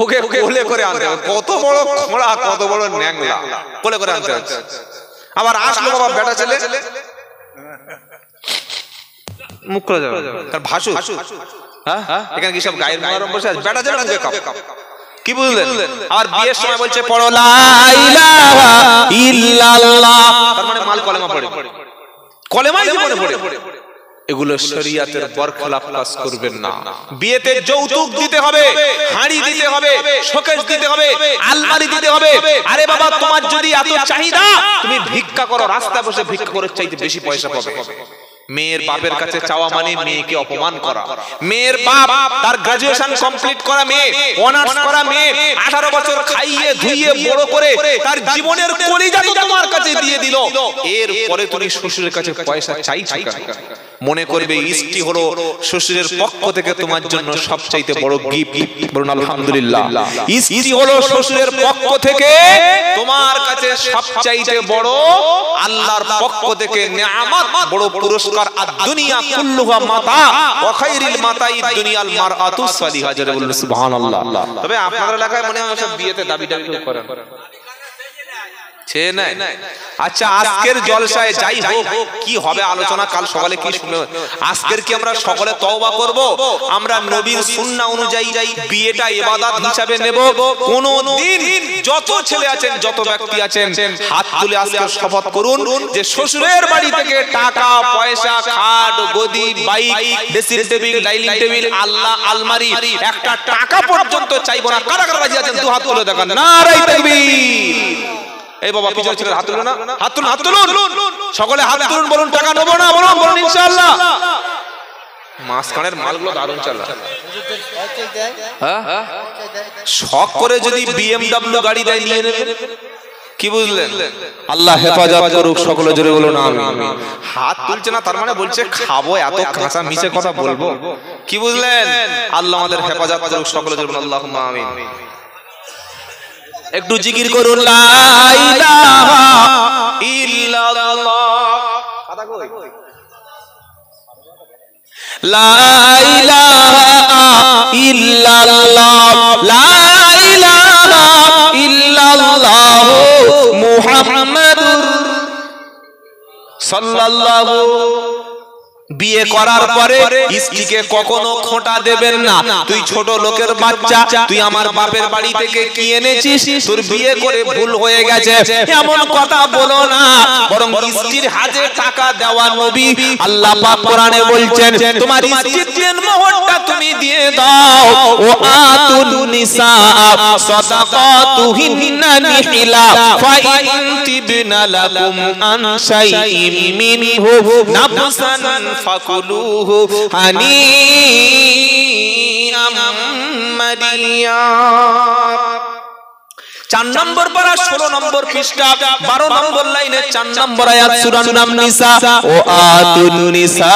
ওকে কোলে করে আনতে হবে। কত বড় খোঁড়া, কত বড় ন্যাংলা, কোলে করে আনতে হচ্ছে। আবার আসলো বাবা বেটা ছেলে, মুখ করে যাবে, তার ভাসু। হ্যাঁ, এখানে কি সব গায়ের মহরম বসে আছে? বেটা ছেলে মুখে কাপ। কি বুঝলেন? আর বিয়ের সময় বলছে পড়ো লা ইলাহা ইল্লাল্লাহ, তার মানে মাল কলেমা পড়ে, কলেমাই জীবনে পড়ে। এগুলো শরীয়তের বরখেলাপ কাজ করবেন না। বিয়েতে যৌতুক দিতে হবে, হাঁড়ি দিতে হবে, শোকেস দিতে হবে, আলমারি দিতে হবে। আরে বাবা, তোমার যদি এত চাহিদা, তুমি ভিক্ষা করো, রাস্তায় বসে ভিক্ষা করে চাইতে বেশি পয়সা পাবে। মেয়ের বাপের কাছে চাওয়া মানে মেয়েকে অপমান করা। মেয়ের বাপ তার গ্রাজুয়েশন কমপ্লিট করা মেয়ে, অনার্স করা মেয়ে, 18 বছর খাইয়ে ধুইয়ে বড় করে তার জীবনের কলিজা তোমার কাছে দিয়ে দিল, এরপরে তুমি শ্বশুরের কাছে পয়সা চাইছো কেন? মনে করবে স্ত্রী হলো শ্বশুরের পক্ষ থেকে তোমার জন্য সবচাইতে বড় গিফট। বলুন আলহামদুলিল্লাহ। স্ত্রী হলো শ্বশুরের পক্ষ থেকে তোমার কাছে সবচাইতে বড় আল্লাহর পক্ষ থেকে নিয়ামত, বড় পুরস্কার। আর দুনিয়া কুল্লুহা মাতা ওয়া খায়রুল মাতাই দুনিয়াল মারআতু সালিহা। জোরে বলুন সুবহানাল্লাহ। তবে আপনাদের এলাকায় মনে হয় সব বিয়েতে দাবি করেন। আচ্ছা, আজকের জলসায় যাই হোক, কি হবে আলোচনা কাল সকালে কি শুনবে? আজকের কি আমরা সকলে তওবা করব? আমরা নবীর সুন্নাহ অনুযায়ী বিয়েটা ইবাদত হিসাবে নেব? কোন দিন যত ছেলে আছেন, যত ব্যক্তি আছেন, হাত তুলে আজকে শপথ করুন যে শ্বশুরের বাড়ি থেকে টাকা পয়সা, খাট গদি, bike, dressing table, dining table, আল্লাহ আলমারি, একটা টাকা পর্যন্ত চাইবো না। কারা কারা রাজি আছেন? দু হাত তুলে দেখান। নারে তাকবীর। এই বাবা পিছনে ছেলে হাত তুলুন না, হাত তুলুন, সকলে হাত তুলুন, বলুন টাকা নেবো না, বলুন ইনশাআল্লাহ। মাঝখানের মালগুলো দারুণ চালা। শখ করে যদি BMW গাড়ি দেয় নিয়ে নেবেন, কি বুঝলেন? আল্লাহ হেফাজত করুক, সকলে জোরে বলুন আমিন। হাত তুলছে না তার মানে বলছে খাবো, এত কাঁচা মিছে কথা বলবো, কি বুঝলেন? আল্লাহ আমাদের হেফাজত করুক, সকলে জোরে বলুন আল্লাহুম্মা আমিন। একটু জিকির করুন লা ইলাহা ইল্লাল্লাহ, লা ইলাহা ইল্লাল্লাহ, লা ইলাহা ইল্লাল্লাহ মুহাম্মাদুর সাল্লাল্লাহু। বিয়ে করার পরে স্ত্রীকে কখনো খোঁটা দেবেন না। তুই ছোট লোকের বাচ্চা, তুই আমার বাপের বাড়ি থেকে কি এনেছিস, তোর বিয়ে করে ভুল হয়ে গেছে, এমন কথা বলো না। বরং স্ত্রীর হাতে টাকা দেওয়া নবী আল্লাহ পাক কোরআনে বলছেন, তোমার স্ত্রীর মোহরটা তুমি দিয়ে দাও। ও আতুন নিসা সাদাকাতুহিন্না নিহিলা ফাইন তিবনা লাকুম আন শাইইম মিনহু নাফসান ফাকুলুহু হানিআম মারিয়া। 4 নম্বর পারা 16 নম্বর পৃষ্ঠা 12 নম্বর লাইনে 4 নম্বর আয়াত সূরার নাম নিসা। ও আতুন নিসা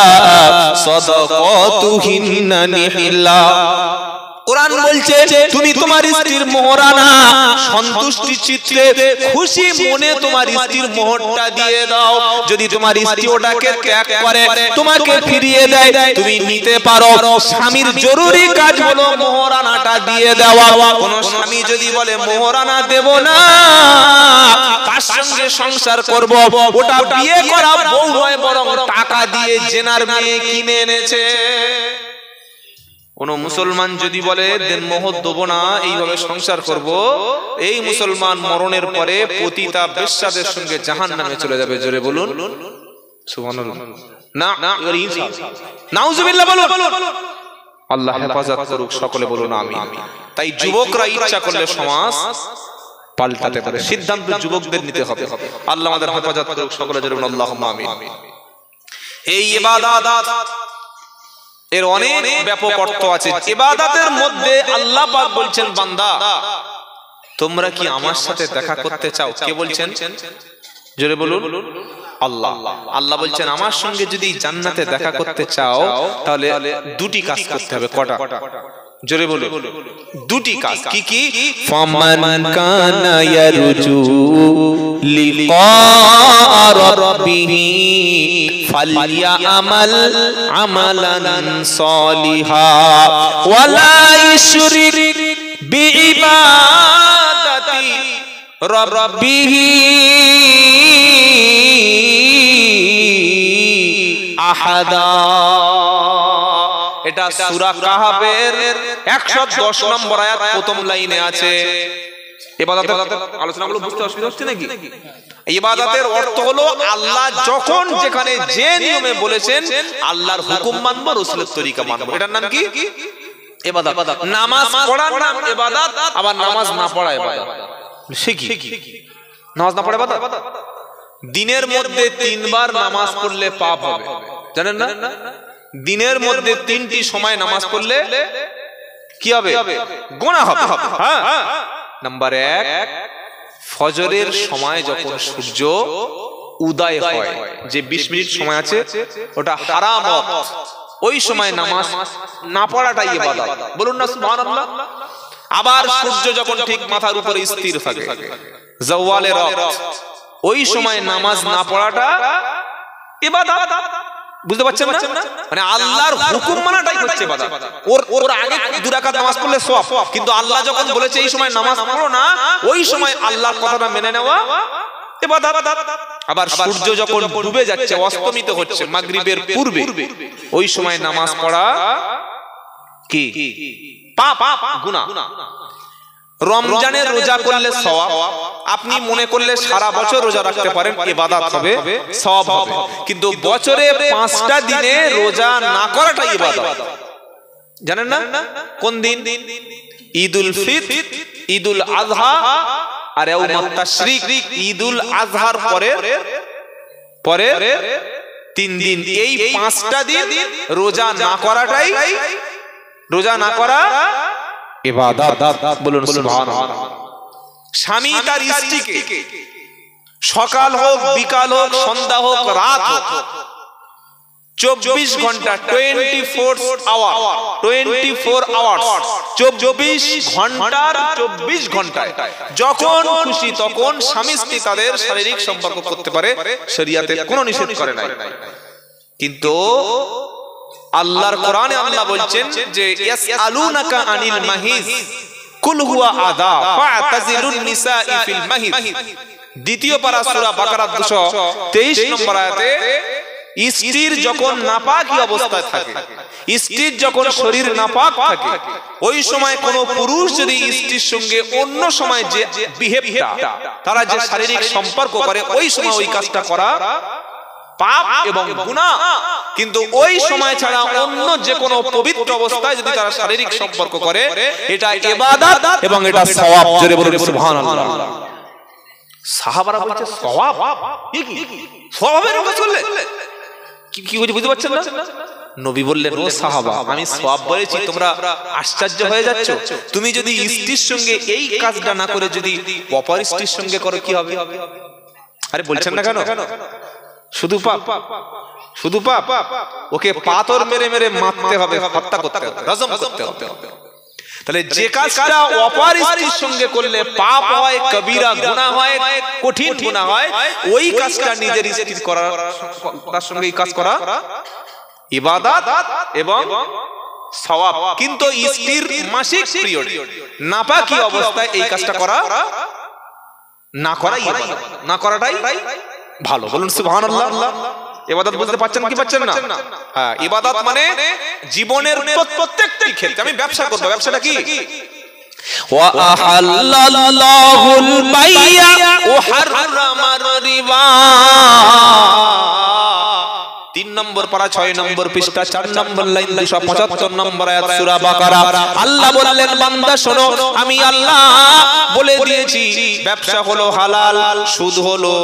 সাদাকাতুহিন্না নিহিলা। কোরআন বলছে তুমি তোমার স্ত্রীর মোহরানা সন্তুষ্টি চিত্তে খুশি মনে তোমার স্ত্রীর মোহরটা দিয়ে দাও। যদি তোমার স্ত্রী ওটাকে ত্যাগ করে তোমাকে ফিরিয়ে দেয়, তুমি নিতে পারো। স্বামীর জরুরি কাজ হলো মোহরানাটা দিয়ে দেওয়া। কোন স্বামী যদি বলে মোহরানা দেব না, কার সঙ্গে সংসার করব, ওটা বিয়ে করা বউ নয়, বরং টাকা দিয়ে জেনার মেয়ে কিনে এনেছে। কোন মুসলমান যদি বলে দেন মোহর দেব না, এইভাবে সংসার করব, এই মুসলমান মরণের পরে পতিতা বেশ্যাদের সঙ্গে জাহান্নামে চলে যাবে। জোরে বলুন সুবহানাল্লাহ। না নাউজুবিল্লাহ বলুন। আল্লাহ হেফাজত করুক, সকলে বলুন আমিন। তাই যুবকরা ইচ্ছা করলে সমাজ পাল্টাতে পারে, সিদ্ধান্ত যুবকদের নিতে হবে। আল্লাহ আমাদের হেফাজত করুক, সকলে জোরে বলুন আল্লাহুম্মা আমিন। এই ইবাদত এর অনেক ব্যাপক অর্থ আছে। ইবাদতের মধ্যে আল্লাহ পাক বলছেন, বান্দা তোমরা কি আমার সাথে দেখা করতে চাও? কে বলছেন? জোরে বলুন আল্লাহ। আল্লাহ বলছেন আমার সঙ্গে যদি জান্নাতে দেখা করতে চাও তাহলে দুটি কাজ করতে হবে। কটা? জোরে বলুন দুটি কাজ। কি কি? ফামান কানা ইয়ারজু লিকা রাব্বিহি ফালইয়ামাল আমালান সালিহা ওয়ালা ইশরিক বিইবাদাতি রাব্বিহি আহাদা। এটা সূরা কাহফের 110 নম্বর আয়াত প্রথম লাইনে আছে। ইবাদতের আলোচনাগুলো বুঝতে অসুবিধা হচ্ছে নাকি? ইবাদতের অর্থ হলো আল্লাহ যখন যেখানে যে নিয়মে বলেছেন আল্লাহর হুকুম মানবো, রাসূলের তরিকা মানবো। এটার নাম কি? ইবাদত। নামাজ পড়ার নাম ইবাদত, আবার নামাজ না পড়া ইবাদত। শিখি নামাজ না পড়া ইবাদত। দিনের মধ্যে 3 বার নামাজ পড়লে পাপ হবে, জানেন না? দিনের মধ্যে 3টি সময় নামাজ পড়লে কি হবে? গুনাহ হবে। হ্যাঁ। নাম্বার 1, ফজরের সময় যখন সূর্য উদয় হয়, যে 20 মিনিট সময় আছে ওটা হারাম ওয়াক্ত, ওই সময় নামাজ না পড়াটাই ইবাদত। বলুন না সুবহানাল্লাহ। আবার সূর্য যখন ঠিক মাথার উপরে স্থির থাকে, জাওয়ালের ওয়াক্ত, ওই সময় নামাজ না পড়াটা ইবাদত। বুঝতে পারছেন না? মানে আল্লাহর হুকুম মানাটাই হচ্ছে ইবাদত। ওর আগে 2 রাকাত নামাজ পড়লে সওয়াব, কিন্তু আল্লাহ যখন বলেছে এই সময় নামাজ পড়ো না, ওই সময় আল্লাহর কথাটা মেনে নেওয়া ইবাদত। আবার সূর্য যখন ডুবে যাচ্ছে, অস্তমিত হচ্ছে মাগরিবের পূর্বে, ওই সময় নামাজ পড়া কি? পাপ, গুনাহ। রমজানের রোজা করলে সওয়াব, আপনি মনে করলে সারা বছর রোজা রাখতে পারেন, ইবাদত হবে, সওয়াব হবে। কিন্তু বছরে 5টা দিনে রোজা না করাটা ইবাদত। জানেন না কোন দিন? ঈদুল ফিতর, ঈদুল আযহা আর ইয়াউমুত তাশরিক। ঈদুল আযহার পরে 3 দিন, এই 5টা দিন রোজা না করাটাই, রোজা না করা ইবাদত। বলুন সুবহানাল্লাহ। স্বামী তার স্ত্রীকে সকাল হোক, বিকাল হোক, সন্ধ্যা হোক, রাত হোক, 24 ঘন্টা 24 আওয়ার 24 ঘন্টার 24 ঘন্টায় যখন খুশি তখন স্বামী স্ত্রী তাদের শারীরিক সম্পর্ক করতে পারে, শরীয়তে কোনো নিষেধ করে নাই। কিন্তু আল্লাহর কোরআনে আল্লাহ বলছেন যে ইয়াসআলুনাকা আনিল মাহিজ কুল হুয়া আযা ফা'তাজিলুন নিসাঈ ফিল মাহিজ। দ্বিতীয় পারা সূরা বাকারা 223 নম্বর আয়াতে স্ত্রীর যখন নাপাকি অবস্থায় থাকে, স্ত্রীর যখন শরীর নাপাক থাকে, ওই সময় কোন পুরুষ যদি স্ত্রীর সঙ্গে অন্য সময় যে বিহেভটা, তারা যে শারীরিক সম্পর্ক করে, ওই সময় ওই কাজটা করা পাপ এবং গুনাহ। কিন্তু ওই সময় ছাড়া অন্য যে কোনো পবিত্র অবস্থায় যদি তারা শারীরিক সম্পর্ক করে, এটা ইবাদত এবং এটা সওয়াব। জোরে বলুন সুবহানাল্লাহ। সাহাবারা বলছে সওয়াব, কি সওয়াবের কাজ করলে কি বুঝতে পারছেন না? নবী বললেন, ও সাহাবা, আমি সওয়াব বলেছি, তোমরা আশ্চর্য হয়ে যাচ্ছ। তুমি যদি স্ত্রীর সঙ্গে এই কাজটা না করে যদি অপর স্ত্রীর সঙ্গে করো কি হবে? আরে বলছেন না কেন? শুধু পাপ, শুধু পাপ। ওকে পাথর মেরে মেরে মারতে হবে, হত্যা করতে হবে, রজম করতে হবে। তাহলে যে কাজটা অপর স্ত্রীর সঙ্গে করলে পাপ হয়, কবিরা গুনাহ হয়, কঠিন গুনাহ হয়, ওই কাজটা নিজের স্ত্রীর করা, তার সঙ্গে এই কাজ করা ইবাদত এবং সওয়াব। কিন্তু স্ত্রীর মাসিক পিরিয়ড নাপাকি অবস্থায় এই কাজটা করা না করাই ইবাদত, না করাটাই ভালো। বলুন সুবহানাল্লাহ। ইবাদত বুঝতে পারছেন কি পাচ্ছেন না? হ্যাঁ, ইবাদত মানে জীবনের প্রত্যেকটি ক্ষেত্রে। আমি ব্যবসা করব, ব্যবসাটা কি? ওয়া আহাল্লাল্লাহুল বাইয়া ওয়া হারামার রিবা। 3 নম্বর পারা 6 নম্বর পৃষ্ঠা 4 নম্বর লাইন 275 নম্বর আয়াত সূরা বাকারা। আল্লাহ বললেন, বান্দা শোনো, আমি আল্লাহ বলে দিয়েছি ব্যবসা হলো হালাল, সুদ হলো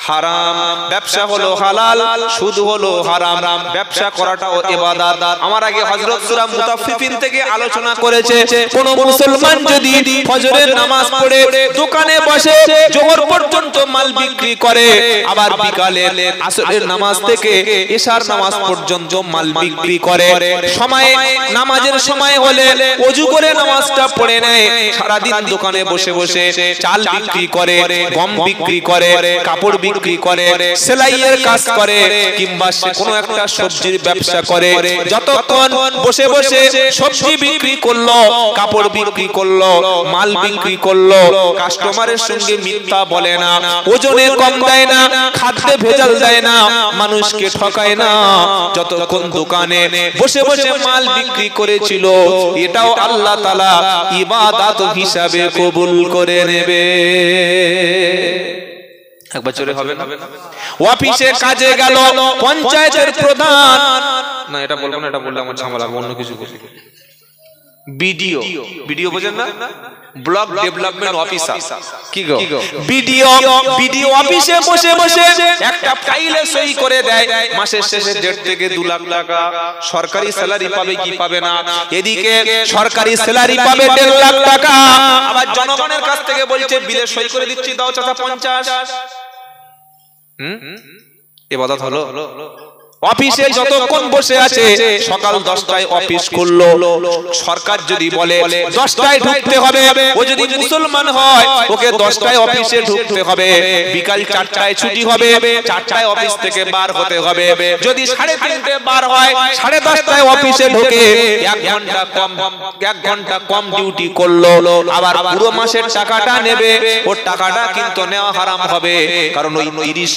হারাম। ব্যবসা হলো হালাল, সুদ হলো হারাম। ব্যবসা করাটাও ইবাদত। আমার আগে হযরত সূরা মুতাফফিফিন থেকে আলোচনা করেছে, কোন মুসলমান যদি ফজরের নামাজ পড়ে দোকানে বসে জোহর পর্যন্ত মাল বিক্রি করে, আবার বিকালে আসরের নামাজ থেকে ইশার নামাজ পর্যন্ত মাল বিক্রি করে, সময় নামাজের সময় হলে ওযু করে নামাজটা পড়ে নেয়, সারা দিন দোকানে বসে বসে চাল বিক্রি করে, গম বিক্রি করে, কাপড় বিক্রি করে, সেলাইয়ের কাজ করে, কিংবা সে কোনো একটা সবজির ব্যবসা করে, যতক্ষণ বসে বসে সবজি বিক্রি করলো, কাপড় বিক্রি করলো, মাল বিক্রি করলো, কাস্টমারের সঙ্গে মিথ্যা বলে না, ওজনে কম দেয় না, খাদ্যে ভেজাল দেয় না, মানুষকে ঠকায় না, যতক্ষণ দোকানে বসে বসে মাল বিক্রি করেছিল, এটাও আল্লাহ তাআলা ইবাদত হিসাবে কবুল করে নেবে। একবার জোরে হবে না? অফিসে কাজে গেল, পঞ্চায়েতের প্রধান, না এটা বলবো না, এটা বললে আমার ঝামেলা, অন্য কিছু বলি। বিডিও, বিডিও বোঝেন না? Block development officer. কি গো? বিডিও, বিডিও অফিসে বসে বসে একটা ফাইলে সই করে দেয়, মাসের শেষে 1.5 থেকে 2 লাখ টাকা সরকারি স্যালারি পাবে কি পাবে না। এদিকে সরকারি স্যালারি পাবে 1.5 লাখ টাকা, আবার জনগণের কাছ থেকে বলছে বিলে সই করে দিচ্ছি, দাও চাচা 50। ইবাদত হলো? অফিসে যতক্ষণ বসে আছে, সকাল 10টায় অফিস খুললো, সরকার যদি বলে 10টায় ঢুকতে হবে, ও যদি মুসলমান হয় ওকে 10টায় অফিসে ঢুকতে হবে, বিকাল 4টায় ছুটি হবে, 4টায় অফিস থেকে বার হতে হবে। যদি 3:30 বার হয়, 10:30টায় অফিসে ঢোকে, 1 ঘন্টা কম ডিউটি করলো, আবার পুরো মাসের টাকাটা নেবে, ওর টাকাটা কিন্তু নেওয়া হারাম হবে, কারণ ওই 30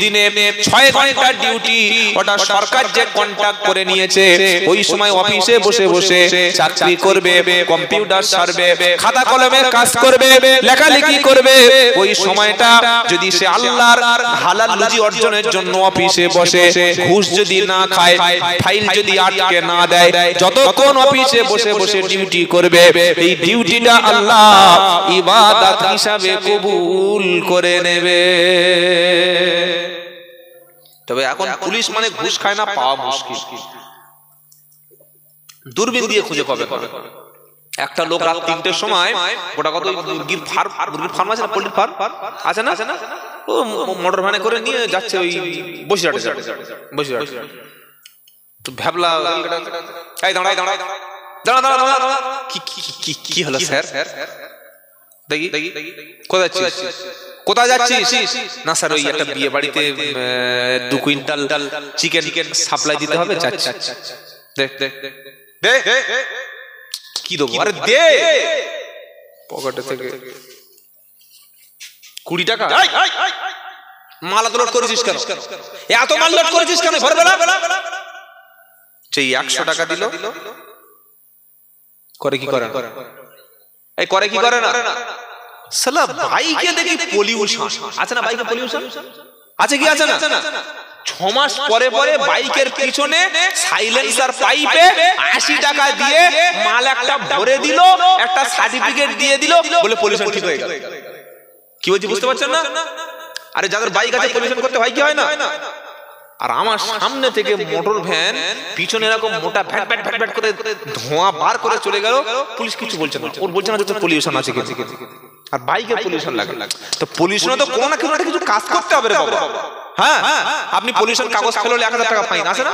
দিনে 6 ঘন্টা ডিউটি ওটা সরকার যে কন্ট্রাক্ট করে নিয়েছে, ওই সময় অফিসে বসে বসে চাকরি করবে, কম্পিউটার সারবে, খাতা কলমের কাজ করবে, লেখালেখি করবে, ওই সময়টা যদি সে আল্লাহর হালাল রুজি অর্জনের জন্য অফিসে বসে, ঘুষ যদি না খায়, ফাইল যদি আটকে না দেয়, যতক্ষণ অফিসে বসে বসে ডিউটি করবে, এই ডিউটিটা আল্লাহ ইবাদত হিসাবে কবুল করে নেবে। তবে এখন পুলিশ মানে ঘুষ খায় না, পাওয়া মুশকিল। দূরবীন দিয়ে খুঁজে পাবে। একটা লোক রাত 3টের সময় গোটা কত মুরগির ফার্ম আছে না, পোল্ট্রি ফার্ম আছে না, ও মোটর ভ্যানে করে নিয়ে যাচ্ছে ওই বসিরহাটে। তো ভাবলা, এই দাঁড়া, কি হলো স্যার? দেখি কোথায় যাচ্ছিস? না স্যার, ওই একটা বিয়ে বাড়িতে 2 কুইন্টাল চিকেন সাপ্লাই দিতে হবে, যাচ্ছি। দে কি দেবো? আরে দে, পকেটে থেকে 20 টাকা। মাল লোড করেছিস কেন? এত মাল লোড করেছিস কেন ভোরবেলা? সেই 100 টাকা দিল, করে কি করে? এই করে কি করে না? সালা বাইকে দেখি পলিউশন আছে না? বাইকে পলিউশন আছে কি আছে না? 6 মাস পরে বাইকের পিছনে সাইলেন্সার পাইপে 80 টাকা দিয়ে মাল একটা ভরে দিল, একটা সার্টিফিকেট দিয়ে দিল, বলে পলিউশন ঠিক হয়ে গেল। কি বলছি বুঝতে পারছেন না? আরে যাদের বাইক আছে পলিউশন করতে হয় কি হয় না? আর আমার সামনে থেকে মোটর ভ্যান পিছনে এরকম মোটা ভ্যাট ভ্যাট করে ধোঁয়া বার করে চলে গেল, পুলিশ কিছু বলছে না। ওর বলছে না যে পলিউশন আছে কি, আর বাইকের পলিউশন লাগে। তো পলিউশনে তো কোনো না কোনো একটা কিছু কাজ করতে হবে রে বাবা। হ্যাঁ, আপনি পলিউশন কাগজ ফেললে 1000 টাকা ফাইন আছে না?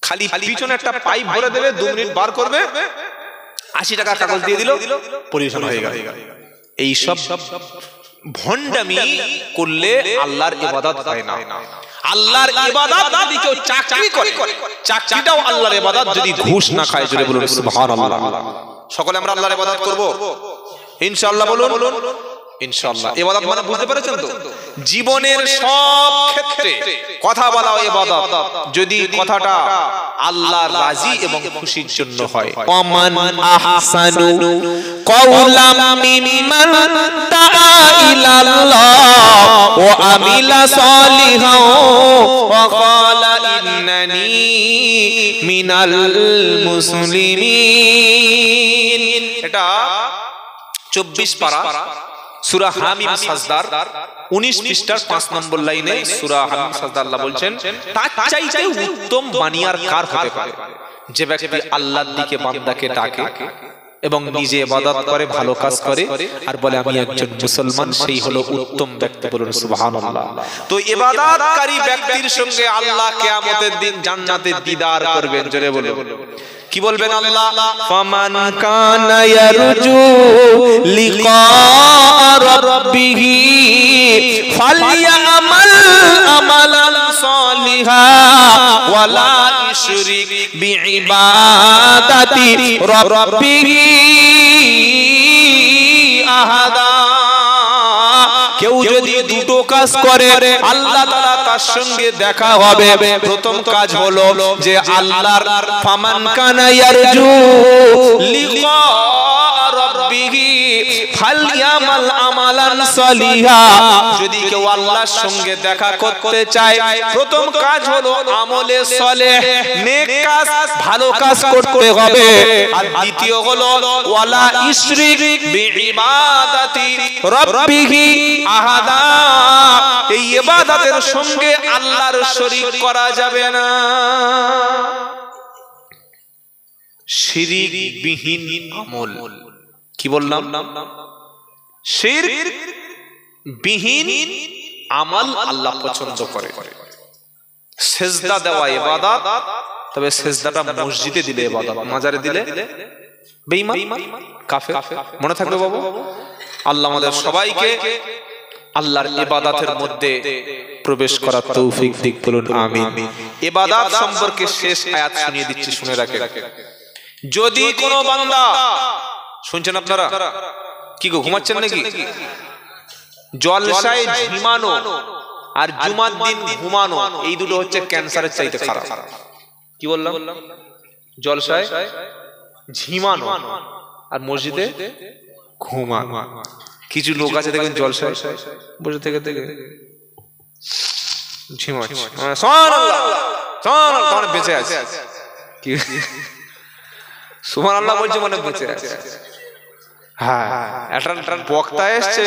খালি পিছনে একটা পাইপ ভরে দেবে, 2 মিনিট বার করবে, 80 টাকা কাগজ দিয়ে দিল, পলিউশন হয়ে গেল। এই সব ভণ্ডামি করলে আল্লাহর ইবাদত হয় না। আল্লাহর ইবাদত যদি কেউ চাকরি করে, চাকরিটাও আল্লাহর ইবাদত যদি ঘুষ না খায়। জোরে বলুন সুবহানাল্লাহ। সকলে আমরা আল্লাহর ইবাদত করব ইনশাআল্লাহ, বলুন ইনশাআল্লাহ। ইবাদত মানে বুঝতে পেরেছেন তো? জীবনের সব ক্ষেত্রে কথা বলা ইবাদত, যদি কথাটা আল্লাহর রাজি এবং খুশির জন্য হয়। ওয়ামান আহসানু কাওলাম মিম্মান দাআ ইলাল্লাহ ওয়া আমিলা সালিহান ওয়া ক্বালা ইন্নানি মিনাল মুসলিমিন। এটা 24 পারা সূরা হামিম সাজদার 19 পৃষ্ঠার 5 নম্বর লাইনে সূরা হামিম সাজদা আল্লাহ বলছেন, তার চাইতে উত্তম বানিয়ার কার হতে পারে? যে ব্যক্তি আল্লাহর দিকে বান্দাকে ডাকে এবং নিজে ইবাদত করে, ভালো কাজ করে, আর বলে আমি একজন মুসলমান, সেই হলো উত্তম ব্যক্তি। বলুন সুবহানাল্লাহ। তো ইবাদতকারী ব্যক্তির সঙ্গে আল্লাহ কিয়ামতের দিন জান্নাতে দিদার করবেন। জোরে বলুন, কি বলবেন আল্লাহ? ফামান কানা ইয়ারজু লিকা রাব্বিহি ফালইয়ামাল আমালান সালিহা ওয়া লা ইশরিক বিইবাদাতি রাব্বিহি আহাদা। কেউ যদি দুটো কাজ করে আল্লাহ তাআলা তার সঙ্গে দেখা হবে। প্রথম কাজ হলো যে আল্লাহর ফামান কানা ইয়ারজু লিকা রাব্বিহি ফালইয়ামাল আমালান সালিহা। যদি কেউ আল্লাহর সঙ্গে দেখা করতে চায়, প্রথম কাজ হলো আমলে সালেহ, নেক কাজ, ভালো কাজ করতে হবে। আর দ্বিতীয় হলো ওয়ালা ইশরিক বিইবাদাতি রাব্বিহি আহাদা। এই ইবাদতের সঙ্গে আল্লাহর শরীক করা যাবে না। শিরক বিহীন আমল, কি বললাম? শিরক বিহীন আমল আল্লাহ পছন্দ করে। সিজদা দেওয়া ইবাদত, তবে সিজদাটা মসজিদে দিলে ইবাদত, মাজারে দিলে বেঈমান, কাফের। মনে থাকবে বাবু? আল্লাহ আমাদের সবাইকে আল্লাহর ইবাদতের মধ্যে প্রবেশ করার তৌফিক দিক। বলুন আমিন। ইবাদত সম্পর্কে শেষ আয়াত শুনিয়ে দিচ্ছি, শুনে রাখেন। যদি কোনো বান্দা, শুনছেন আপনারা? কি গো, ঘুমাচ্ছেন নাকি? জলসায় ঝিমানো আর জুমার দিন ঘুমানো, এই দুটো হচ্ছে ক্যান্সারের চাইতে খারাপ। কি বললাম? জলসায় ঝিমানো আর মসজিদে ঘুমানো। কিছু লোক আছে দেখবেন জলসায় বসে থেকে ঝিমাচ্ছে, সুবহানাল্লাহ সুবহানাল্লাহ, মানে বেঁচে আছে। কি সুবহানাল্লাহ বলছে মানে বেঁচে আছে। হ্যাঁ, একটা বক্তা এসছে,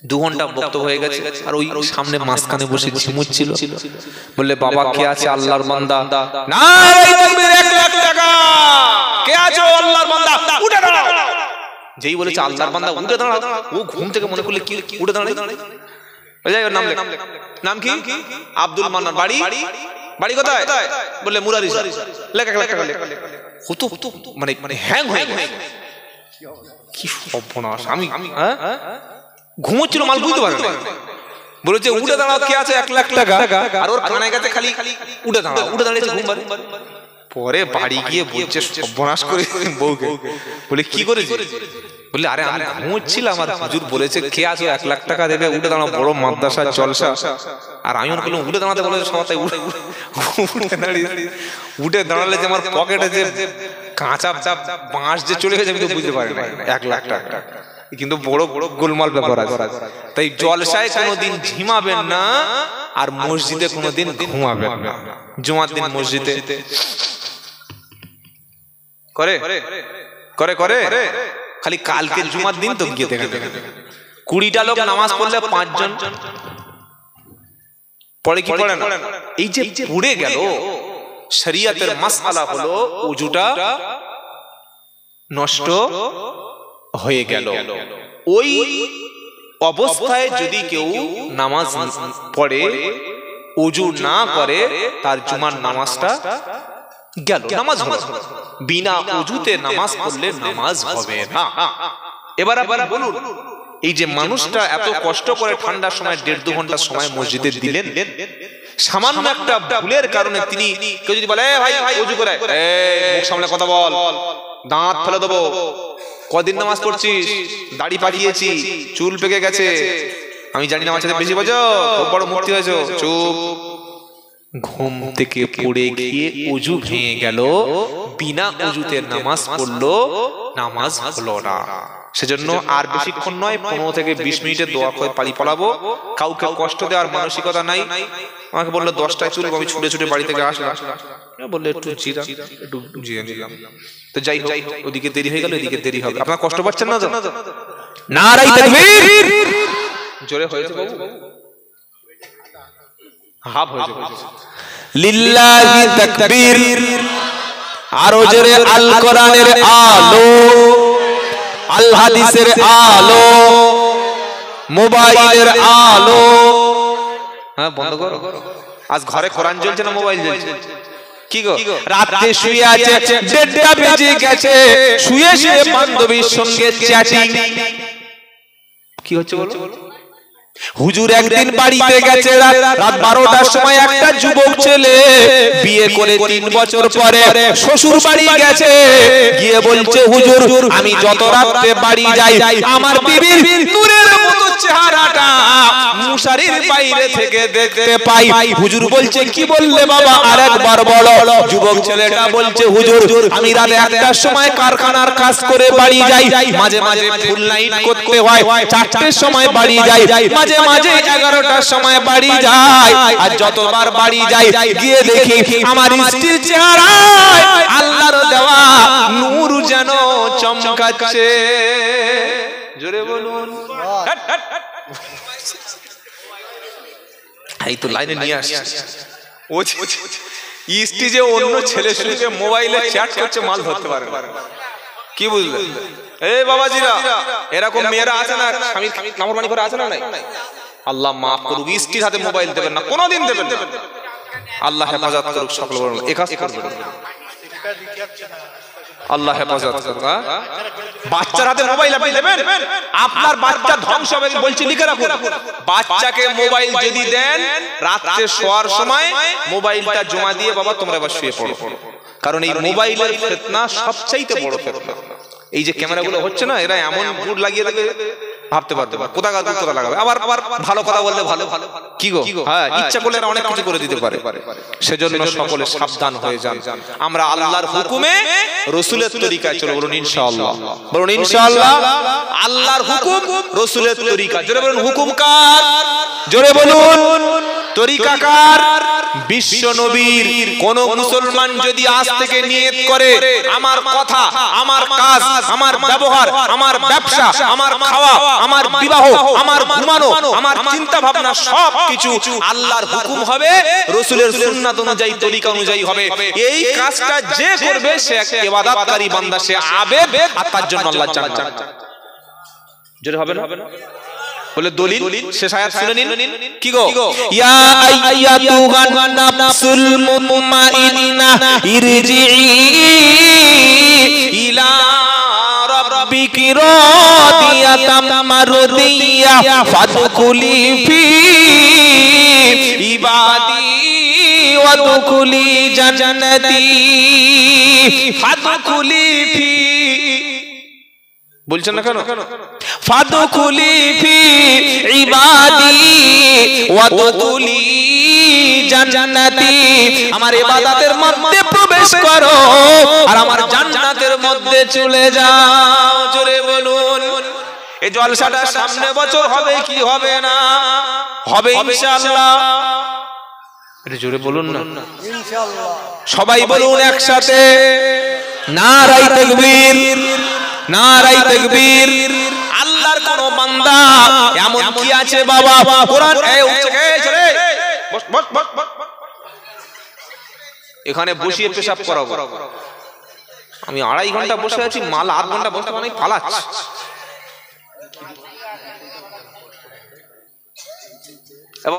2 ঘন্টা বক্তব্য হয়ে গেছে, আর ওই সামনে মাঝখানে বসে ঝিমুচ্ছিল। বললে বাবা কে আছে আল্লাহর বান্দা? নারে তাকবীর, 1 লাখ টাকা। কে আছো আল্লাহর বান্দা? উঠে দাঁড়াও। যেই বলেছে আল্লাহর বান্দা উঠে দাঁড়াও, ও ঘুম থেকে মনে করলে কি উঠে দাঁড়ায়। নাম লেখ। নাম কি? আব্দুল মান্নান। বাড়ি কোথায়? বললে মুরারি। লেখ 1 লাখ টাকা লেখ। হতো মানে হ্যাং হয়ে গেছে। কি সর্বনাশ। আমি ঘুমোচ্ছিল, মাল বুঝতে পারে না। বলেছে উঠে দাঁড়াও, কে আছে 1 লাখ টাকা। আর ওর কানে গেছে খালি উঠে দাঁড়াও, উঠে দাঁড়িয়েছে ঘুম পারে। পরে বাড়ি গিয়ে বলছে সর্বনাশ করে বউকে। বলে কি করেছে? বলে আরে আমি ঘুমোচ্ছিলাম, আর হুজুর বলেছে কে আছে 1 লাখ টাকা দেবে, উঠে দাঁড়াও, বড় মাদ্রাসার জলসা। আর আমি ওর বললাম উঠে দাঁড়াতে বলেছে, সবাই উঠে দাঁড়ালে যে আমার পকেটে যে কাঁচা বাঁশ যে চলে গেছে আমি তো বুঝতে পারি না। 1 লাখ টাকা কিন্তু বড় বড় গোলমাল ব্যাপার আছে। তাই জলসায় কোনোদিন ঝিমাবেন না, আর মসজিদে কোনোদিন ঘুমাবেন না। জুমার দিন মসজিদে করে খালি কালকে জুমার দিন তো গিয়ে দেখেন 20টা লোক নামাজ পড়লে 5 জন পড়ে কি পড়ে না? এই যে পড়ে গেল, শরীয়তের মাসআলা হলো ওযুটা নষ্ট হয়ে গেল। ওই অবস্থায় যদি কেউ নামাজ পড়ে, ওযু না করে, তার জুমার নামাজটা গেল, নামাজ হবে। বিনা ওযুতে নামাজ পড়লে নামাজ হবে না। এবার আপনি বলুন, এই যে মানুষটা এত কষ্ট করে ঠান্ডার সময় 1.5-2 ঘন্টা সময় মসজিদে দিলেন, সামান্য একটা ভুলের কারণে তিনি, কেউ যদি বলে ভাই ওযু করে, মুখ সামনে কথা বল, দাঁত ফেলে দেবো, কদিন নামাজ পড়ছিস, দাড়ি পাকিয়েছি, চুল পেকে গেছে, আমি জানি না আমার সাথে বেশি বোঝো, খুব বড় মুক্তি হয়েছো, চুপ। ঘুম থেকে পড়ে গিয়ে ওযু ভেঙে গেল, বিনা ওযুতে নামাজ পড়লো, নামাজ হলো না। সেজন্য আর বেশিক্ষণ নয়, 15 থেকে 20 মিনিটের দোয়া করে পারি পড়াবো। কাউকে কষ্ট দেওয়ার মানসিকতা নাই। আমাকে বললো 10টায় চলবে, আমি ছুটে ছুটে বাড়ি থেকে আসলাম, বললে একটু জিরে নিলাম। তো যাই হোক, ওদিকে দেরি হয়ে গেল, এদিকে দেরি হবে। আপনারা কষ্ট পাচ্ছেন না তো? নারায়ে তাকবীর। জোরে হয়েছে বাবু, হাফ হয়েছে। লিল্লাহি তাকবীর। আরো জোরে আল কোরআনের আলো, আল হাদিসের আলো, মোবাইলের আলো। হ্যাঁ বন্ধ করো। আজ ঘরে কোরআন চলছে না মোবাইল চলছে? কি গো, রাতে শুয়ে আছে, 1:30টা বেজে গেছে, শুয়ে শুয়ে বান্ধবীর সঙ্গে চ্যাটিং। কি হচ্ছে বলো? হুজুর একদিন বাড়িতে গেছে, রাত 12টার সময় একটা যুবক ছেলে বিয়ে করে 3 বছর পরে শ্বশুর বাড়ি গেছে, গিয়ে বলছে হুজুর আমি যত রাতে বাড়ি যাই আমার বিবির নূরের মতো চেহারাটা মুশারির বাইরে থেকে দেখতে পাই। হুজুর বলছে কি বললে বাবা, আরেকবার বলো। যুবক ছেলেটা বলছে হুজুর আমি রাতে 1টার সময় কারখানার কাজ করে বাড়ি যাই, মাঝে মাঝে ফুল লাইট করতে হয়, 4টের সময় বাড়ি যাই, মাঝে মাঝে 11টার সময় বাড়ি যাই। আর যতবার বাড়ি যাই গিয়ে দেখি আমার স্ত্রীর চেহারায় আল্লাহর দেওয়া নূর যেন চমকাচ্ছে। জোরে বলুন। এই তো লাইনে নিয়ে আসছে, ও স্ত্রী যে অন্য ছেলের সঙ্গে মোবাইলে চ্যাট করছে, মাল ধরতে পারে না। কি বুঝলে? এই বাবাজিরা, এরকম মেয়েরা আছে না, স্বামী নাফরমানি করে আছে না? নাই। আল্লাহ মাফ করুক, স্ত্রীর হাতে মোবাইল দেবেন না, কোনোদিন দেবেন না। আল্লাহ হেফাজত করুক সকল বলুন। একাজ করবেন, আল্লাহ হেফাজত করুক। বাচ্চার হাতে মোবাইল আপনি দেবেন, আপনার বাচ্চা ধ্বংস হবে। বলছি লিখে রাখুন, বাচ্চাকে মোবাইল যদি দেন, রাতে শোয়ার সময় মোবাইলটা জমা দিয়ে বাবা তোমরা এবার শুয়ে পড়ো। কারণ এই মোবাইলের ফিতনা সবচাইতে বড় ফিতনা। এই যে ক্যামেরাগুলো হচ্ছে না, এরা এমন বুট লাগিয়ে দেবে ভাবতে পারতে পারে কোথা লাগাবে। আবার ভালো কথা বললে ভালো, কি গো, হ্যাঁ ইচ্ছা করলে অনেক কিছু করে দিতে পারে। সেজন্য সকলে সাবধান হয়ে যান। আমরা আল্লাহর হুকুমে রাসূলের তরিকায় চলো, বলুন ইনশাআল্লাহ। বলুন ইনশাআল্লাহ। আল্লাহর হুকুম, রাসূলের তরিকা। জোরে বলুন হুকুম কার? জোরে বলুন তরিকাকার বিশ্ব নবীর কোন মুসলমান যদি আজ থেকে নিয়ত করে আমার কথা, আমার কাজ, আমার ব্যবহার, আমার ব্যবসা, আমার খাওয়া, আমার বিবাহ, আমার ঘুমানো, আমার চিন্তা ভাবনা সবকিছু আল্লাহর হুকুম হবে, রাসূলের সুন্নাত অনুযায়ী, তরিকা অনুযায়ী হবে, এই কাজটা যে করবে সে এক ইবাদতকারী বান্দা, সে আবেদ, আর তার জন্য আল্লাহ জান্নাত। জোরে হবে না? বলে দলিল শেষ আয়াত শুনে নিন। কি গো? ইয়া আইয়াতুহান নাফসুল মুতমাইন্না ইরজিই ইলা রাব্বিকি রাদিয়াতাম মারদিয়া ফাদখুলি ফি ইবাদি ওয়াদখুলি জান্নাতি। ফাদখুলি ফি বলছেন না কেন? ফাদখুলি ফি ইবাদি ওয়াদখুলি জান্নাতি, আমার ইবাদতের মধ্যে প্রবেশ করো আর আমার জান্নাতের মধ্যে চলে যাও। জোরে বলুন। এই জলসাটা সামনে বছর হবে কি হবে না? হবে ইনশাআল্লাহ। এটা জোরে বলুন না, ইনশাআল্লাহ। সবাই বলুন একসাথে, নারায়ে তাকবীর, নারায়ে তাকবীর। আল্লাহর কোন বান্দা এমন কি আছে বাবা কোরআন এখানে বসিয়ে পেশাব করাবো? আমি 2.5 ঘন্টা বসে আছি, মাল 8 ঘন্টা বসে মানে পালাচ্ছি।